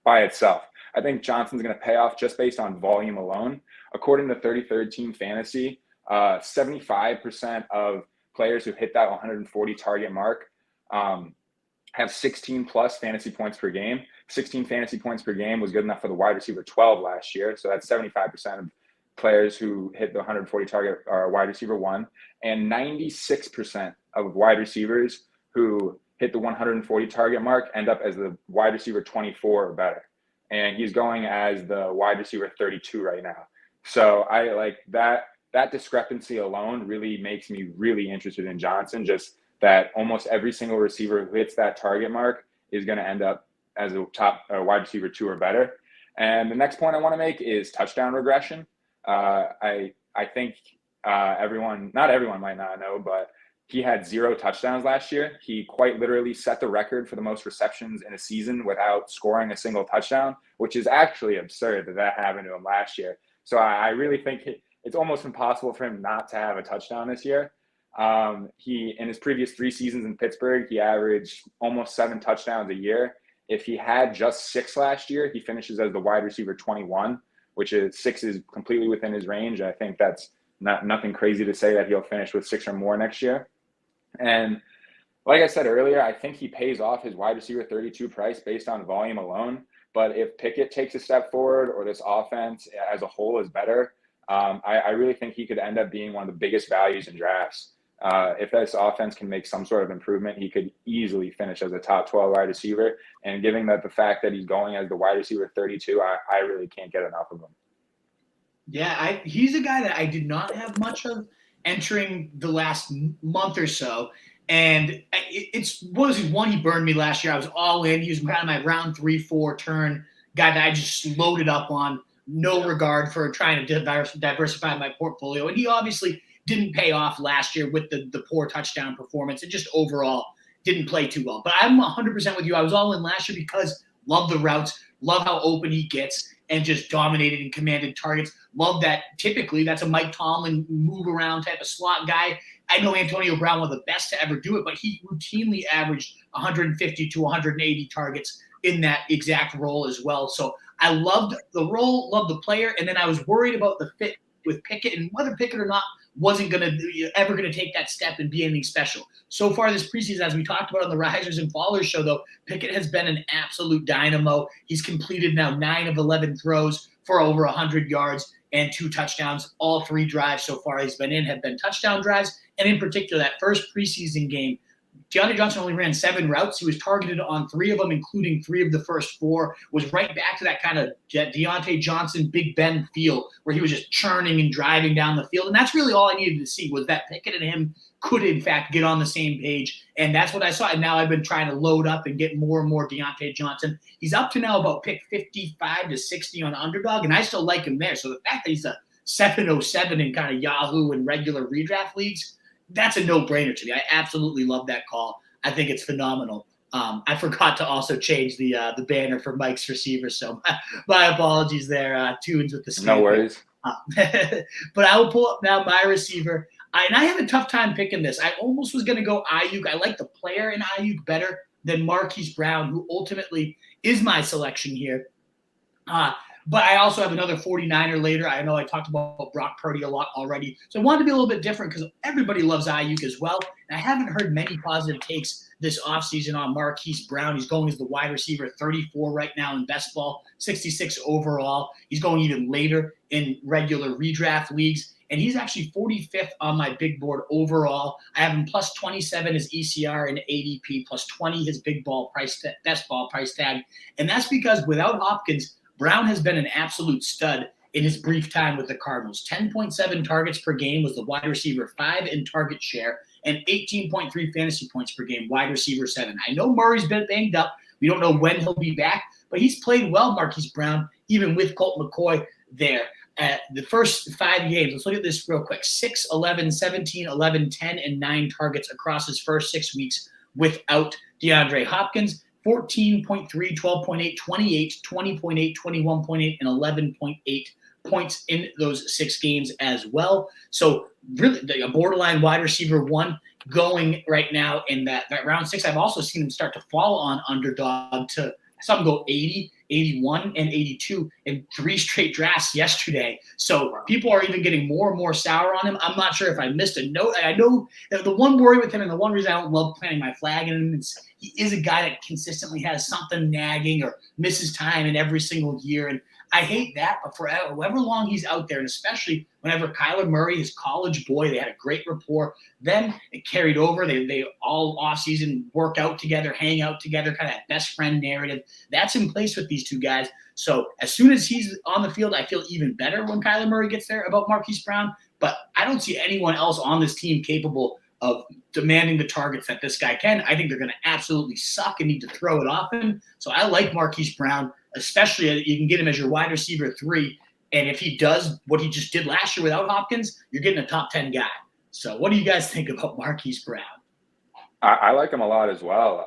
by itself. I think Johnson's going to pay off just based on volume alone. According to 33rd Team Fantasy, 75% of players who hit that 140 target mark have 16 plus fantasy points per game. 16 fantasy points per game was good enough for the wide receiver 12 last year. So that's 75% of players who hit the 140 target are wide receiver 1, and 96% of wide receivers who hit the 140 target mark end up as the wide receiver 24 or better. And he's going as the wide receiver 32 right now. So I like that discrepancy alone really makes me really interested in Johnson, just that almost every single receiver who hits that target mark is going to end up as a top wide receiver 2 or better. And the next point I want to make is touchdown regression. I think not everyone might not know, but he had 0 touchdowns last year. He quite literally set the record for the most receptions in a season without scoring a single touchdown, which is actually absurd that happened to him last year. So I really think it's almost impossible for him not to have a touchdown this year. He, in his previous 3 seasons in Pittsburgh, he averaged almost 7 touchdowns a year. If he had just 6 last year, he finishes as the wide receiver 21, which is 6 is completely within his range. I think that's nothing crazy to say that he'll finish with 6 or more next year. And like I said earlier, I think he pays off his wide receiver 32 price based on volume alone. But if Pickett takes a step forward or this offense as a whole is better, I really think he could end up being one of the biggest values in drafts. If this offense can make some sort of improvement, he could easily finish as a top 12 wide receiver. And given that the fact that he's going as the wide receiver 32, I really can't get enough of him. Yeah, he's a guy that I did not have much of entering the last month or so. And it's what was his one? He burned me last year. I was all in. He was kind of my round 3-4 turn guy that I just loaded up on, no regard for trying to diversify my portfolio. And he obviously didn't pay off last year with the poor touchdown performance and just overall didn't play too well. But I'm 100% with you. I was all in last year because love the routes, love how open he gets, and just dominated and commanded targets. Love that. Typically, that's a Mike Tomlin move around type of slot guy. I know Antonio Brown, one of the best to ever do it, but he routinely averaged 150 to 180 targets in that exact role as well. So I loved the role, loved the player, and then I was worried about the fit with Pickett and whether Pickett or not wasn't ever going to take that step and be anything special. So far this preseason, as we talked about on the Risers and Fallers show, though, Pickett has been an absolute dynamo. He's completed now 9 of 11 throws for over 100 yards and 2 touchdowns. All 3 drives so far he's been in have been touchdown drives. And in particular, that first preseason game, Deontay Johnson only ran 7 routes. He was targeted on 3 of them, including 3 of the first 4. Was right back to that kind of Deontay Johnson, Big Ben feel, where he was just churning and driving down the field. And that's really all I needed to see, was that Pickett and him could, in fact, get on the same page. And that's what I saw. And now I've been trying to load up and get more and more Deontay Johnson. He's up to now about pick 55 to 60 on Underdog, and I still like him there. So the fact that he's a 707 in kind of Yahoo and regular redraft leagues, that's a no-brainer to me. I absolutely love that call. I think it's phenomenal. I forgot to also change the banner for Mike's receiver, so my apologies there. Tunes with the screen. No worries. But I will pull up now my receiver. And I had a tough time picking this. I almost was going to go Ayuk. I like the player in Ayuk better than Marquise Brown, who ultimately is my selection here. But I also have another 49er later. I know I talked about Brock Purdy a lot already. So I wanted to be a little bit different because everybody loves Ayuk as well. And I haven't heard many positive takes this offseason on Marquise Brown. He's going as the wide receiver 34 right now in best ball, 66 overall. He's going even later in regular redraft leagues. And he's actually 45th on my big board overall. I have him plus 27 his ECR and ADP, plus 20 his big ball price, best ball price tag. And that's because without Hopkins, Brown has been an absolute stud in his brief time with the Cardinals. 10.7 targets per game was the wide receiver 5 in target share, and 18.3 fantasy points per game, wide receiver 7. I know Murray's been banged up. We don't know when he'll be back, but he's played well, Marquise Brown, even with Colt McCoy there. The first 5 games, let's look at this real quick. 6, 11, 17, 11, 10, and 9 targets across his first 6 weeks without DeAndre Hopkins. 14.3, 12.8, 28, 20.8, 21.8, and 11.8 points in those 6 games as well. So really a borderline wide receiver 1 going right now in that round 6. I've also seen him start to fall on Underdog to some go 80, 81, and 82 in 3 straight drafts yesterday. So people are even getting more and more sour on him. I'm not sure if I missed a note. I know that the one worry with him, and the one reason I don't love planting my flag in him, is he is a guy that consistently has something nagging or misses time in every single year. And I hate that, but for however long he's out there, and especially whenever Kyler Murray, his college boy, they had a great rapport. Then it carried over. They all offseason work out together, hang out together, kind of that best friend narrative. That's in place with these 2 guys. So as soon as he's on the field, I feel even better when Kyler Murray gets there about Marquise Brown. But I don't see anyone else on this team capable of demanding the targets that this guy can. I think they're going to absolutely suck and need to throw it off him. So I like Marquise Brown, especially you can get him as your wide receiver 3. And if he does what he just did last year without Hopkins, you're getting a top 10 guy. So what do you guys think about Marquise Brown? I like him a lot as well.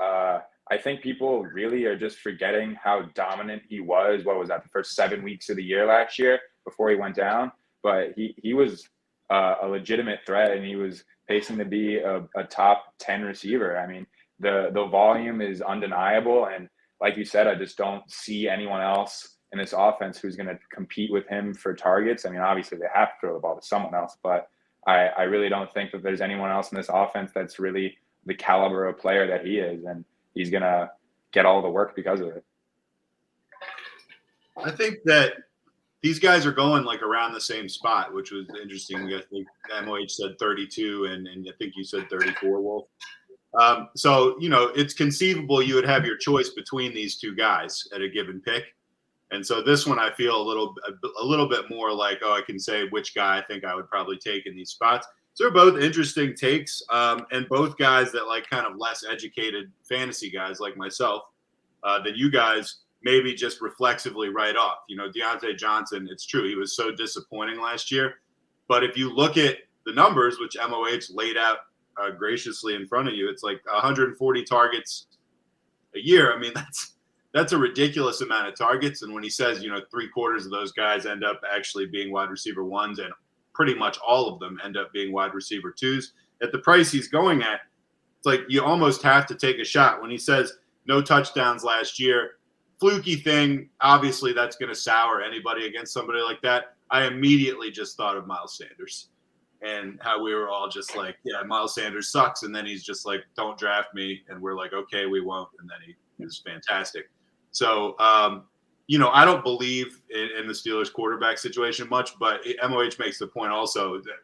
I think people really are just forgetting how dominant he was. What was that, the first 7 weeks of the year last year before he went down? But he was a legitimate threat, and he was pacing to be a top 10 receiver. I mean, the volume is undeniable. And like you said, I just don't see anyone else in this offense who's going to compete with him for targets. I mean, obviously they have to throw the ball to someone else, but I really don't think that there's anyone else in this offense that's really the caliber of player that he is. And he's going to get all the work because of it. I think that these guys are going like around the same spot, which was interesting. I think MOH said 32, and I think you said 34, Wolf. So, it's conceivable you would have your choice between these 2 guys at a given pick. And so this one, I feel a little bit more like, I can say which guy I think I would probably take in these spots. So they're both interesting takes, and both guys that like kind of less educated fantasy guys like myself that you guys maybe just reflexively write off. Deontay Johnson, it's true, he was so disappointing last year. But if you look at the numbers, which MOH laid out graciously in front of you. It's like 140 targets a year. I mean, that's a ridiculous amount of targets. And when he says, 3/4 of those guys end up actually being wide receiver ones, and pretty much all of them end up being wide receiver twos at the price he's going at, it's like you almost have to take a shot. When he says no touchdowns last year, fluky thing, obviously that's going to sour anybody against somebody like that. I immediately just thought of Miles Sanders and how we were all just like, yeah, Miles Sanders sucks. And then he's just like, don't draft me. And we're like, okay, we won't. And then he was fantastic. So, I don't believe in the Steelers quarterback situation much, but MOH makes the point also that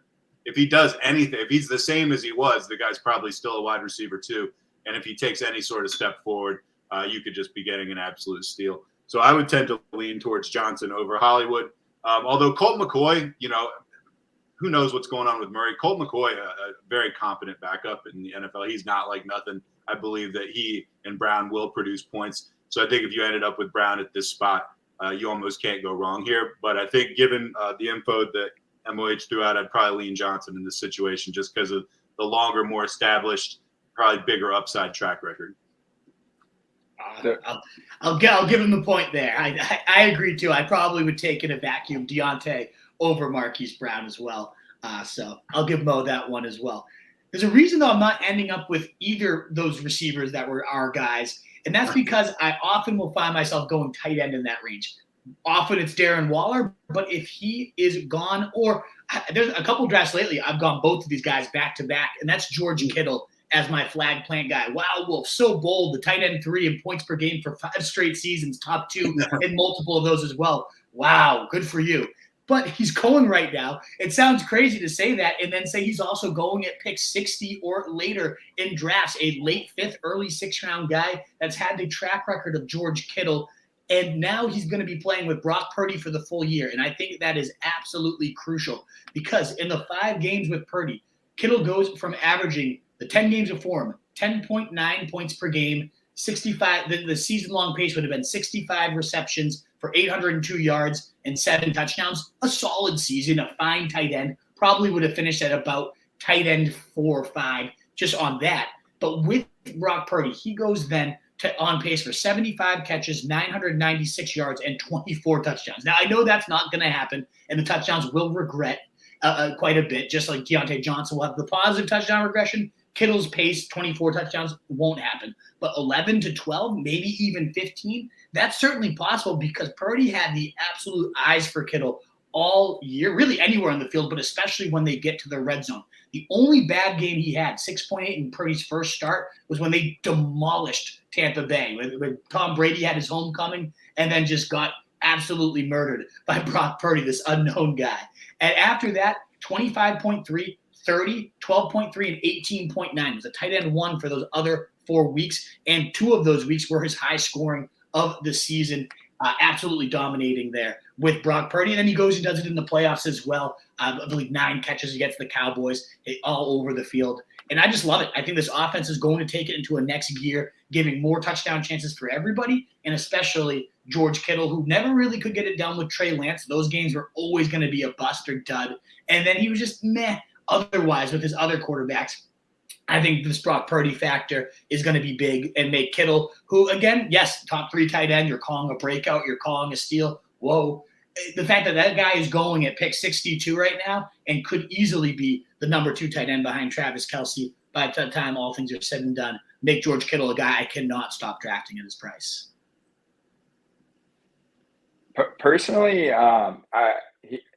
if he does anything, if he's the same as he was, the guy's probably still a wide receiver too. And if he takes any sort of step forward, you could just be getting an absolute steal. So I would tend to lean towards Johnson over Hollywood. Although Colt McCoy, who knows what's going on with Murray. Colt McCoy, a very competent backup in the NFL. He's not like nothing. I believe that he and Brown will produce points. So I think if you ended up with Brown at this spot, you almost can't go wrong here. But I think given the info that MOH threw out, I'd probably lean Johnson in this situation just because of the longer, more established, probably bigger upside track record. I'll give him the point there. I agree too. I probably would take in a vacuum Deontay over Marquise Brown as well. So I'll give Mo that one as well. There's a reason though I'm not ending up with either those receivers that were our guys, and that's because I often will find myself going tight end in that range. Often it's Darren Waller, but if he is gone, or there's a couple drafts lately, I've gone both of these guys back to back, and that's George Kittle as my flag plant guy. Wow, Wolf, so bold. The tight end 3 in points per game for 5 straight seasons, top 2 in multiple of those as well. Wow, good for you. But he's going right now. It sounds crazy to say that and then say he's also going at pick 60 or later in drafts, a late 5th, early 6th round guy that's had the track record of George Kittle. And now he's going to be playing with Brock Purdy for the full year. And I think that is absolutely crucial because in the 5 games with Purdy, Kittle goes from averaging the 10 games of form, 10.9 points per game, 65. The season-long pace would have been 65 receptions for 802 yards and 7 touchdowns. A solid season, a fine tight end. Probably would have finished at about tight end 4 or 5 just on that. But with Brock Purdy, he goes then on pace for 75 catches, 996 yards, and 24 touchdowns. Now, I know that's not going to happen, and the touchdowns will regret quite a bit, just like Deontay Johnson will have the positive touchdown regression. Kittle's pace, 24 touchdowns, won't happen. But 11 to 12, maybe even 15, that's certainly possible because Purdy had the absolute eyes for Kittle all year, really anywhere on the field, but especially when they get to the red zone. The only bad game he had, 6.8 in Purdy's first start, was when they demolished Tampa Bay, when Tom Brady had his homecoming and then just got absolutely murdered by Brock Purdy, this unknown guy. And after that, 25.3, 30, 12.3, and 18.9. It was a tight end 1 for those other 4 weeks, and 2 of those weeks were his high scoring of the season, absolutely dominating there with Brock Purdy. And then he goes and does it in the playoffs as well. I believe 9 catches against the Cowboys all over the field. And I just love it. I think this offense is going to take it into a next gear, giving more touchdown chances for everybody, and especially George Kittle, who never really could get it done with Trey Lance. Those games were always going to be a bust or dud. And then he was just meh otherwise with his other quarterbacks. I think this Brock Purdy factor is going to be big and make Kittle, who, again, yes, top 3 tight end, you're calling a breakout, you're calling a steal. Whoa. The fact that that guy is going at pick 62 right now and could easily be the number 2 tight end behind Travis Kelce by the time all things are said and done, make George Kittle a guy I cannot stop drafting at his price. Personally,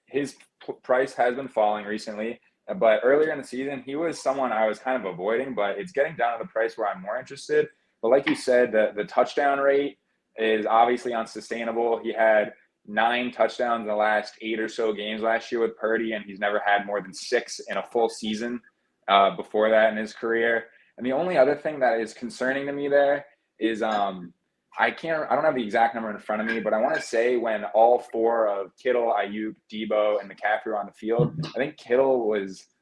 his price has been falling recently. But earlier in the season, he was someone I was kind of avoiding, but it's getting down to the price where I'm more interested. But like you said, the touchdown rate is obviously unsustainable. He had 9 touchdowns in the last 8 or so games last year with Purdy, and he's never had more than 6 in a full season before that in his career. And the only other thing that is concerning to me there is I don't have the exact number in front of me, but I want to say when all 4 of Kittle, Ayuk, Debo, and McCaffrey were on the field, I think Kittle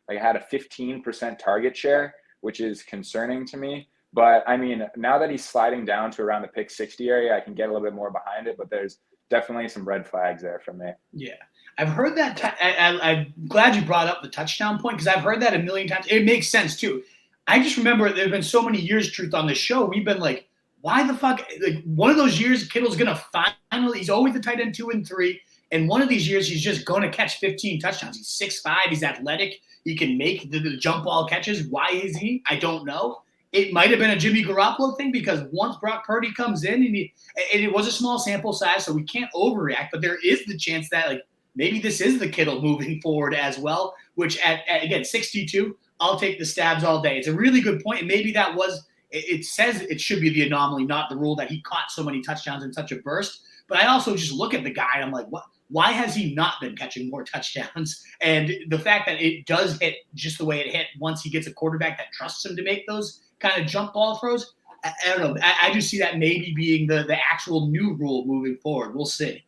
had a 15% target share, which is concerning to me. But I mean, now that he's sliding down to around the pick 60 area, I can get a little bit more behind it, but there's definitely some red flags there for me. Yeah. I've heard that. I'm glad you brought up the touchdown point because I've heard that a million times. It makes sense too. I just remember there have been so many years, Truth, on the show. We've been like, why the fuck? Like, one of those years, Kittle's going to finally, he's always the tight end 2 and 3. And one of these years, he's just going to catch 15 touchdowns. He's 6'5". He's athletic. He can make the jump ball catches. Why is he? I don't know. It might have been a Jimmy Garoppolo thing because once Brock Purdy comes in, and it was a small sample size, so we can't overreact. But there is the chance that like maybe this is the Kittle moving forward as well, which at again, 62, I'll take the stabs all day. It's a really good point. And maybe that was – it says it should be the anomaly, not the rule, that he caught so many touchdowns in such a burst. But I also just look at the guy and I'm like, what? Why has he not been catching more touchdowns? And the fact that it does hit just the way it hit once he gets a quarterback that trusts him to make those kind of jump ball throws, I don't know. I just see that maybe being the actual new rule moving forward. We'll see.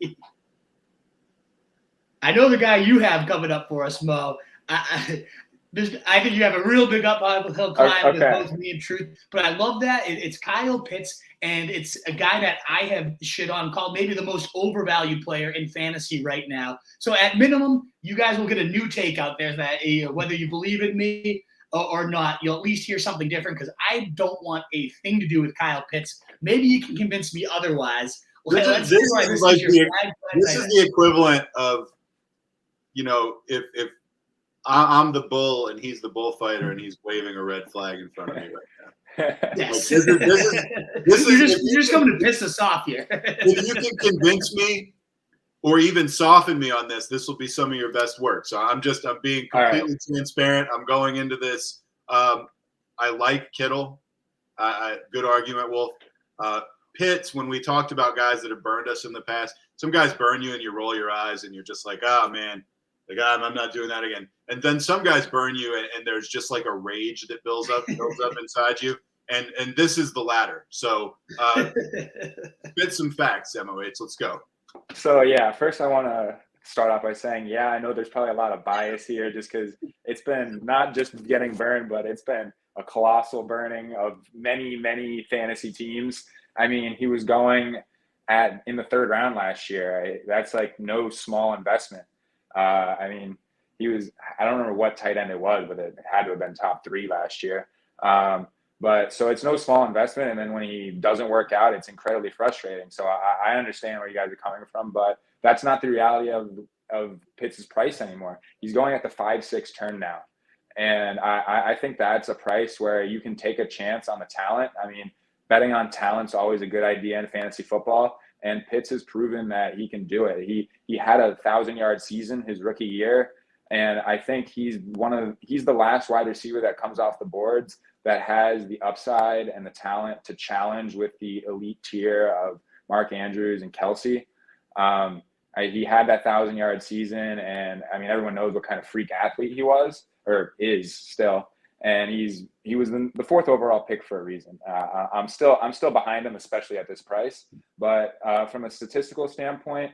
I know the guy you have coming up for us, Mo. I think you have a real big uphill climb with both me and Truth. But I love that. It's Kyle Pitts, and it's a guy that I have shit on, called maybe the most overvalued player in fantasy right now. So at minimum, you guys will get a new take out there that whether you believe in me or not, you'll at least hear something different, because I don't want a thing to do with Kyle Pitts. Maybe you can convince me otherwise. This is the equivalent of, if I'm the bull and he's the bullfighter and he's waving a red flag in front of me right now. Yes. Like, you're just coming to piss us off here. If you can convince me or even soften me on this will be some of your best work. So I'm being completely transparent. I'm going into this. I like Kittle. Good argument, Wolf. Pitts, when we talked about guys that have burned us in the past, some guys burn you and you roll your eyes and you're just like, oh man, I'm not doing that again. And then some guys burn you and there's just like a rage that builds up inside you. And this is the latter. So spit some facts, MOH. Let's go. So yeah, first I want to start off by saying, I know there's probably a lot of bias here just because it's been not just getting burned, but it's been a colossal burning of many, many fantasy teams. I mean, he was going in the 3rd round last year. That's like no small investment. I mean, I don't remember what tight end it was, but it had to have been top 3 last year. But so it's no small investment. And then when he doesn't work out, it's incredibly frustrating. So I understand where you guys are coming from, but that's not the reality of Pitts' price anymore. He's going at the 5-6 turn now. And I think that's a price where you can take a chance on the talent. I mean, betting on talent's always a good idea in fantasy football. And Pitts has proven that he can do it. He had a 1,000-yard season his rookie year. And I think he's the last wide receiver that comes off the boards that has the upside and the talent to challenge with the elite tier of Mark Andrews and Kelsey. He had that 1,000-yard season, and I mean, everyone knows what kind of freak athlete he was, or is still. And he was the 4th overall pick for a reason. I'm still behind him, especially at this price. But from a statistical standpoint,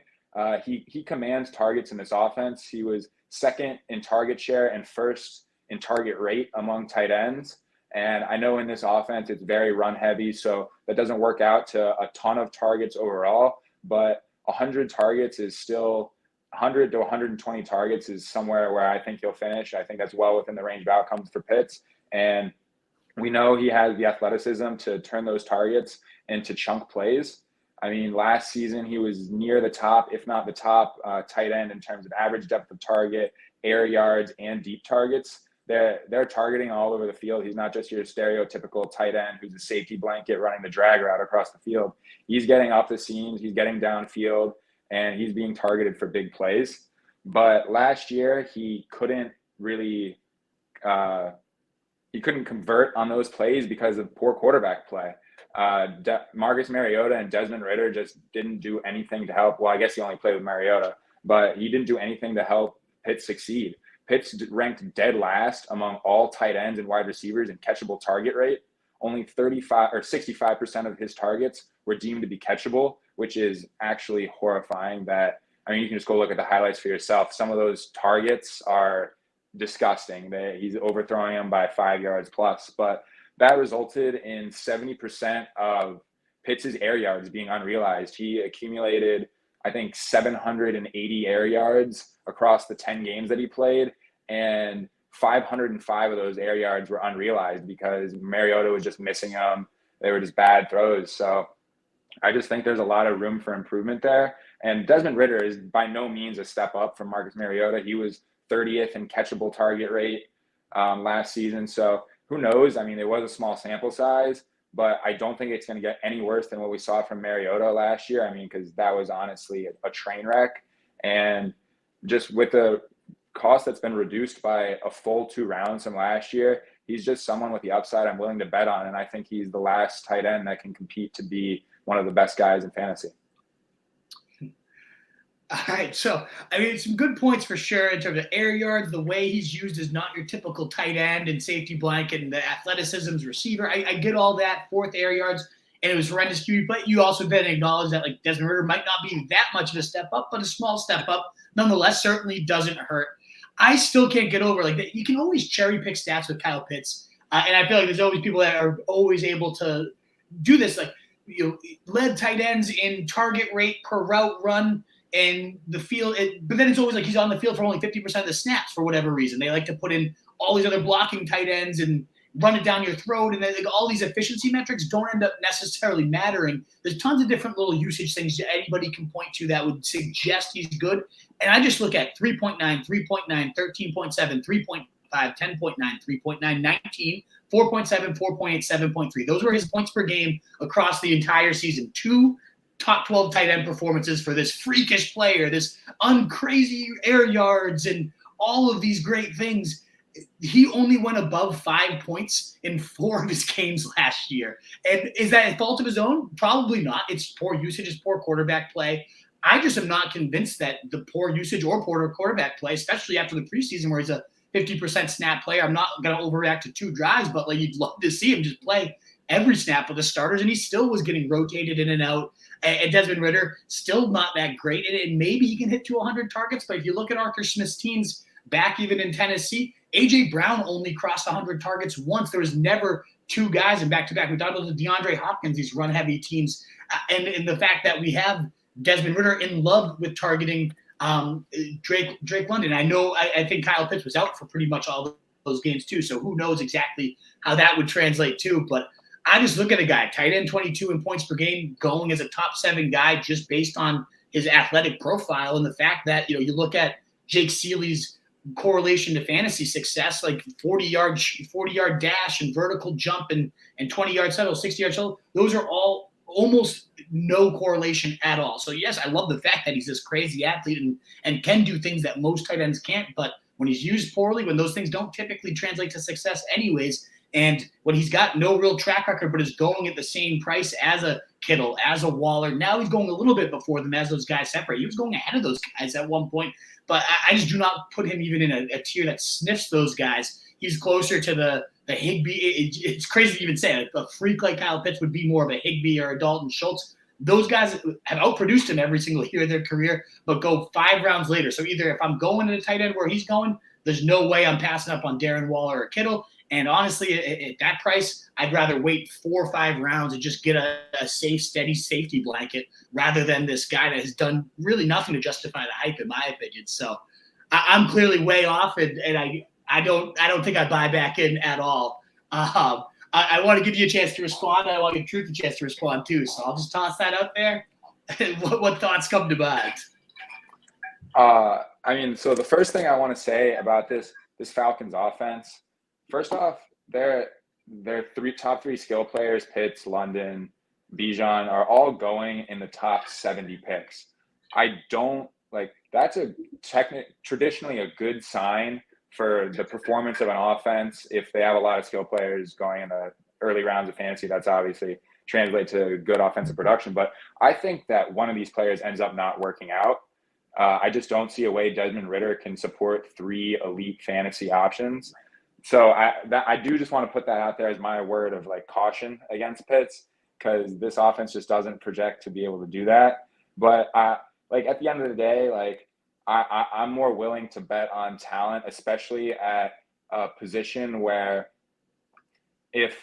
he commands targets in this offense. He was 2nd in target share and 1st in target rate among tight ends. And I know in this offense, it's very run heavy. So that doesn't work out to a ton of targets overall, but 100 targets is still 100 to 120 targets is somewhere where I think he'll finish. I think that's well within the range of outcomes for Pitts. And we know he has the athleticism to turn those targets into chunk plays. I mean, last season, he was near the top, if not the top tight end in terms of average depth of target, air yards, and deep targets. They're targeting all over the field. He's not just your stereotypical tight end who's a safety blanket running the drag route across the field. He's getting up the seams, he's getting downfield, and he's being targeted for big plays. But last year, he couldn't really convert on those plays because of poor quarterback play. Marcus Mariota and Desmond Ridder just didn't do anything to help. Well, I guess he only played with Mariota, but he didn't do anything to help Pitts succeed. Pitts ranked dead last among all tight ends and wide receivers in catchable target rate. Only 65% of his targets were deemed to be catchable, which is actually horrifying. You can just go look at the highlights for yourself. Some of those targets are disgusting. He's overthrowing them by 5 yards plus, but that resulted in 70% of Pitts' air yards being unrealized. He accumulated, I think, 780 air yards across the 10 games that he played, and 505 of those air yards were unrealized because Mariota was just missing them. They were just bad throws. So I just think there's a lot of room for improvement there. And Desmond Ridder is by no means a step up from Marcus Mariota. He was 30th in catchable target rate last season. So who knows? I mean, it was a small sample size, but I don't think it's going to get any worse than what we saw from Mariota last year. I mean, because that was honestly a train wreck. And just with the cost that's been reduced by a full 2 rounds from last year, he's just someone with the upside I'm willing to bet on. And I think he's the last tight end that can compete to be one of the best guys in fantasy. All right, so I mean, some good points for sure in terms of air yards. The way he's used is not your typical tight end and safety blanket, and the athleticism's receiver. I get all that. 4th air yards, and it was horrendous QB. But you also then acknowledge that like Desmond Ridder might not be that much of a step up, but a small step up nonetheless. Certainly doesn't hurt. I still can't get over like that. You can always cherry pick stats with Kyle Pitts, and I feel like there's always people that are always able to do this. Like led tight ends in target rate per route run. And the field, but then it's always like he's on the field for only 50% of the snaps for whatever reason. They like to put in all these other blocking tight ends and run it down your throat. And then like, all these efficiency metrics don't end up necessarily mattering. There's tons of different little usage things that anybody can point to that would suggest he's good. And I just look at 3.9, 3.9, 13.7, 3.5, 10.9, 3.9, 19, 4.7, 4.8, 7.3. Those were his points per game across the entire season. 2 top 12 tight end performances for this freakish player, this uncrazy air yards and all of these great things. He only went above 5 points in 4 of his games last year. And is that a fault of his own? Probably not. It's poor usage, it's poor quarterback play. I just am not convinced that the poor usage or poor quarterback play, especially after the preseason where he's a 50% snap player, I'm not going to overreact to 2 drives, but like you'd love to see him just play every snap of the starters, and he still was getting rotated in and out. And Desmond Ridder, still not that great. And maybe he can hit to 100 targets, but if you look at Arthur Smith's teams back even in Tennessee, A.J. Brown only crossed 100 targets once. There was never 2 guys in back-to-back. We talked about the DeAndre Hopkins, these run-heavy teams, and the fact that we have Desmond Ridder in love with targeting Drake London. I think Kyle Pitts was out for pretty much all those games too, so who knows exactly how that would translate too, but I just look at a guy, tight end 22 in points per game, going as a top 7 guy just based on his athletic profile and the fact that, you look at Jake Seeley's correlation to fantasy success, like 40-yard dash and vertical jump and 20-yard shuttle, 60-yard shuttle. Those are all almost no correlation at all. So, yes, I love the fact that he's this crazy athlete and can do things that most tight ends can't. But when he's used poorly, when those things don't typically translate to success anyways, and when he's got no real track record but is going at the same price as a Kittle, as a Waller, now he's going a little bit before them as those guys separate. He was going ahead of those guys at one point, but I just do not put him even in a tier that sniffs those guys. He's closer to the Higbee. It's crazy to even say a freak like Kyle Pitts would be more of a Higbee or a Dalton Schultz. Those guys have outproduced him every single year of their career, but go 5 rounds later. So either if I'm going to the tight end where he's going, there's no way I'm passing up on Darren Waller or Kittle. And honestly, at that price, I'd rather wait 4 or 5 rounds and just get a safe, steady safety blanket rather than this guy that has done really nothing to justify the hype, in my opinion. So I'm clearly way off, and I don't think I buy back in at all. I want to give you a chance to respond. I want to give Truth a chance to respond too. So I'll just toss that out there. what thoughts come to mind? So the first thing I want to say about this Falcons offense. First off, their top three skill players, Pitts, London, Bijan, are all going in the top 70 picks. I don't like that's traditionally a good sign for the performance of an offense. If they have a lot of skill players going in the early rounds of fantasy, that's obviously translate to good offensive production. But I think that one of these players ends up not working out. I just don't see a way Desmond Ridder can support 3 elite fantasy options. So I do just want to put that out there as my word of like caution against Pitts, because this offense just doesn't project to be able to do that. But at the end of the day, I'm more willing to bet on talent, especially at a position where if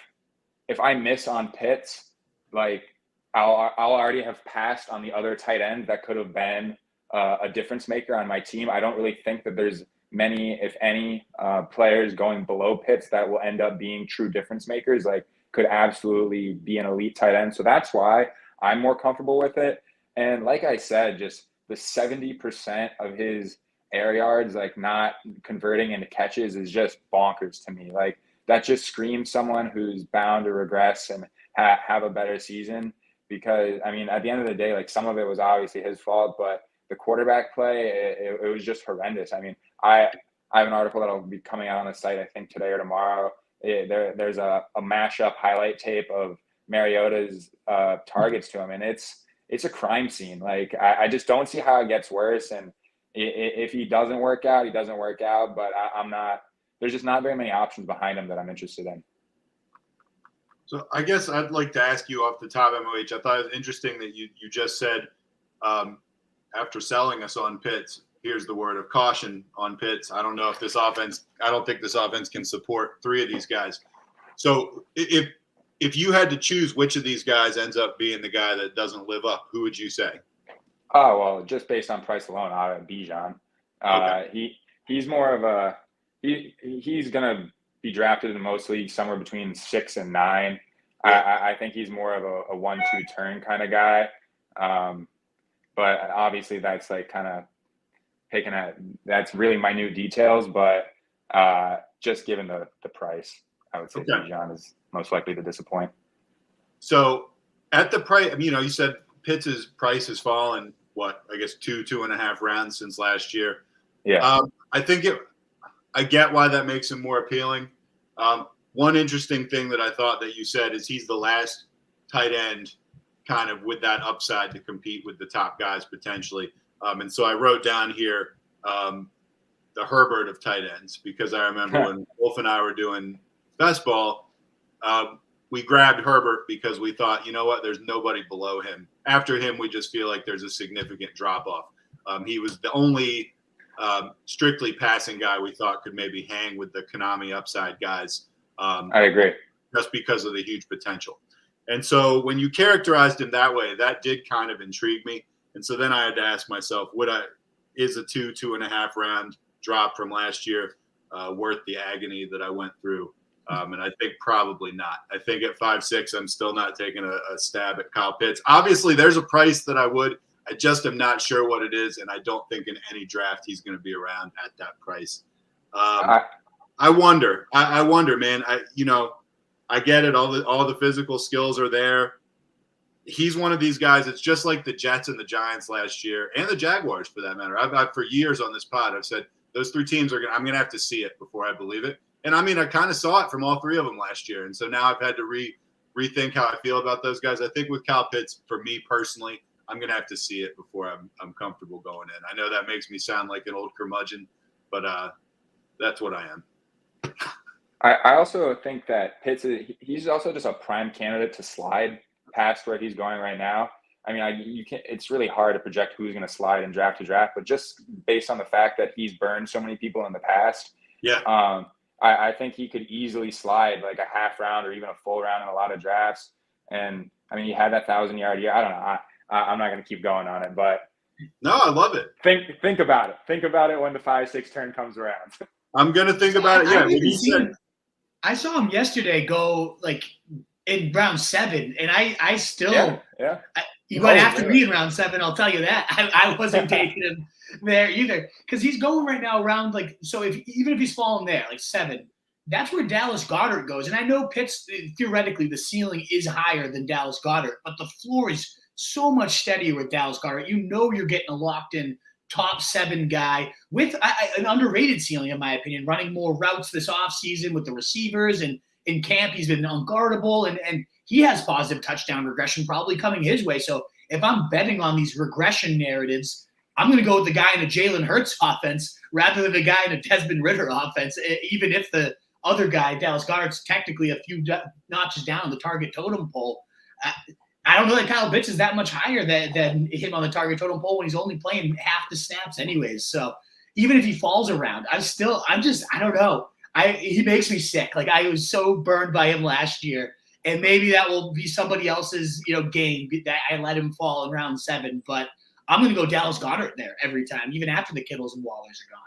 I miss on Pitts, I'll already have passed on the other tight end that could have been a difference maker on my team. I don't really think that there's many, if any, players going below Pitts that will end up being true difference makers, like could absolutely be an elite tight end. So that's why I'm more comfortable with it. And like I said, just the 70% of his air yards, like not converting into catches, is just bonkers to me. Like that just screams someone who's bound to regress and have a better season. Because I mean, at the end of the day, like some of it was obviously his fault, but the quarterback play, it was just horrendous. I mean, I have an article that'll be coming out on the site, I think today or tomorrow. There's a mashup highlight tape of Mariota's targets to him, and it's a crime scene. Like I just don't see how it gets worse. And if he doesn't work out, he doesn't work out. But I'm not. There's just not very many options behind him that I'm interested in. So I guess I'd like to ask you off the top, MOH. I thought it was interesting that you just said after selling us on Pitts, here's the word of caution on Pitts. I don't know if this offense. I don't think this offense can support three of these guys. So if you had to choose which of these guys ends up being the guy that doesn't live up, who would you say? Oh, well, just based on price alone, Bijan. Okay. He's more of a he's gonna be drafted in most leagues somewhere between 6 and 9. Yeah. I think he's more of a 1-2 turn kind of guy. But obviously that's like kind of that's really minute details, but just given the price, I would say Bijan is most likely to disappoint. So at the price, you said Pitts' price has fallen, I guess 2.5 rounds since last year. Yeah. I get why that makes him more appealing. One interesting thing that I thought that you said is he's the last tight end kind of with that upside to compete with the top guys potentially. And so I wrote down here the Herbert of tight ends, because I remember when Wolf and I were doing best ball, we grabbed Herbert because we thought, you know what, there's nobody below him. After him, we just feel like there's a significant drop off. He was the only strictly passing guy we thought could maybe hang with the Konami upside guys. I agree. Just because of the huge potential. And so when you characterized him that way, that did kind of intrigue me. And so then I had to ask myself, is a 2.5 round drop from last year worth the agony that I went through? And I think probably not. I think at 5'6", I'm still not taking a stab at Kyle Pitts. Obviously, there's a price that I would. I just am not sure what it is, and I don't think in any draft he's going to be around at that price. I wonder. I wonder, man. I get it. All the physical skills are there. He's one of these guys. It's just like the Jets and the Giants last year, and the Jaguars for that matter. I've for years on this pod, I've said those three teams I'm going to have to see it before I believe it. And I mean, I kind of saw it from all three of them last year, and so now I've had to rethink how I feel about those guys. I think with Kyle Pitts, for me personally, I'm going to have to see it before I'm comfortable going in. I know that makes me sound like an old curmudgeon, but that's what I am. I also think that Pitts he's also just a prime candidate to slide past where he's going right now. I mean, it's really hard to project who's going to slide in draft to draft, but just based on the fact that he's burned so many people in the past, I think he could easily slide like a half round or even a full round in a lot of drafts. And I mean, he had that 1,000-yard year. I don't know. I'm not going to keep going on it, but no, I love it. Think about it. Think about it when the 5-6 turn comes around. I'm going to think about it. Yeah. I saw him yesterday go like in round 7, and I still he went after me in round 7. I'll tell you that. I wasn't taking him there either, because he's going right now around like, so even if he's falling there like 7, that's where Dallas Goedert goes. And I know Pitts, theoretically the ceiling is higher than Dallas Goedert, but the floor is so much steadier with Dallas Goedert. You're getting a locked in top 7 guy with an underrated ceiling, in my opinion, running more routes this offseason with the receivers, and in camp he's been unguardable, and he has positive touchdown regression probably coming his way. So if I'm betting on these regression narratives, I'm going to go with the guy in a Jalen Hurts offense rather than the guy in a Desmond Ridder offense, even if the other guy, Dallas Goedert's technically a few notches down on the target totem pole. I don't know that Kyle Pitts is that much higher than him on the target totem pole when he's only playing half the snaps anyways. So even if he falls around, I don't know. He makes me sick. Like, I was so burned by him last year, and maybe that will be somebody else's, game that I let him fall in round 7. But I'm going to go Dallas Goedert there every time, even after the Kittles and Wallers are gone.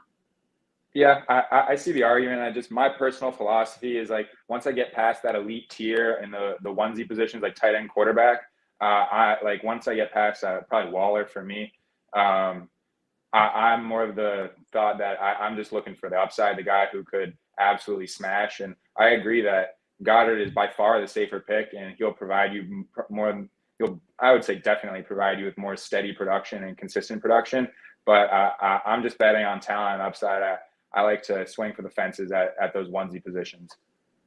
Yeah, I see the argument. I just my personal philosophy is like once I get past that elite tier and the onesie positions like tight end, quarterback, I like once I get past probably Waller for me. I'm more of the thought that I'm just looking for the upside, the guy who could absolutely smash. And I agree that Goddard is by far the safer pick, and he'll provide you more. I would say, definitely provide you with more steady production and consistent production. But I'm just betting on talent and upside. I like to swing for the fences at those onesie positions.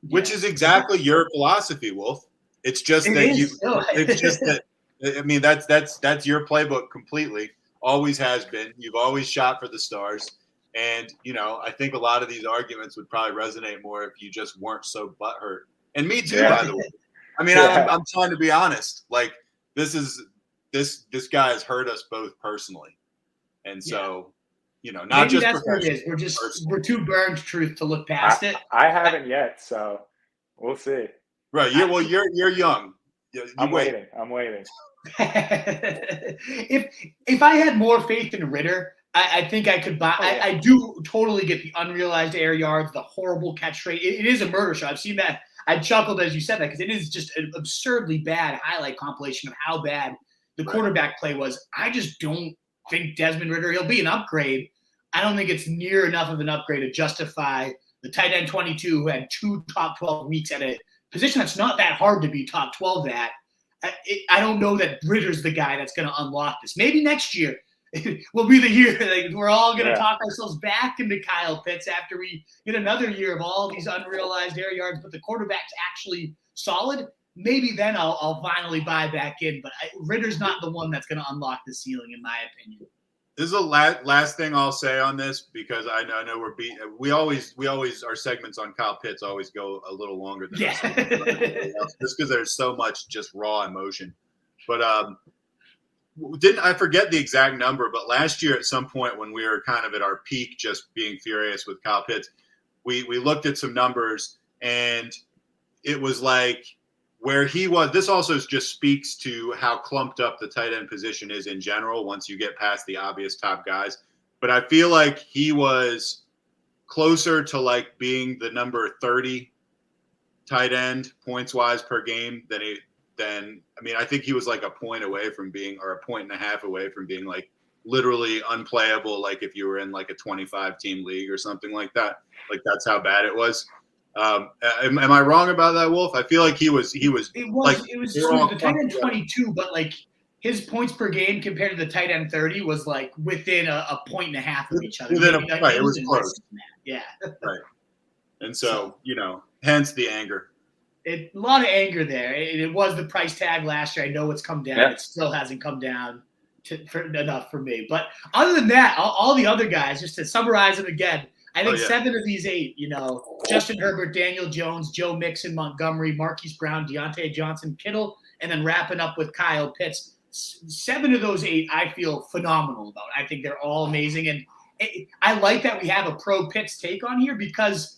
Which is exactly your philosophy, Wolf. It's just it's just that. I mean, that's your playbook completely. Always has been. You've always shot for the stars. And, I think a lot of these arguments would probably resonate more if you just weren't so butthurt. And me too, by the way. I mean, I'm trying to be honest. Like, this guy has hurt us both personally. And so, not maybe just that's what it is. We're too burned, Truth, to look past it. I haven't yet, so we'll see. Right. You're young. I'm waiting. If I had more faith in Ritter, I think I could buy. I do totally get the unrealized air yards, the horrible catch rate. It is a murder show. I've seen that. I chuckled as you said that because it is just an absurdly bad highlight compilation of how bad the quarterback play was. I just don't think Desmond Ritter, he'll be an upgrade. I don't think it's near enough of an upgrade to justify the tight end 22 who had 2 top 12 weeks at a position that's not that hard to be top 12 at. I don't know that Ritter's the guy that's going to unlock this. Maybe next year will be the year like we're all going to talk ourselves back into Kyle Pitts after we get another year of all these unrealized air yards, but the quarterback's actually solid. Maybe then I'll finally buy back in. But Ritter's not the one that's going to unlock the ceiling, in my opinion. This is the last thing I'll say on this because I know we're beat. We always our segments on Kyle Pitts always go a little longer than just because there's so much just raw emotion. But didn't I forget the exact number? But last year at some point when we were kind of at our peak, just being furious with Kyle Pitts, we looked at some numbers and it was like where he was. This also just speaks to how clumped up the tight end position is in general once you get past the obvious top guys. But I feel like he was closer to like being the number 30 tight end points wise per game I think he was like a point away from being, or a point and a half away from being like literally unplayable. Like if you were in like a 25 team league or something like that, like that's how bad it was. Am I wrong about that, Wolf? I feel like he was it was the tight end 22, but like his points per game compared to the tight end 30 was like within a point and a half of each other. It was close. Yeah. Right. And so, hence the anger. A lot of anger there. It was the price tag last year. I know it's come down. Yeah. It still hasn't come down enough for me. But other than that, all the other guys, just to summarize them again, I think 7 of these 8, Justin Herbert, Daniel Jones, Joe Mixon, Montgomery, Marquise Brown, Deontay Johnson, Kittle, and then wrapping up with Kyle Pitts. 7 of those 8 I feel phenomenal about. I think they're all amazing. And I like that we have a pro Pitts take on here because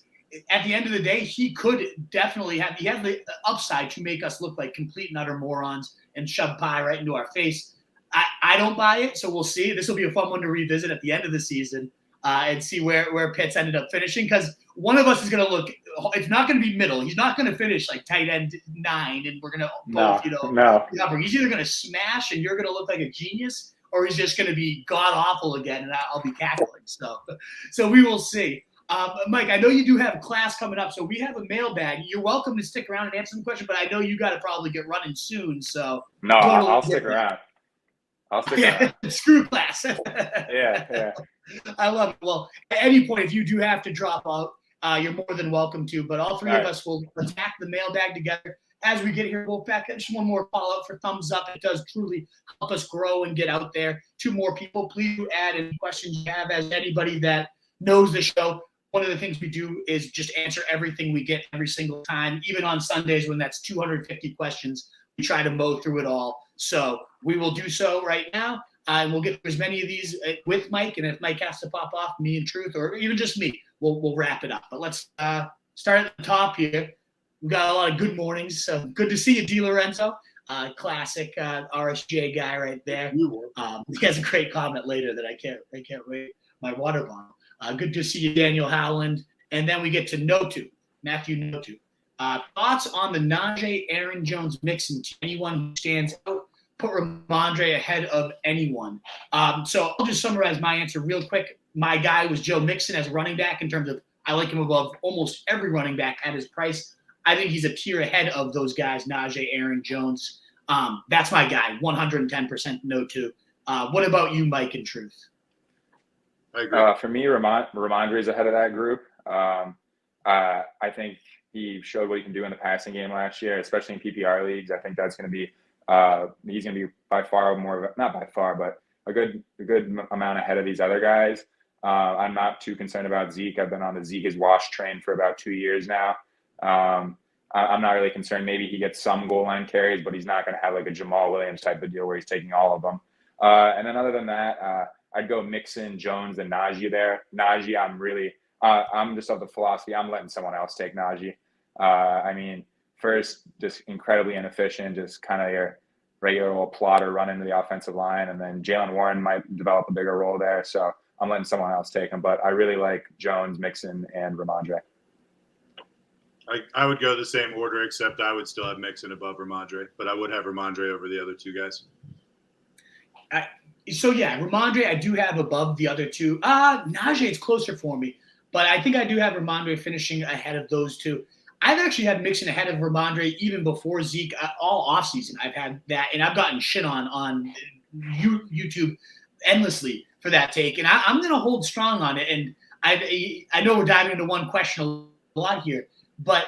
at the end of the day, he could definitely have the upside to make us look like complete and utter morons and shove pie right into our face. I don't buy it, so we'll see. This will be a fun one to revisit at the end of the season and see where Pitts ended up finishing because one of us is going to look – it's not going to be middle. He's not going to finish like tight end 9 and we're going to both, No. He's either going to smash and you're going to look like a genius or he's just going to be god-awful again and I'll be cackling. So we will see. Mike, I know you do have class coming up, so we have a mailbag. You're welcome to stick around and answer some questions, but I know you got to probably get running soon. So no, I'll stick around. around. Screw class. Yeah. I love it. Well, at any point, if you do have to drop out, you're more than welcome to. But all three of us will attack the mailbag together as we get here. We'll back just one more follow up for thumbs up. It does truly help us grow and get out there to more people. Please do add any questions you have as anybody that knows the show. One of the things we do is just answer everything we get every single time, even on Sundays when that's 250 questions. We try to mow through it all. So we will do so right now. And we'll get through as many of these with Mike. And if Mike has to pop off, me and Truth, or even just me, we'll wrap it up. But let's start at the top here. We got a lot of good mornings. So good to see you, DiLorenzo. Classic RSJ guy right there. He has a great comment later that I can't wait. My water bottle. Good to see you, Daniel Howland. And then we get to Matthew Notu. Thoughts on the Najee, Aaron Jones mix and anyone who stands out? Put Ramondre ahead of anyone. So I'll just summarize my answer real quick. My guy was Joe Mixon as a running back in terms of I like him above almost every running back at his price. I think he's a tier ahead of those guys, Najee, Aaron Jones. That's my guy, 110% Notu. What about you, Mike, in truth? I agree. For me, Ramondre is ahead of that group. I think he showed what he can do in the passing game last year, especially in PPR leagues. I think that's going to be he's going to be by far not by far, but a good amount ahead of these other guys. I'm not too concerned about Zeke. I've been on the Zeke is washed train for about 2 years now. I'm not really concerned. Maybe he gets some goal line carries, but he's not going to have like a Jamal Williams type of deal where he's taking all of them. And then other than that, I'd go Mixon, Jones, and Najee there. Najee, I'm just of the philosophy I'm letting someone else take Najee. I mean, first, just incredibly inefficient, just kind of your regular old plotter run into the offensive line, and then Jalen Warren might develop a bigger role there. So I'm letting someone else take him. But I really like Jones, Mixon, and Ramondre. I would go the same order, except I would still have Mixon above Ramondre, but I would have Ramondre over the other two guys. Ramondre I do have above the other two. Najee is closer for me, but I think I do have Ramondre finishing ahead of those two. I've actually had Mixon ahead of Ramondre even before Zeke all offseason. I've had that, and I've gotten shit on YouTube endlessly for that take, and I'm going to hold strong on it. And I know we're diving into one question a lot here, but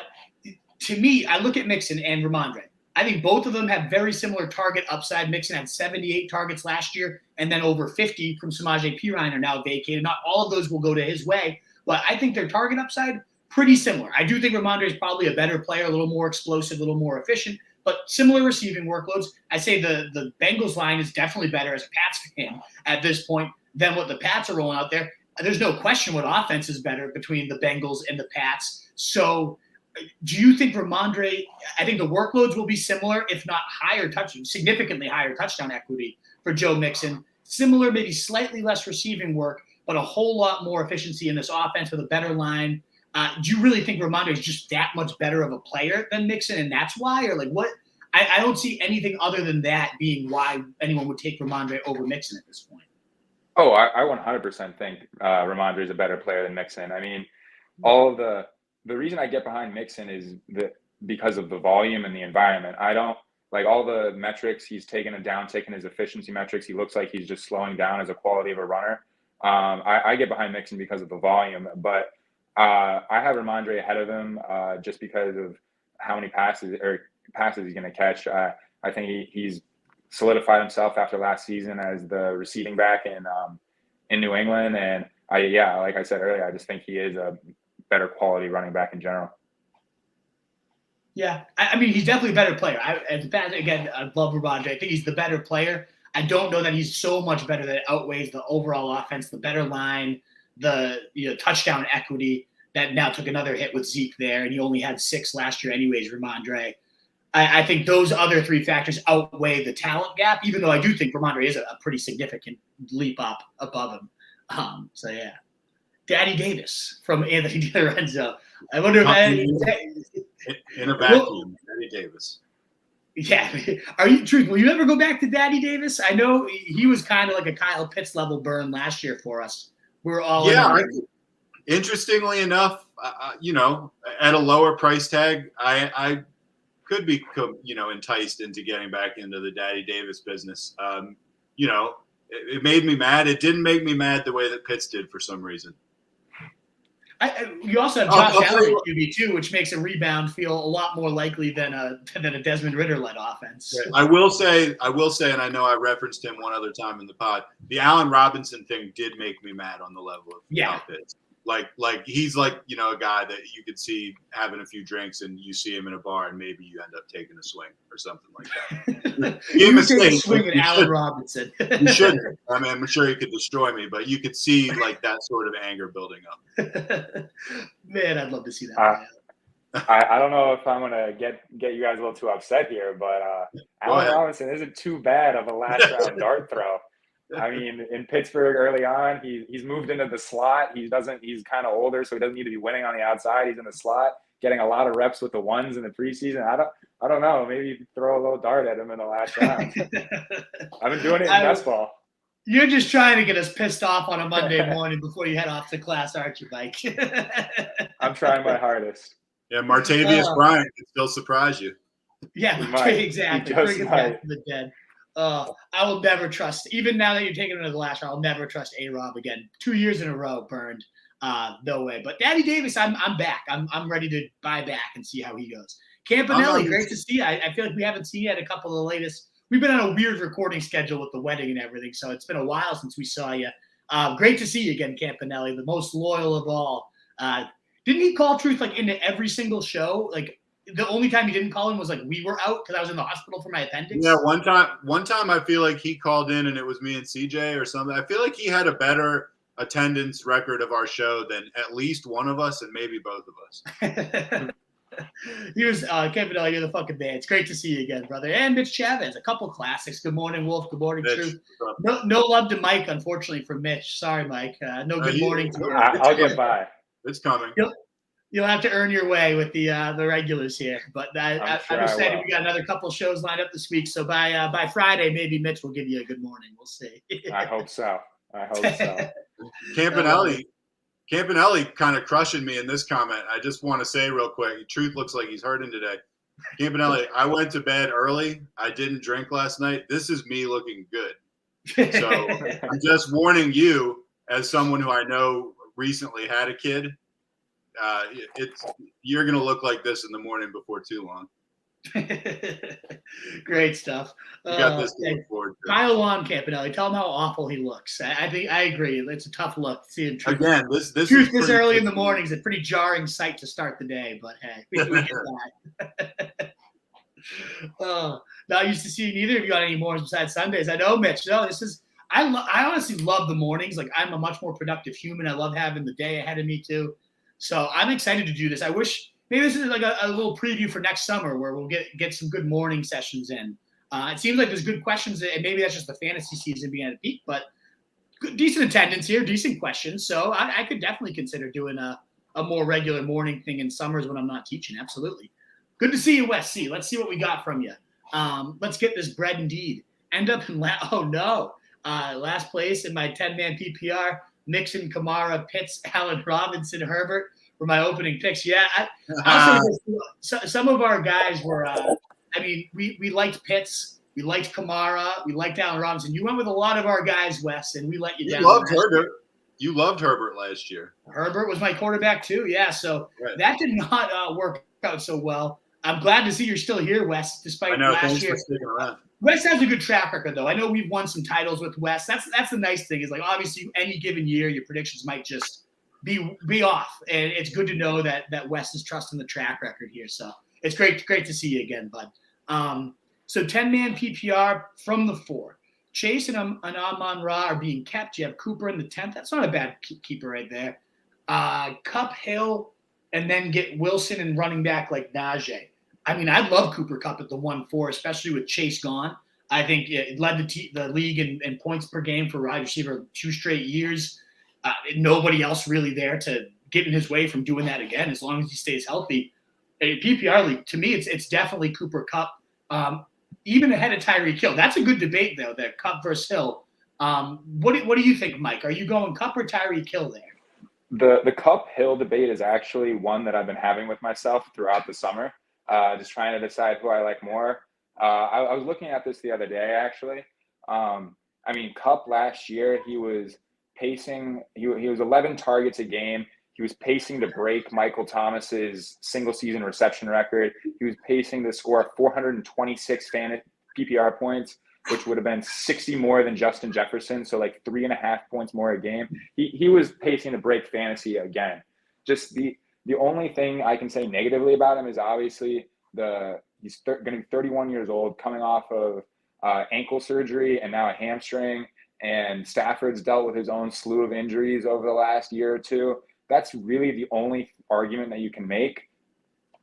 to me, I look at Mixon and Ramondre. I think both of them have very similar target upside. Mixon had 78 targets last year, and then over 50 from Samaje Perine are now vacated. Not all of those will go to his way, but I think their target upside pretty similar. I do think Ramondre is probably a better player, a little more explosive, a little more efficient, but similar receiving workloads. I say the Bengals line is definitely better as a Pats fan at this point than what the Pats are rolling out there. There's no question what offense is better between the Bengals and the Pats. So do you think Ramondre, I think the workloads will be similar, if not significantly higher touchdown equity for Joe Mixon, similar, maybe slightly less receiving work, but a whole lot more efficiency in this offense with a better line. Do you really think Ramondre is just that much better of a player than Mixon, and that's why? Or like what? I don't see anything other than that being why anyone would take Ramondre over Mixon at this point. Oh, I 100% think Ramondre is a better player than Mixon. I mean, all of the reason I get behind Mixon is because of the volume and the environment. I don't like all the metrics. He's taken a downtick in his efficiency metrics. He looks like he's just slowing down as a quality of a runner. I get behind Mixon because of the volume, but I have Ramondre ahead of him just because of how many passes he's going to catch. I think he's solidified himself after last season as the receiving back in New England, and like I said earlier, I just think he is a better quality running back in general. Yeah, I mean, he's definitely a better player. I love Ramondre. I think he's the better player. I don't know that he's so much better that it outweighs the overall offense, the better line, the touchdown equity that now took another hit with Zeke there, and he only had 6 last year anyways, Ramondre. I think those other 3 factors outweigh the talent gap, even though I do think Ramondre is a pretty significant leap up above him. Daddy Davis from Anthony DiLorenzo. I wonder if in a vacuum, Daddy Davis. Yeah, will you ever go back to Daddy Davis? I know he was kind of like a Kyle Pitts level burn last year for us. We were all interestingly enough, at a lower price tag, I could be enticed into getting back into the Daddy Davis business. It made me mad. It didn't make me mad the way that Pitts did for some reason. You also have Josh Allen at QB too, which makes a rebound feel a lot more likely than a Desmond Ridder-led offense. Yeah, I will say, and I know I referenced him one other time in the pod. The Allen Robinson thing did make me mad on the level of Kyle Pitts. Like he's like a guy that you could see having a few drinks and you see him in a bar and maybe you end up taking a swing or something like that. You would take a swing at Allen Robinson. You shouldn't. I mean, I'm sure he could destroy me, but you could see like that sort of anger building up. Man, I'd love to see that. I don't know if I'm gonna get you guys a little too upset here, but Allen Robinson isn't too bad of a last round dart throw. I mean, in Pittsburgh early on, he's moved into the slot. He's kind of older, so he doesn't need to be winning on the outside. He's in the slot, getting a lot of reps with the ones in the preseason. I don't know. Maybe throw a little dart at him in the last round. I've been doing it in best ball. You're just trying to get us pissed off on a Monday morning before you head off to class, aren't you, Mike? I'm trying my hardest. Yeah, Martavius Bryant can still surprise you. Yeah, exactly. Bring him back from the dead. I will never trust, even now that you're taking him to the last round, I'll never trust A-Rob again. 2 years in a row burned. No way. But Daddy Davis, I'm back. I'm ready to buy back and see how he goes. Campanelli, great to see you. I feel like we haven't seen you at a couple of the latest. We've been on a weird recording schedule with the wedding and everything, so it's been a while since we saw you. Great to see you again, Campanelli, the most loyal of all. Didn't he call Truth like into every single show? Like the only time he didn't call in was like we were out because I was in the hospital for my appendix. Yeah, one time I feel like he called in and it was me and CJ or something. I feel like he had a better attendance record of our show than at least one of us and maybe both of us. Here's Campanelli, you're the fucking man. It's great to see you again, brother. And Mitch Chavez, a couple classics. Good morning, Wolf. Good morning, Mitch. Truth. No love to Mike, unfortunately, for Mitch. Sorry, Mike. No good morning to you. I'll get by. It's coming. You'll have to earn your way with the regulars here. But I'm excited. We got another couple shows lined up this week. So by Friday, maybe Mitch will give you a good morning. We'll see. I hope so. Campanelli kind of crushing me in this comment. I just want to say real quick, Truth looks like he's hurting today. Campanelli, I went to bed early. I didn't drink last night. This is me looking good. So I'm just warning you, as someone who I know recently had a kid, you're going to look like this in the morning before too long. Great stuff. You got this to look forward to. Pile on Campanelli. Tell him how awful he looks. I think I agree. It's a tough look seeing Truth. Again, this early in the morning is a pretty jarring sight to start the day. But hey, we get that. Not used to seeing either of you on any mornings besides Sundays. I know, Mitch. No, this is. I honestly love the mornings. Like I'm a much more productive human. I love having the day ahead of me too. So I'm excited to do this. I wish. Maybe this is like a little preview for next summer where we'll get some good morning sessions in. It seems like there's good questions, and maybe that's just the fantasy season being at a peak, but decent attendance here, decent questions. So I could definitely consider doing a more regular morning thing in summers when I'm not teaching. Absolutely. Good to see you, West C. Let's see what we got from you. Let's get this bread indeed. End up in last place in my 10-man PPR, Mixon, Kamara, Pitts, Allen Robinson, Herbert. For my opening picks. Yeah, I'll say this. Some of our guys were, we liked Pitts, we liked Kamara, we liked Allen Robinson. You went with a lot of our guys, Wes, and we let you down. You loved Herbert last year. Herbert was my quarterback too, yeah, so That did not work out so well. I'm glad to see you're still here, Wes, despite last year. For sticking around. Wes has a good track record, though. I know we've won some titles with Wes. That's the nice thing is, like, obviously, any given year, your predictions might just be off, and it's good to know that Wes is trusting the track record here. So it's great to see you again, bud. So 10-man PPR from the 4. Chase and Amon-Ra are being kept. You have Cooper in the 10th. That's not a bad keeper right there. Kupp, Hill, and then get Wilson and running back like Najee. I mean, I love Cooper Kupp at the 1-4, especially with Chase gone. I think it led the league in points per game for wide receiver 2 straight years. Nobody else really there to get in his way from doing that again, as long as he stays healthy. A PPR league, to me, it's definitely Cooper Kupp, even ahead of Tyreek Hill. That's a good debate, though, that Kupp versus Hill. What do you think, Mike? Are you going Kupp or Tyreek Hill there? The Kupp Hill debate is actually one that I've been having with myself throughout the summer, just trying to decide who I like more. I was looking at this the other day, actually. Kupp last year, he was pacing. He was 11 targets a game. He was pacing to break Michael Thomas's single season reception record. He was pacing to score 426 PPR points, which would have been 60 more than Justin Jefferson. So like 3.5 points more a game. He was pacing to break fantasy again. Just the only thing I can say negatively about him is obviously he's going to be 31 years old, coming off of ankle surgery and now a hamstring. And Stafford's dealt with his own slew of injuries over the last year or two. That's really the only argument that you can make.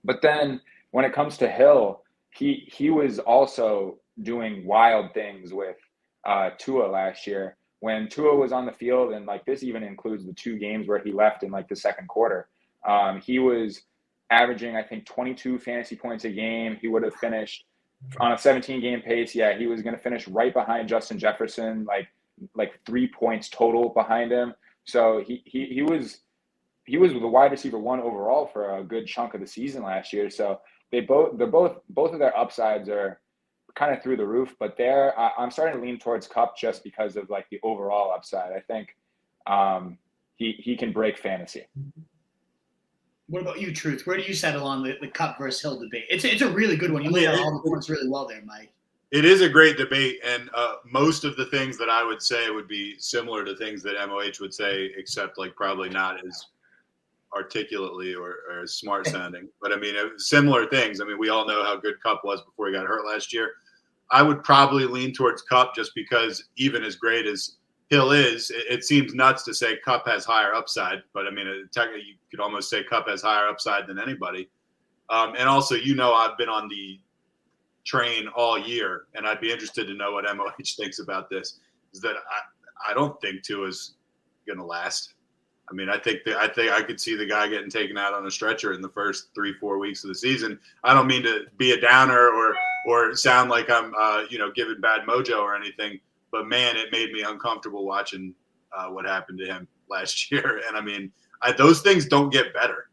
But then when it comes to Hill, he was also doing wild things with Tua last year. When Tua was on the field, and like this even includes the 2 games where he left in like the second quarter, he was averaging, I think, 22 fantasy points a game. He would have finished on a 17-game pace. Yeah, he was going to finish right behind Justin Jefferson, like 3 points total behind him. So he was the wide receiver 1 overall for a good chunk of the season last year. So both of their upsides are kind of through the roof, but I'm starting to lean towards Kupp just because of like the overall upside. I think he can break fantasy. What about you, Truth? Where do you settle on the Kupp versus Hill debate? It's a really good one. You laid out all the points really well there, Mike. It is a great debate, and most of the things that I would say would be similar to things that MOH would say, except like probably not as articulately or as smart sounding. But I mean, similar things. I mean, we all know how good Kupp was before he got hurt last year. I would probably lean towards Kupp just because even as great as Hill is, it seems nuts to say Kupp has higher upside. But I mean, technically, you could almost say Kupp has higher upside than anybody. And also, I've been on the train all year, and I'd be interested to know what MOH thinks about this. Is that I don't think Tua's going to last. I mean, I think I could see the guy getting taken out on a stretcher in the first 3-4 weeks of the season. I don't mean to be a downer or sound like I'm giving bad mojo or anything, but man, it made me uncomfortable watching what happened to him last year. And I mean, those things don't get better.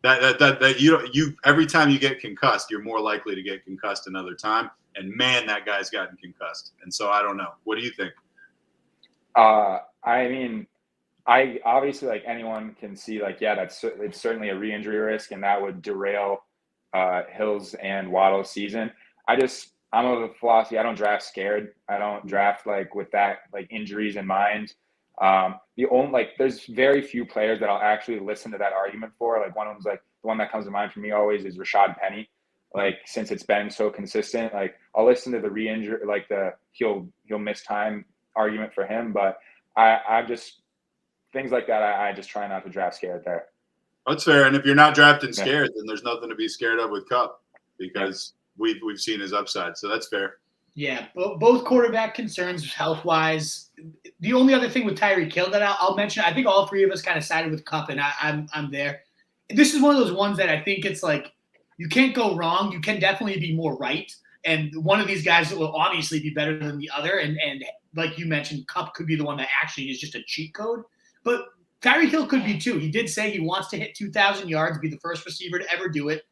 That you every time you get concussed, you're more likely to get concussed another time. And man, that guy's gotten concussed. And so I don't know. What do you think? I mean, I obviously, like, anyone can see, like, yeah, it's certainly a re-injury risk, and that would derail Hill's and Waddle's season. I'm of the philosophy, I don't draft scared. I don't draft like with that like injuries in mind. There's very few players that I'll actually listen to that argument for. Like one of them's like the one that comes to mind for me always is Rashad Penny. Like since it's been so consistent, like I'll listen to the re-injury, like the he'll miss time argument for him. But I just things like that. I just try not to draft scared there. That's fair. And if you're not drafting scared, then there's nothing to be scared of with Kupp because we've seen his upside. So that's fair. Yeah, both quarterback concerns health-wise. The only other thing with Tyreek Hill that I'll mention, I think all three of us kind of sided with Kupp, and I'm there. This is one of those ones that I think it's like you can't go wrong. You can definitely be more right. And one of these guys will obviously be better than the other. And like you mentioned, Kupp could be the one that actually is just a cheat code. But Tyreek Hill could be too. He did say he wants to hit 2,000 yards, be the first receiver to ever do it.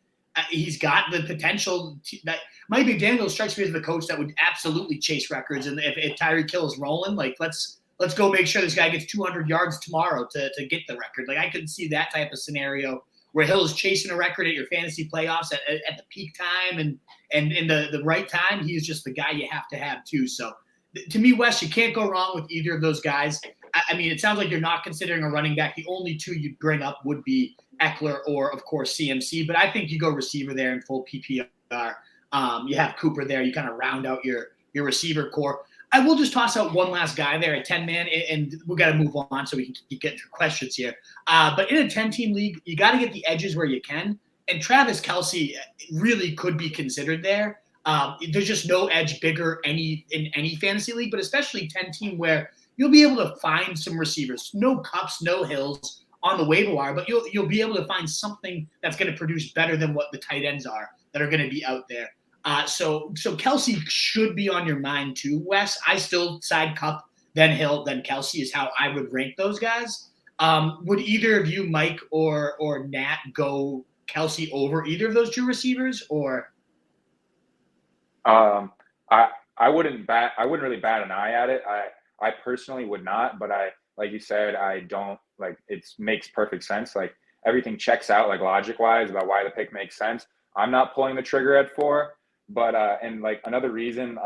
He's got the potential that Mike McDaniel strikes me as the coach that would absolutely chase records. And if Tyreek Hill is rolling, like let's go make sure this guy gets 200 yards tomorrow to get the record. Like I could see that type of scenario where Hill is chasing a record at your fantasy playoffs at the peak time and in the right time. He's just the guy you have to have too. So to me, Wes, you can't go wrong with either of those guys. I mean, it sounds like you're not considering a running back. The only two you'd bring up would be Eckler or, of course, CMC. But I think you go receiver there in full PPR. You have Cooper there. You kind of round out your receiver core. I will just toss out one last guy there at 10-man, and we got to move on so we can keep getting through questions here. But in a 10-team league, you got to get the edges where you can. And Travis Kelce really could be considered there. There's just no edge bigger in any fantasy league, but especially 10-team where you'll be able to find some receivers. No Kupps, no Hills on the waiver wire, but you'll be able to find something that's going to produce better than what the tight ends are that are going to be out there. So Kelce should be on your mind too, Wes. I still side Kupp, then Hill, then Kelce is how I would rank those guys. Would either of you, Mike or Nat, go Kelce over either of those two receivers, or? I wouldn't really bat an eye at it. I personally would not, but like you said, I don't like it makes perfect sense. Like everything checks out like logic wise about why the pick makes sense. I'm not pulling the trigger at 4, but and like another reason,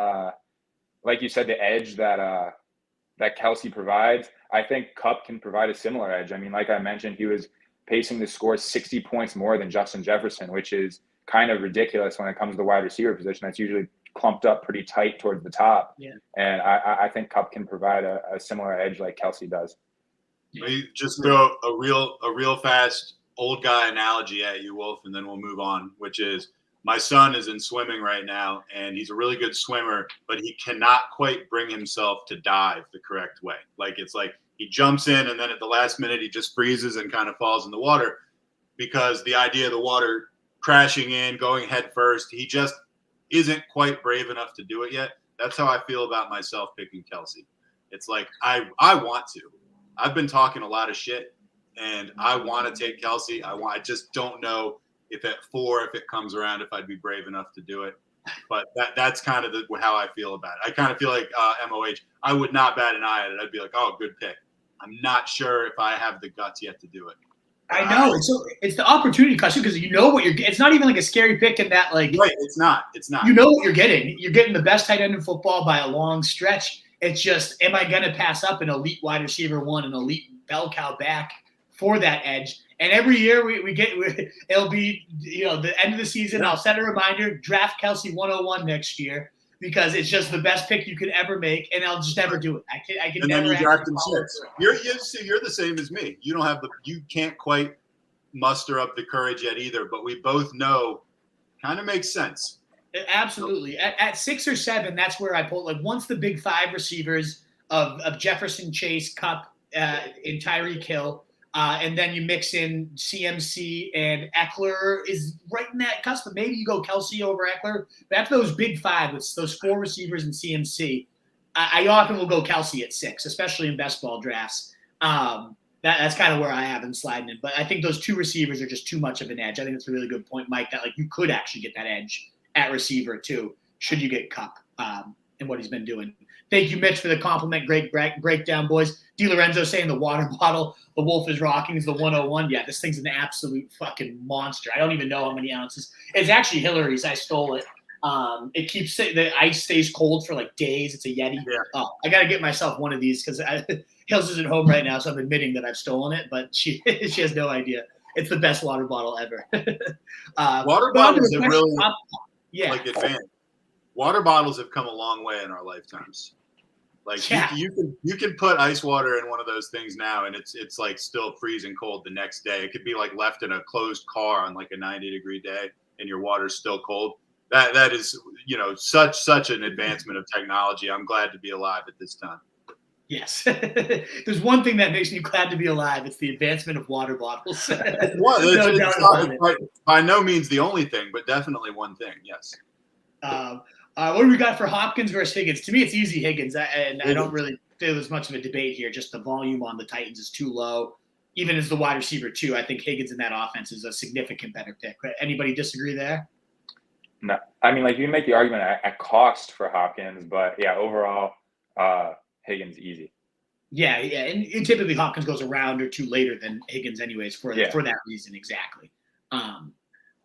like you said, the edge that Kelce provides, I think Kupp can provide a similar edge. I mean, like I mentioned, he was pacing to score 60 points more than Justin Jefferson, which is kind of ridiculous when it comes to the wide receiver position. That's usually clumped up pretty tight towards the top. Yeah. And I think Kupp can provide a similar edge like Kelce does. We just throw a real fast old guy analogy at you, Wolf, and then we'll move on, which is my son is in swimming right now, and he's a really good swimmer, but he cannot quite bring himself to dive the correct way. Like, it's like he jumps in, and then at the last minute, he just freezes and kind of falls in the water because the idea of the water crashing in, going head first, he just isn't quite brave enough to do it yet. That's how I feel about myself picking Kelsey. It's like, I want to. I've been talking a lot of shit, and I want to take Kelsey. I just don't know if at 4, if it comes around, if I'd be brave enough to do it. But that's kind of how I feel about it. I kind of feel like MOH, I would not bat an eye at it. I'd be like, oh, good pick. I'm not sure if I have the guts yet to do it. I know. It's the opportunity cost because you know what you're getting. It's not even like a scary pick in that, like. Right, it's not. You know what you're getting. You're getting the best tight end in football by a long stretch. It's just, am I going to pass up an elite wide receiver 1, an elite bell cow back for that edge? And every year it'll be, the end of the season. Yeah. I'll set a reminder, draft Kelsey 101 next year because it's just the best pick you could ever make, and I'll just never do it. I can and never. And then you draft him 6. You're the same as me. You can't quite muster up the courage yet either. But we both know, kind of makes sense. Absolutely. At 6 or 7, that's where I pull. Like once the big 5 receivers of Jefferson, Chase, Kupp, and Tyreek Hill. And then you mix in CMC and Eckler is right in that cusp. Maybe you go Kelsey over Eckler. But after those big 5, it's those 4 receivers and CMC. I often will go Kelsey at 6, especially in best ball drafts. That's kind of where I have him sliding in. But I think those 2 receivers are just too much of an edge. I think that's a really good point, Mike, that like you could actually get that edge at receiver too, should you get Kupp and what he's been doing. Thank you, Mitch, for the compliment. Great breakdown, boys. DiLorenzo saying the water bottle, the Wolf is rocking is the 101. Yeah, this thing's an absolute fucking monster. I don't even know how many ounces. It's actually Hillary's. I stole it. It keeps the ice stays cold for like days. It's a Yeti. Yeah. Oh, I got to get myself one of these because Hills isn't home right now, so I'm admitting that I've stolen it, but she has no idea. It's the best water bottle ever. Water bottles have really advanced. Water bottles have come a long way in our lifetimes. Like you can put ice water in one of those things now, and it's like still freezing cold the next day. It could be like left in a closed car on like a 90-degree day, and your water's still cold. That is such an advancement of technology. I'm glad to be alive at this time. Yes, there's one thing that makes me glad to be alive. It's the advancement of water bottles. By no means the only thing, but definitely one thing. Yes. What do we got for Hopkins versus Higgins? To me, it's easy Higgins, and I don't really feel there's much of a debate here. Just the volume on the Titans is too low. Even as the wide receiver, too, I think Higgins in that offense is a significant better pick. Anybody disagree there? No. I mean, like, you can make the argument at cost for Hopkins, but, yeah, overall, Higgins easy. Yeah, and typically Hopkins goes a round or 2 later than Higgins anyways for that reason, exactly.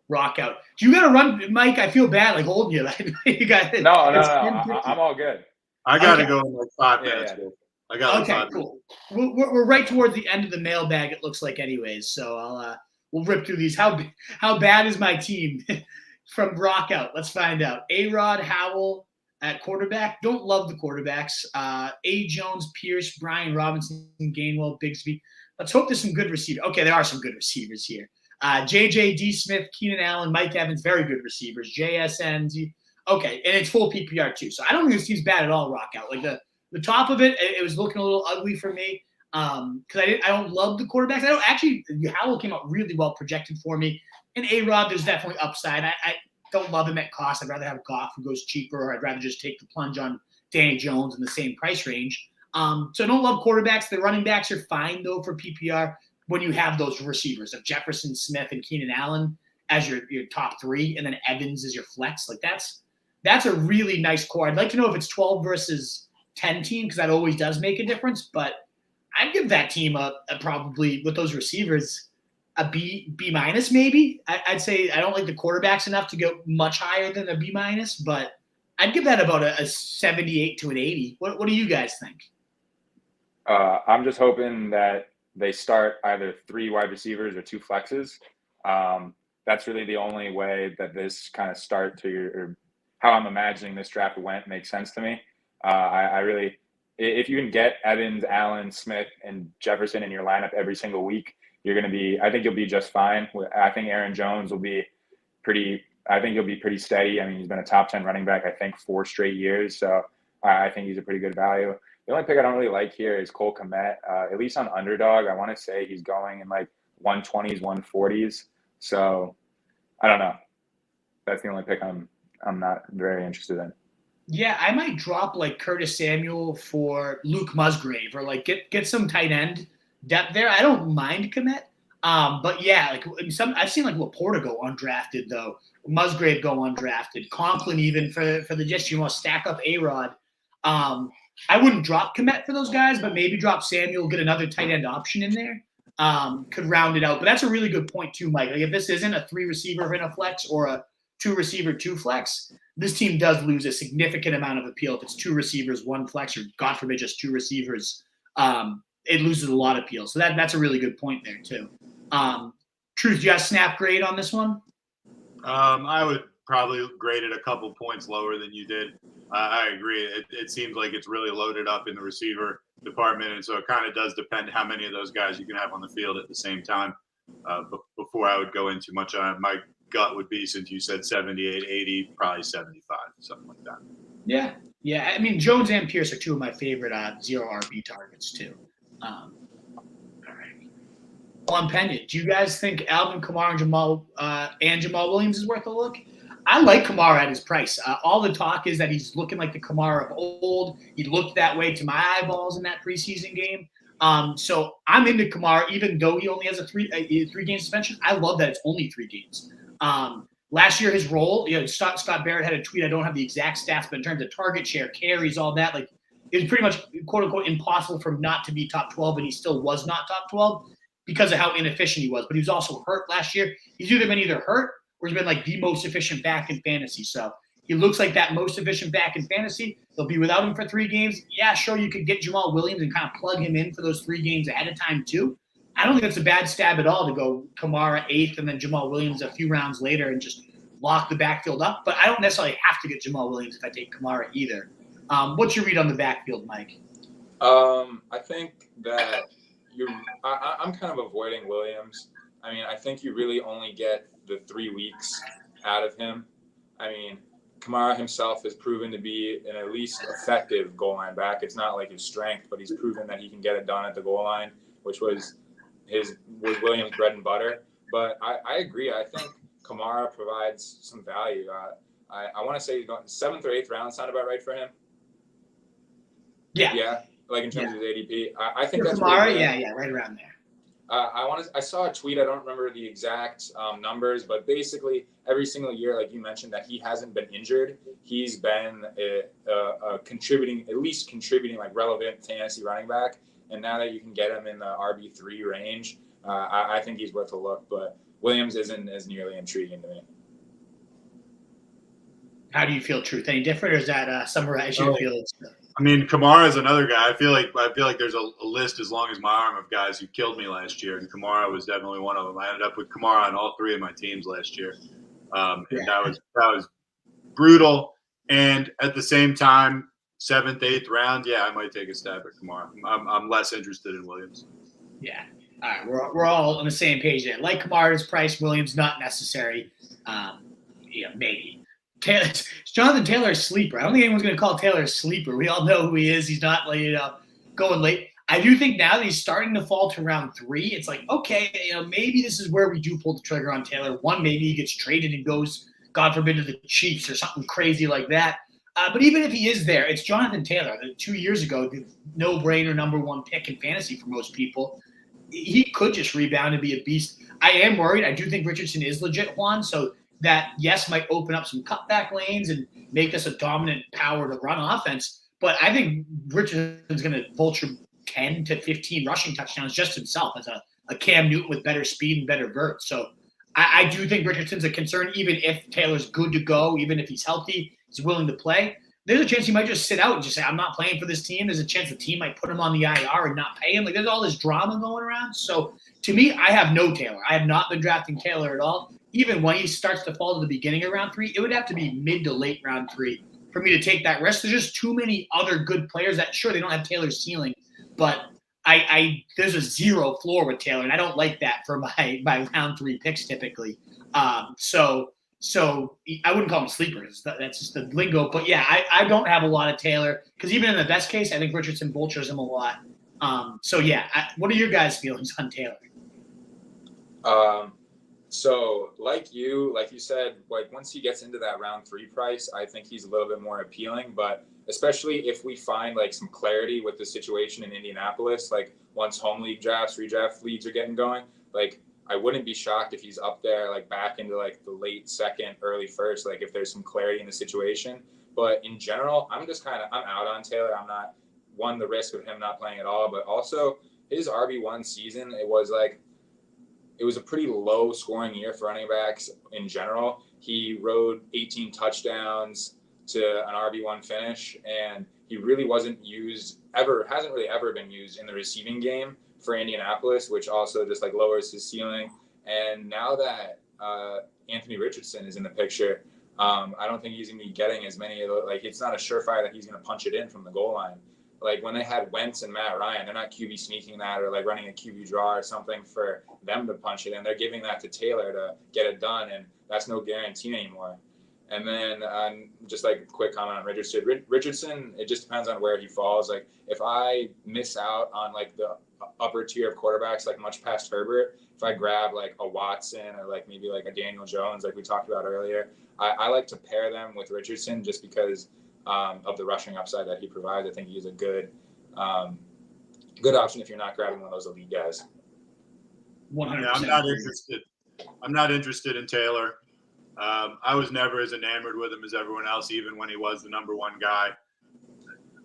Rock out. Do you got to run, Mike? I feel bad, like holding you. You got No. I'm all good. I got to go in like 5 minutes. Yeah. I got. Okay, cool. We're right towards the end of the mailbag. It looks like, anyways. So we'll rip through these. How bad is my team from Rock out? Let's find out. A-Rod, Howell at quarterback. Don't love the quarterbacks. A. Jones, Pierce, Brian Robinson, Gainwell, Bigsby. Let's hope there's some good receivers. Okay, there are some good receivers here. JJ, D. Smith, Keenan Allen, Mike Evans, very good receivers. JSN, okay, and it's full PPR too. So I don't think this team's bad at all, Rock out. Like the top of it, it was looking a little ugly for me because I don't love the quarterbacks. Howell came out really well projected for me. And A-Rod, there's definitely upside. I don't love him at cost. I'd rather have Goff who goes cheaper, or I'd rather just take the plunge on Danny Jones in the same price range. So I don't love quarterbacks. The running backs are fine, though, for PPR when you have those receivers of Jefferson, Smith, and Keenan Allen as your top 3, and then Evans as your flex. Like that's a really nice core. I'd like to know if it's 12 versus 10 team because that always does make a difference. But I'd give that team a probably with those receivers a B minus maybe. I'd say I don't like the quarterbacks enough to go much higher than a B minus, but I'd give that about a 78 to an 80. What do you guys think? I'm just hoping that they start either 3 wide receivers or 2 flexes. That's really the only way that this kind of start to how I'm imagining this draft went makes sense to me. I really, if you can get Evans, Allen, Smith, and Jefferson in your lineup every single week, I think you'll be just fine. I think Aaron Jones will be pretty I think he'll be pretty steady. I mean, he's been a top 10 running back, I think, 4 straight years. So I think he's a pretty good value. The only pick I don't really like here is Cole Kmet. At least on Underdog, I want to say he's going in like 120s, 140s. So I don't know. That's the only pick I'm not very interested in. Yeah, I might drop like Curtis Samuel for Luke Musgrave, or like get some tight end depth there. I don't mind Kmet. But yeah, like I've seen like Laporta go undrafted though. Musgrave go undrafted. Conklin even for the Jets. You want to stack up A-Rod. I wouldn't drop Kmet for those guys, but maybe drop Samuel, get another tight end option in there. Could round it out. But that's a really good point too, Mike. Like if this isn't a 3 receiver in a flex or a 2 receiver 2 flex, this team does lose a significant amount of appeal. If it's 2 receivers 1 flex, or God forbid just 2 receivers, it loses a lot of appeal. So that's a really good point there too. Truth, do you have snap grade on this one? I would probably grade it a couple points lower than you did. I agree. It seems like it's really loaded up in the receiver department, and so it kind of does depend how many of those guys you can have on the field at the same time. Before I would go into much on it, my gut would be, since you said 78, 80, probably 75, something like that. Yeah. I mean, Jones and Pierce are 2 of my favorite 0 RB targets too. All right. On Pendant, do you guys think Alvin Kamara and Jamal Williams is worth a look? I like Kamara at his price. All the talk is that he's looking like the Kamara of old. He looked that way to my eyeballs in that preseason game. So I'm into Kamara, even though he only has a 3-game suspension. I love that it's only 3 games. Last year, his role, Scott Barrett had a tweet. I don't have the exact stats, but in terms of target share, carries, all that, like it was pretty much quote unquote impossible for him not to be top 12, and he still was not top 12 because of how inefficient he was. But he was also hurt last year. He's either been hurt or he's been like the most efficient back in fantasy. So he looks like that most efficient back in fantasy. They'll be without him for 3 games. Yeah, sure, you could get Jamal Williams and kind of plug him in for those 3 games ahead of time too. I don't think that's a bad stab at all to go Kamara 8th and then Jamal Williams a few rounds later and just lock the backfield up. But I don't necessarily have to get Jamal Williams if I take Kamara either. What's your read on the backfield, Mike? I think that I'm kind of avoiding Williams. I mean, I think you really only get the 3 weeks out of him. I mean, Kamara himself has proven to be an at least effective goal line back. It's not like his strength, but he's proven that he can get it done at the goal line, which was Williams' bread and butter. But I agree. I think Kamara provides some value. I want to say 7th or 8th round sound about right for him. Yeah. Like in terms of his ADP, I think that's Kamara. Yeah, right around there. I saw a tweet. I don't remember the exact numbers, but basically every single year, like you mentioned, that he hasn't been injured, he's been contributing like relevant fantasy running back. And now that you can get him in the RB3 range, I think he's worth a look. But Williams isn't as nearly intriguing to me. How do you feel, Truth? Any different, or is that summarize your feelings? I mean, Kamara is another guy. I feel like there's a list as long as my arm of guys who killed me last year, and Kamara was definitely one of them. I ended up with Kamara on all 3 of my teams last year, and that was brutal. And at the same time, 7th, 8th round, yeah, I might take a stab at Kamara. I'm less interested in Williams. Yeah. All right, we're all on the same page there. Like Kamara's price, Williams not necessary. Maybe. Jonathan Taylor a sleeper. I don't think anyone's going to call Taylor a sleeper. We all know who he is. He's not going late. I do think now that he's starting to fall to round 3, it's like, okay, maybe this is where we do pull the trigger on Taylor. One, maybe he gets traded and goes, God forbid, to the Chiefs or something crazy like that. But even if he is there, it's Jonathan Taylor. 2 years ago, the no-brainer number 1 pick in fantasy for most people. He could just rebound and be a beast. I am worried. I do think Richardson is legit, Juan, so that, yes, might open up some cutback lanes and make us a dominant power to run offense. But I think Richardson's going to vulture 10 to 15 rushing touchdowns just himself as a Cam Newton with better speed and better vert. So I do think Richardson's a concern, even if Taylor's good to go, even if he's healthy, he's willing to play. There's a chance he might just sit out and just say, I'm not playing for this team. There's a chance the team might put him on the IR and not pay him. Like, there's all this drama going around. So to me, I have no Taylor. I have not been drafting Taylor at all. Even when he starts to fall to the beginning of round 3, it would have to be mid to late round 3 for me to take that risk. There's just too many other good players that, sure, they don't have Taylor's ceiling, but there's a 0 floor with Taylor, and I don't like that for my round 3 picks typically. So So I wouldn't call them sleepers. That's just the lingo. But yeah, I don't have a lot of Taylor because even in the best case, I think Richardson vultures him a lot. So yeah, what are your guys' feelings on Taylor? So like you said, like once he gets into that round 3 price, I think he's a little bit more appealing. But especially if we find like some clarity with the situation in Indianapolis, like once home league drafts, redraft leagues are getting going, like I wouldn't be shocked if he's up there, like back into like the late second, early first, like if there's some clarity in the situation. But in general, I'm out on Taylor. I'm not the risk of him not playing at all, but also his RB1 season, it was a pretty low scoring year for running backs in general. He rode 18 touchdowns to an RB1 finish, and he really hasn't really ever been used in the receiving game for Indianapolis, which also just like lowers his ceiling. And now that Anthony Richardson is in the picture, I don't think he's going to be getting as many, like it's not a surefire that he's going to punch it in from the goal line. Like when they had Wentz and Matt Ryan, they're not QB sneaking that or like running a QB draw or something for them to punch it in. They're giving that to Taylor to get it done, and that's no guarantee anymore. And then just like a quick comment on Richardson. Richardson, it just depends on where he falls. Like if I miss out on like the upper tier of quarterbacks, like much past Herbert, if I grab like a Watson or like maybe like a Daniel Jones, like we talked about earlier, I like to pair them with Richardson just because of the rushing upside that he provides. I think he's a good option if you're not grabbing one of those elite guys. 100%. Yeah, I'm not interested. I'm not interested in Taylor. I was never as enamored with him as everyone else, even when he was the number 1 guy.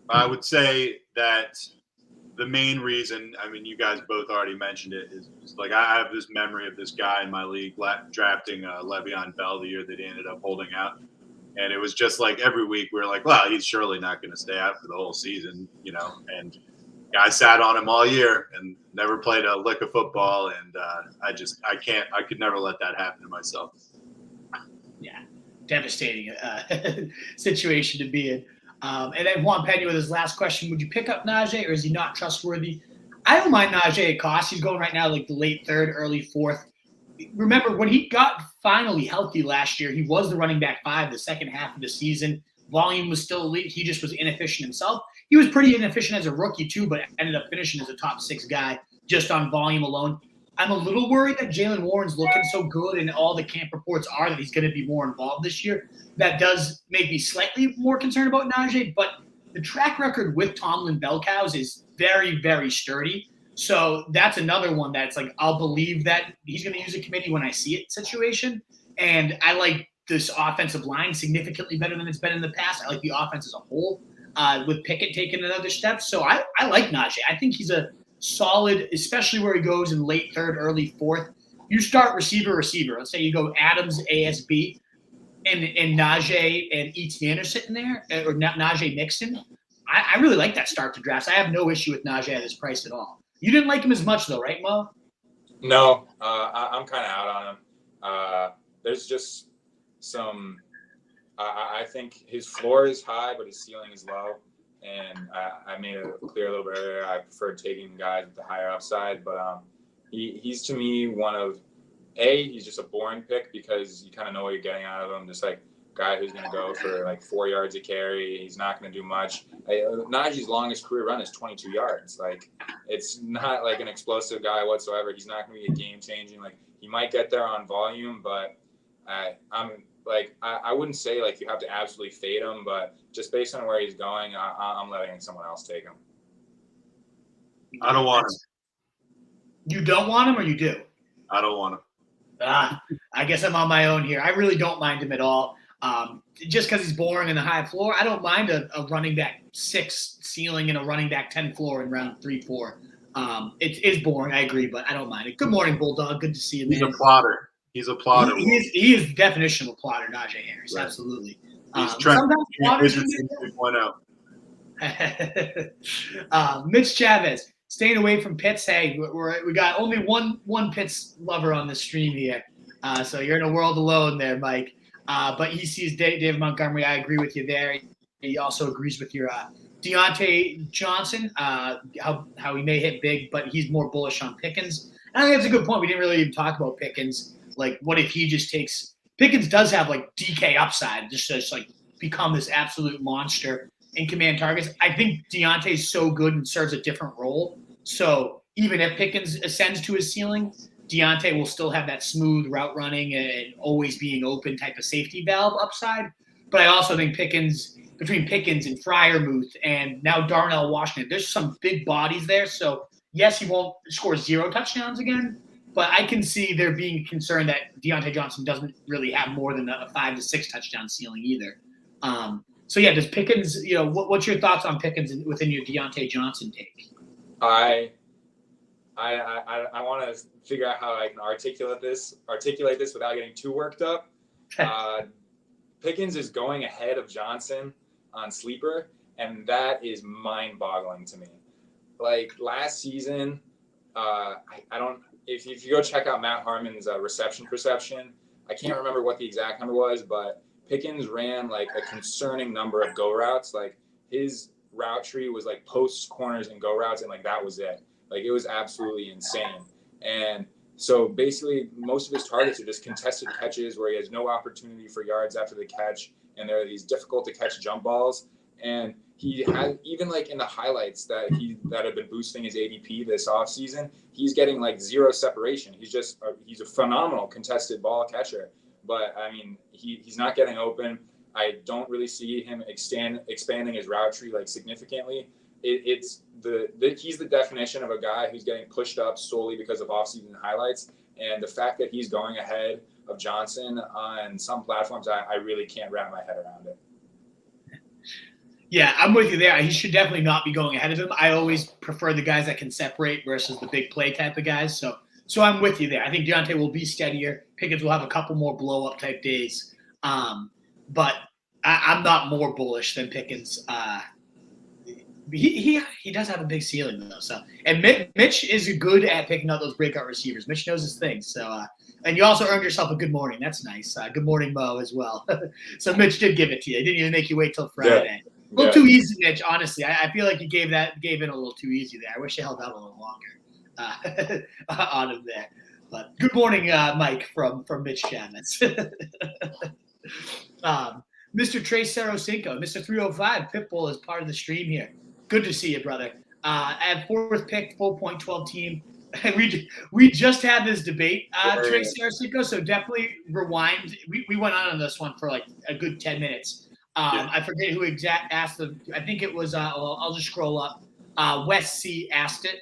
I would say that the main reason, I mean, you guys both already mentioned it, is like I have this memory of this guy in my league drafting Le'Veon Bell the year that he ended up holding out. And it was just like every week we were like, well, he's surely not going to stay out for the whole season, and guy sat on him all year and never played a lick of football. And I could never let that happen to myself. Yeah, devastating situation to be in. And then Juan Pena with his last question, would you pick up Najee or is he not trustworthy? I don't mind Najee at cost. He's going right now like the late 3rd, early 4th. Remember, when he got finally healthy last year, he was the running back 5 the second half of the season. Volume was still elite. He just was inefficient himself. He was pretty inefficient as a rookie too, but ended up finishing as a top 6 guy just on volume alone. I'm a little worried that Jalen Warren's looking so good and all the camp reports are that he's going to be more involved this year. That does make me slightly more concerned about Najee, but the track record with Tomlin bell cows is very, very sturdy. So that's another one that's like, I'll believe that he's going to use a committee when I see it situation. And I like this offensive line significantly better than it's been in the past. I like the offense as a whole with Pickett taking another step. So I like Najee. I think he's a solid, especially where he goes in late 3rd, early 4th. You start receiver. Let's say you go Adams, ASB, and Najee and Etienne are sitting there, or Najee Mixon. I really like that start to drafts. I have no issue with Najee at his price at all. You didn't like him as much though, right, Mo? No, I'm kind of out on him. There's just some. I think his floor is high, but his ceiling is low. And I made it clear a little bit earlier. I prefer taking guys with the higher upside, but he's to me he's just a boring pick because you kind of know what you're getting out of him. Just like a guy who's going to go for like 4 yards a carry. He's not going to do much. Najee's longest career run is 22 yards. Like it's not like an explosive guy whatsoever. He's not going to be a game changing. Like he might get there on volume, but I wouldn't say like you have to absolutely fade him, but just based on where he's going, I'm letting someone else take him. I don't want him. You don't want him or you do? I don't want him. I guess I'm on my own here. I really don't mind him at all. Just because he's boring and a high floor, I don't mind a running back 6 ceiling and a running back 10 floor in round 3, 4. It is boring, I agree, but I don't mind it. Good morning, Bulldog. Good to see you, man. He's a plotter. He's a plotter. He is the definition of a plotter, Najee Harris. Right. Absolutely. He's Richardson 2.0. Mitch Chavez, staying away from Pitts. Hey, we got only one Pitts lover on the stream here. So you're in a world alone there, Mike. But he sees David Montgomery. I agree with you there. He also agrees with your Deontay Johnson, how he may hit big, but he's more bullish on Pickens. And I think that's a good point. We didn't really even talk about Pickens. Like, what if he just takes Pickens does have like DK upside, just like become this absolute monster and command targets. I think Deontay's so good and serves a different role. So even if Pickens ascends to his ceiling, Deontay will still have that smooth route running and always being open type of safety valve upside. But I also think between Pickens and Freiermuth and now Darnell Washington, there's some big bodies there. So yes, he won't score 0 touchdowns again, but I can see there being concern that Deontay Johnson doesn't really have more than a 5 to 6 touchdown ceiling either. So yeah, does Pickens? What's your thoughts on Pickens within your Deontay Johnson take? I want to figure out how I can articulate this without getting too worked up. Pickens is going ahead of Johnson on Sleeper, and that is mind-boggling to me. Like last season, I don't. If you go check out Matt Harmon's reception perception, I can't remember what the exact number was, but Pickens ran like a concerning number of go routes. Like his route tree was like posts, corners, and go routes, and like that was it. Like it was absolutely insane. And so basically most of his targets are just contested catches where he has no opportunity for yards after the catch, and there are these difficult to catch jump balls. And he had, even like in the highlights that have been boosting his ADP this offseason, he's getting like 0 separation. He's a phenomenal contested ball catcher. But I mean, he's not getting open. I don't really see him expanding his route tree like significantly. He's the definition of a guy who's getting pushed up solely because of offseason highlights. And the fact that he's going ahead of Johnson on some platforms, I really can't wrap my head around it. Yeah, I'm with you there. He should definitely not be going ahead of him. I always prefer the guys that can separate versus the big play type of guys. So I'm with you there. I think Deontay will be steadier. Pickens will have a couple more blow-up type days. But I'm not more bullish than Pickens. He does have a big ceiling though. So, and Mitch is good at picking out those breakout receivers. Mitch knows his thing. So and you also earned yourself a good morning. That's nice. Good morning, Mo, as well. So Mitch did give it to you. He didn't even make you wait till Friday. Yeah. A little too easy, Mitch. Honestly, I feel like you gave in a little too easy there. I wish you held out a little longer on him there. But good morning, Mike from Mitch Chavez. Mr. Trey Sarosinko, Mr. 305, Pitbull is part of the stream here. Good to see you, brother. I have 4th pick, full point 12 team. We just had this debate, Trey Sarosinko, so definitely rewind. We went on this one for like a good 10 minutes. I forget who asked I think it was, I'll just scroll up. Wes C asked it.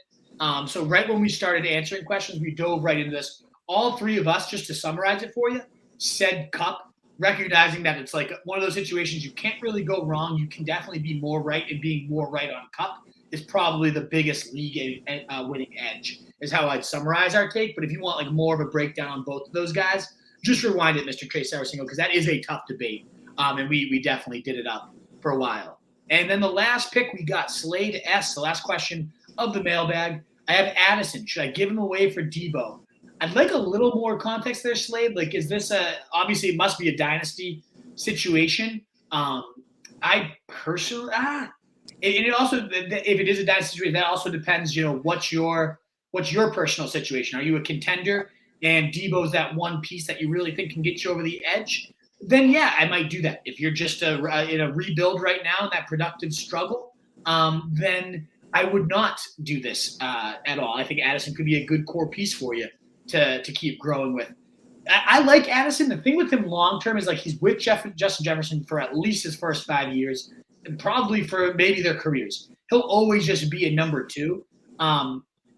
So right when we started answering questions, we dove right into this. All 3 of us, just to summarize it for you, said Cup, recognizing that it's like one of those situations you can't really go wrong. You can definitely be more right, and being more right on Cup is probably the biggest league winning edge, is how I'd summarize our take. But if you want like more of a breakdown on both of those guys, just rewind it, Mr. Trey Sarosinko, because that is a tough debate. And we definitely did it up for a while. And then the last pick, we got Slade S, the last question of the mailbag. I have Addison. Should I give him away for Debo? I'd like a little more context there, Slade. Like, is this obviously it must be a dynasty situation. I personally, it also, if it is a dynasty situation, that also depends, what's your personal situation. Are you a contender and Debo's that one piece that you really think can get you over the edge? Then yeah, I might do that. If you're just in a rebuild right now, that productive struggle, then I would not do this at all. I think Addison could be a good core piece for you to keep growing with. I like Addison. The thing with him long term is like he's with Justin Jefferson for at least his first 5 years, and probably for maybe their careers. He'll always just be a number 2.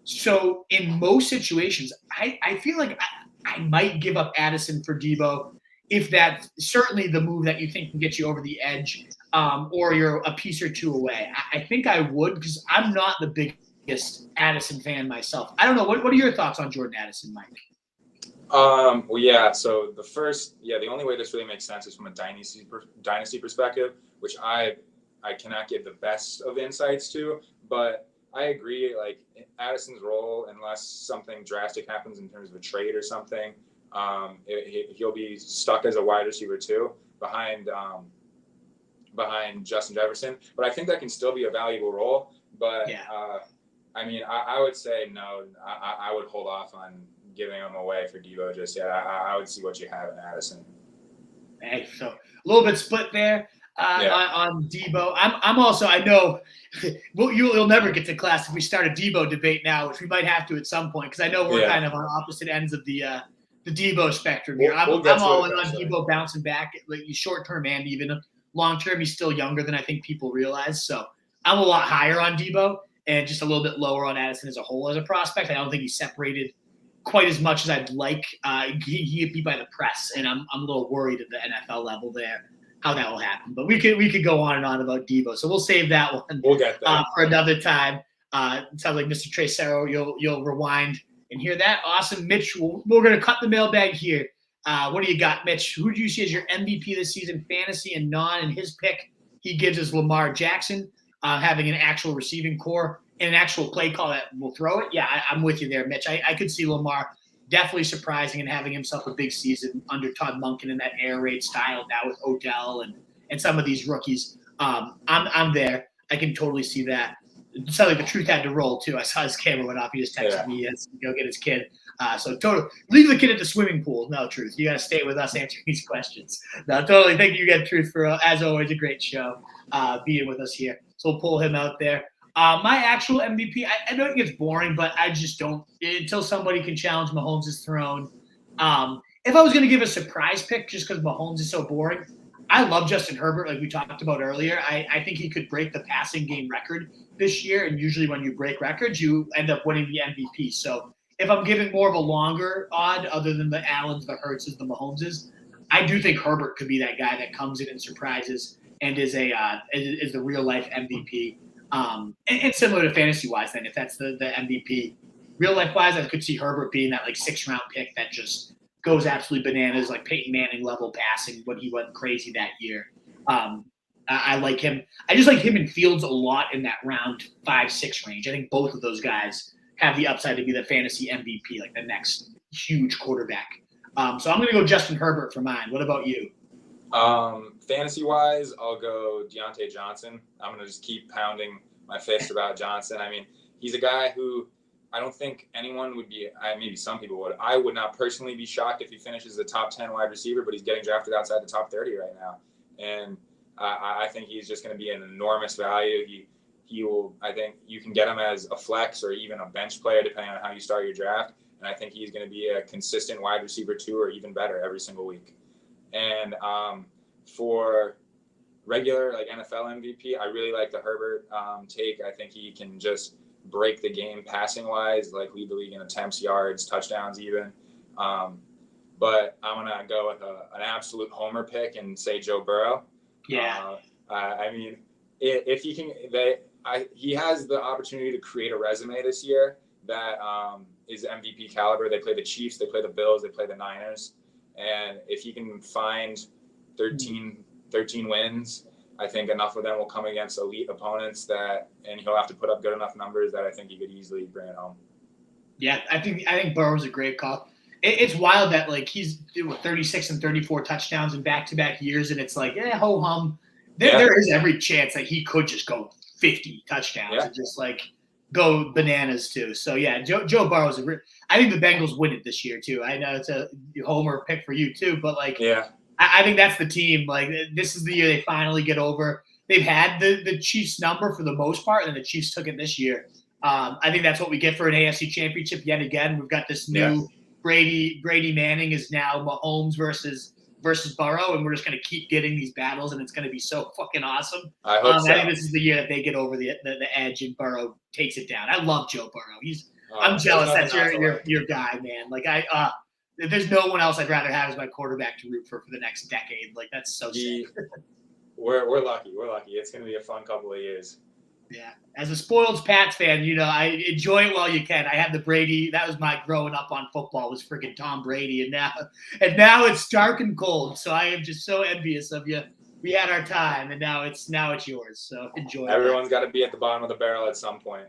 So in most situations, I feel like I might give up Addison for Debo, if that's certainly the move that you think can get you over the edge, or you're a piece or 2 away. I think I would, because I'm not the biggest Addison fan myself. I don't know. What are your thoughts on Jordan Addison, Mike? Well, yeah. So the only way this really makes sense is from a dynasty perspective, which I cannot give the best of insights to, but I agree. Like Addison's role, unless something drastic happens in terms of a trade or something, he'll be stuck as a wide receiver 2 behind Justin Jefferson. But I think that can still be a valuable role. But yeah. I would say no. I would hold off on giving him away for Debo just yet. I would see what you have in Addison. Hey, so a little bit split there on Debo. I'm also, I know you'll never get to class if we start a Debo debate now, which we might have to at some point, because I know we're kind of on opposite ends of the Debo spectrum here. I'm all in on Debo bouncing back, like short term and even long term. He's still younger than I think people realize. So I'm a lot higher on Debo and just a little bit lower on Addison as a whole as a prospect. I don't think he's separated quite as much as I'd like. He could be by the press, and I'm a little worried at the NFL level there how that will happen. But we could go on and on about Debo, so we'll save that one. We'll get there for another time. It sounds like Mr. Tracero, you'll rewind and hear that. Awesome, Mitch. We're gonna cut the mailbag here. What do you got, Mitch? Who do you see as your MVP this season, fantasy and non? And his pick he gives us Lamar Jackson, having an actual receiving core and an actual play call that will throw it. Yeah, I'm with you there, Mitch. I could see Lamar definitely surprising and having himself a big season under Todd Monken in that air raid style now with Odell and some of these rookies. I'm there. I can totally see that. It sounded like the truth had to roll too. I saw his camera went off. He just texted me to go get his kid. So totally leave the kid at the swimming pool. No, Truth. You got to stay with us answering these questions. No, totally. Thank you again, Truth, for as always a great show being with us here. So we'll pull him out there. My actual MVP, I know it gets boring, but I just don't until somebody can challenge Mahomes' throne. If I was going to give a surprise pick just because Mahomes is so boring, I love Justin Herbert, like we talked about earlier. I think he could break the passing game record this year, and usually when you break records, you end up winning the MVP. So if I'm giving more of a longer odd, other than the Allens, the Hurtses, the Mahomeses, I do think Herbert could be that guy that comes in and surprises and is the real life MVP. And similar to fantasy wise, then if that's the MVP, real life wise, I could see Herbert being that like 6th round pick that just goes absolutely bananas, like Peyton Manning level passing when he went crazy that year. I like him. I just like him and Fields a lot in that round 5-6 range. I think both of those guys have the upside to be the fantasy MVP, like the next huge quarterback. So I'm going to go Justin Herbert for mine. What about you? Fantasy wise, I'll go Deontay Johnson. I'm going to just keep pounding my fist about Johnson. I mean, he's a guy who I don't think anyone would be, maybe some people would. I would not personally be shocked if he finishes the top 10 wide receiver, but he's getting drafted outside the top 30 right now. And I think he's just going to be an enormous value. He will, I think you can get him as a flex or even a bench player, depending on how you start your draft. And I think he's going to be a consistent wide receiver 2 or even better every single week. And for regular like NFL MVP, I really like the Herbert take. I think he can just break the game passing wise, like lead the league in attempts, yards, touchdowns even. But I'm going to go with an absolute homer pick and say Joe Burrow. Yeah. I mean, if he can, he has the opportunity to create a resume this year that is MVP caliber. They play the Chiefs, they play the Bills, they play the Niners. And if he can find 13 wins, I think enough of them will come against elite opponents and he'll have to put up good enough numbers that I think he could easily bring it home. Yeah, I think Burrow's a great call. It's wild that like he's doing 36 and 34 touchdowns in back-to-back years, and it's like, ho hum. There is every chance that he could just go 50 touchdowns and just like go bananas too. So yeah, Joe Burrow's I think the Bengals win it this year too. I know it's a homer pick for you too, but like I think that's the team. Like this is the year they finally get over. They've had the Chiefs number for the most part, and the Chiefs took it this year. I think that's what we get for an AFC championship yet again. We've got this new Brady Manning is now Mahomes versus Burrow, and we're just going to keep getting these battles, and it's going to be so fucking awesome. I hope so. I think this is the year that they get over the edge and Burrow takes it down. I love Joe Burrow. I'm jealous that's your guy, man. Like there's no one else I'd rather have as my quarterback to root for the next decade. Like that's so sick. We're lucky. We're lucky. It's going to be a fun couple of years. Yeah. As a spoiled Pats fan, I enjoy it while you can. I had the Brady. That was my growing up on football was freaking Tom Brady. And now it's dark and cold. So I am just so envious of you. We had our time and now it's yours. So enjoy. Everyone's got to be at the bottom of the barrel at some point.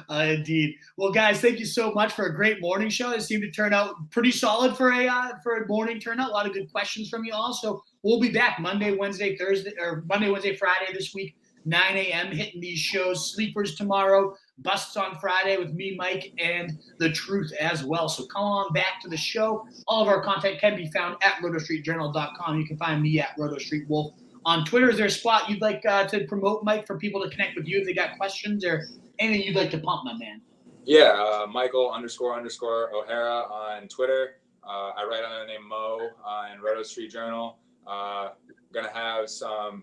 Indeed. Well, guys, thank you so much for a great morning show. It seemed to turn out pretty solid for a morning turnout. A lot of good questions from you all. So we'll be back Monday, Wednesday, Friday this week. 9 a.m. hitting these shows. Sleepers tomorrow. Busts on Friday with me, Mike, and the Truth as well. So come on back to the show. All of our content can be found at rotostreetjournal.com. You can find me at rotostreetwolf. On Twitter, is there a spot you'd like to promote, Mike, for people to connect with you if they got questions or anything you'd like to pump, my man? Yeah, Michael__O'Hara on Twitter. I write under the name Mo in Roto Street Journal. Gonna have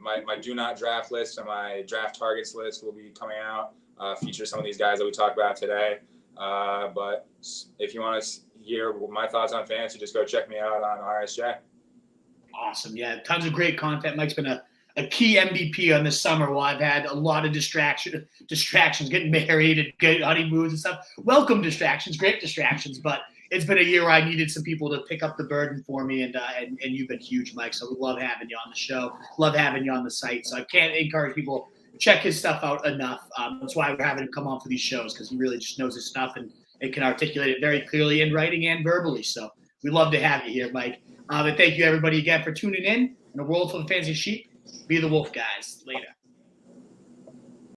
my do not draft list and my draft targets list will be coming out. Feature some of these guys that we talked about today. But if you want to hear my thoughts on fantasy, just go check me out on RSJ. Awesome. Yeah, tons of great content. Mike's been a key MVP on this summer while I've had a lot of distractions, getting married and good honeymoons and stuff. Welcome distractions, great distractions, but it's been a year where I needed some people to pick up the burden for me, and you've been huge, Mike. So we love having you on the show. Love having you on the site. So I can't encourage people to check his stuff out enough. That's why we're having him come on for these shows, because he really just knows his stuff and can articulate it very clearly in writing and verbally. So we love to have you here, Mike. And thank you, everybody, again for tuning in. In a world full of fantasy sheep, be the wolf, guys. Later.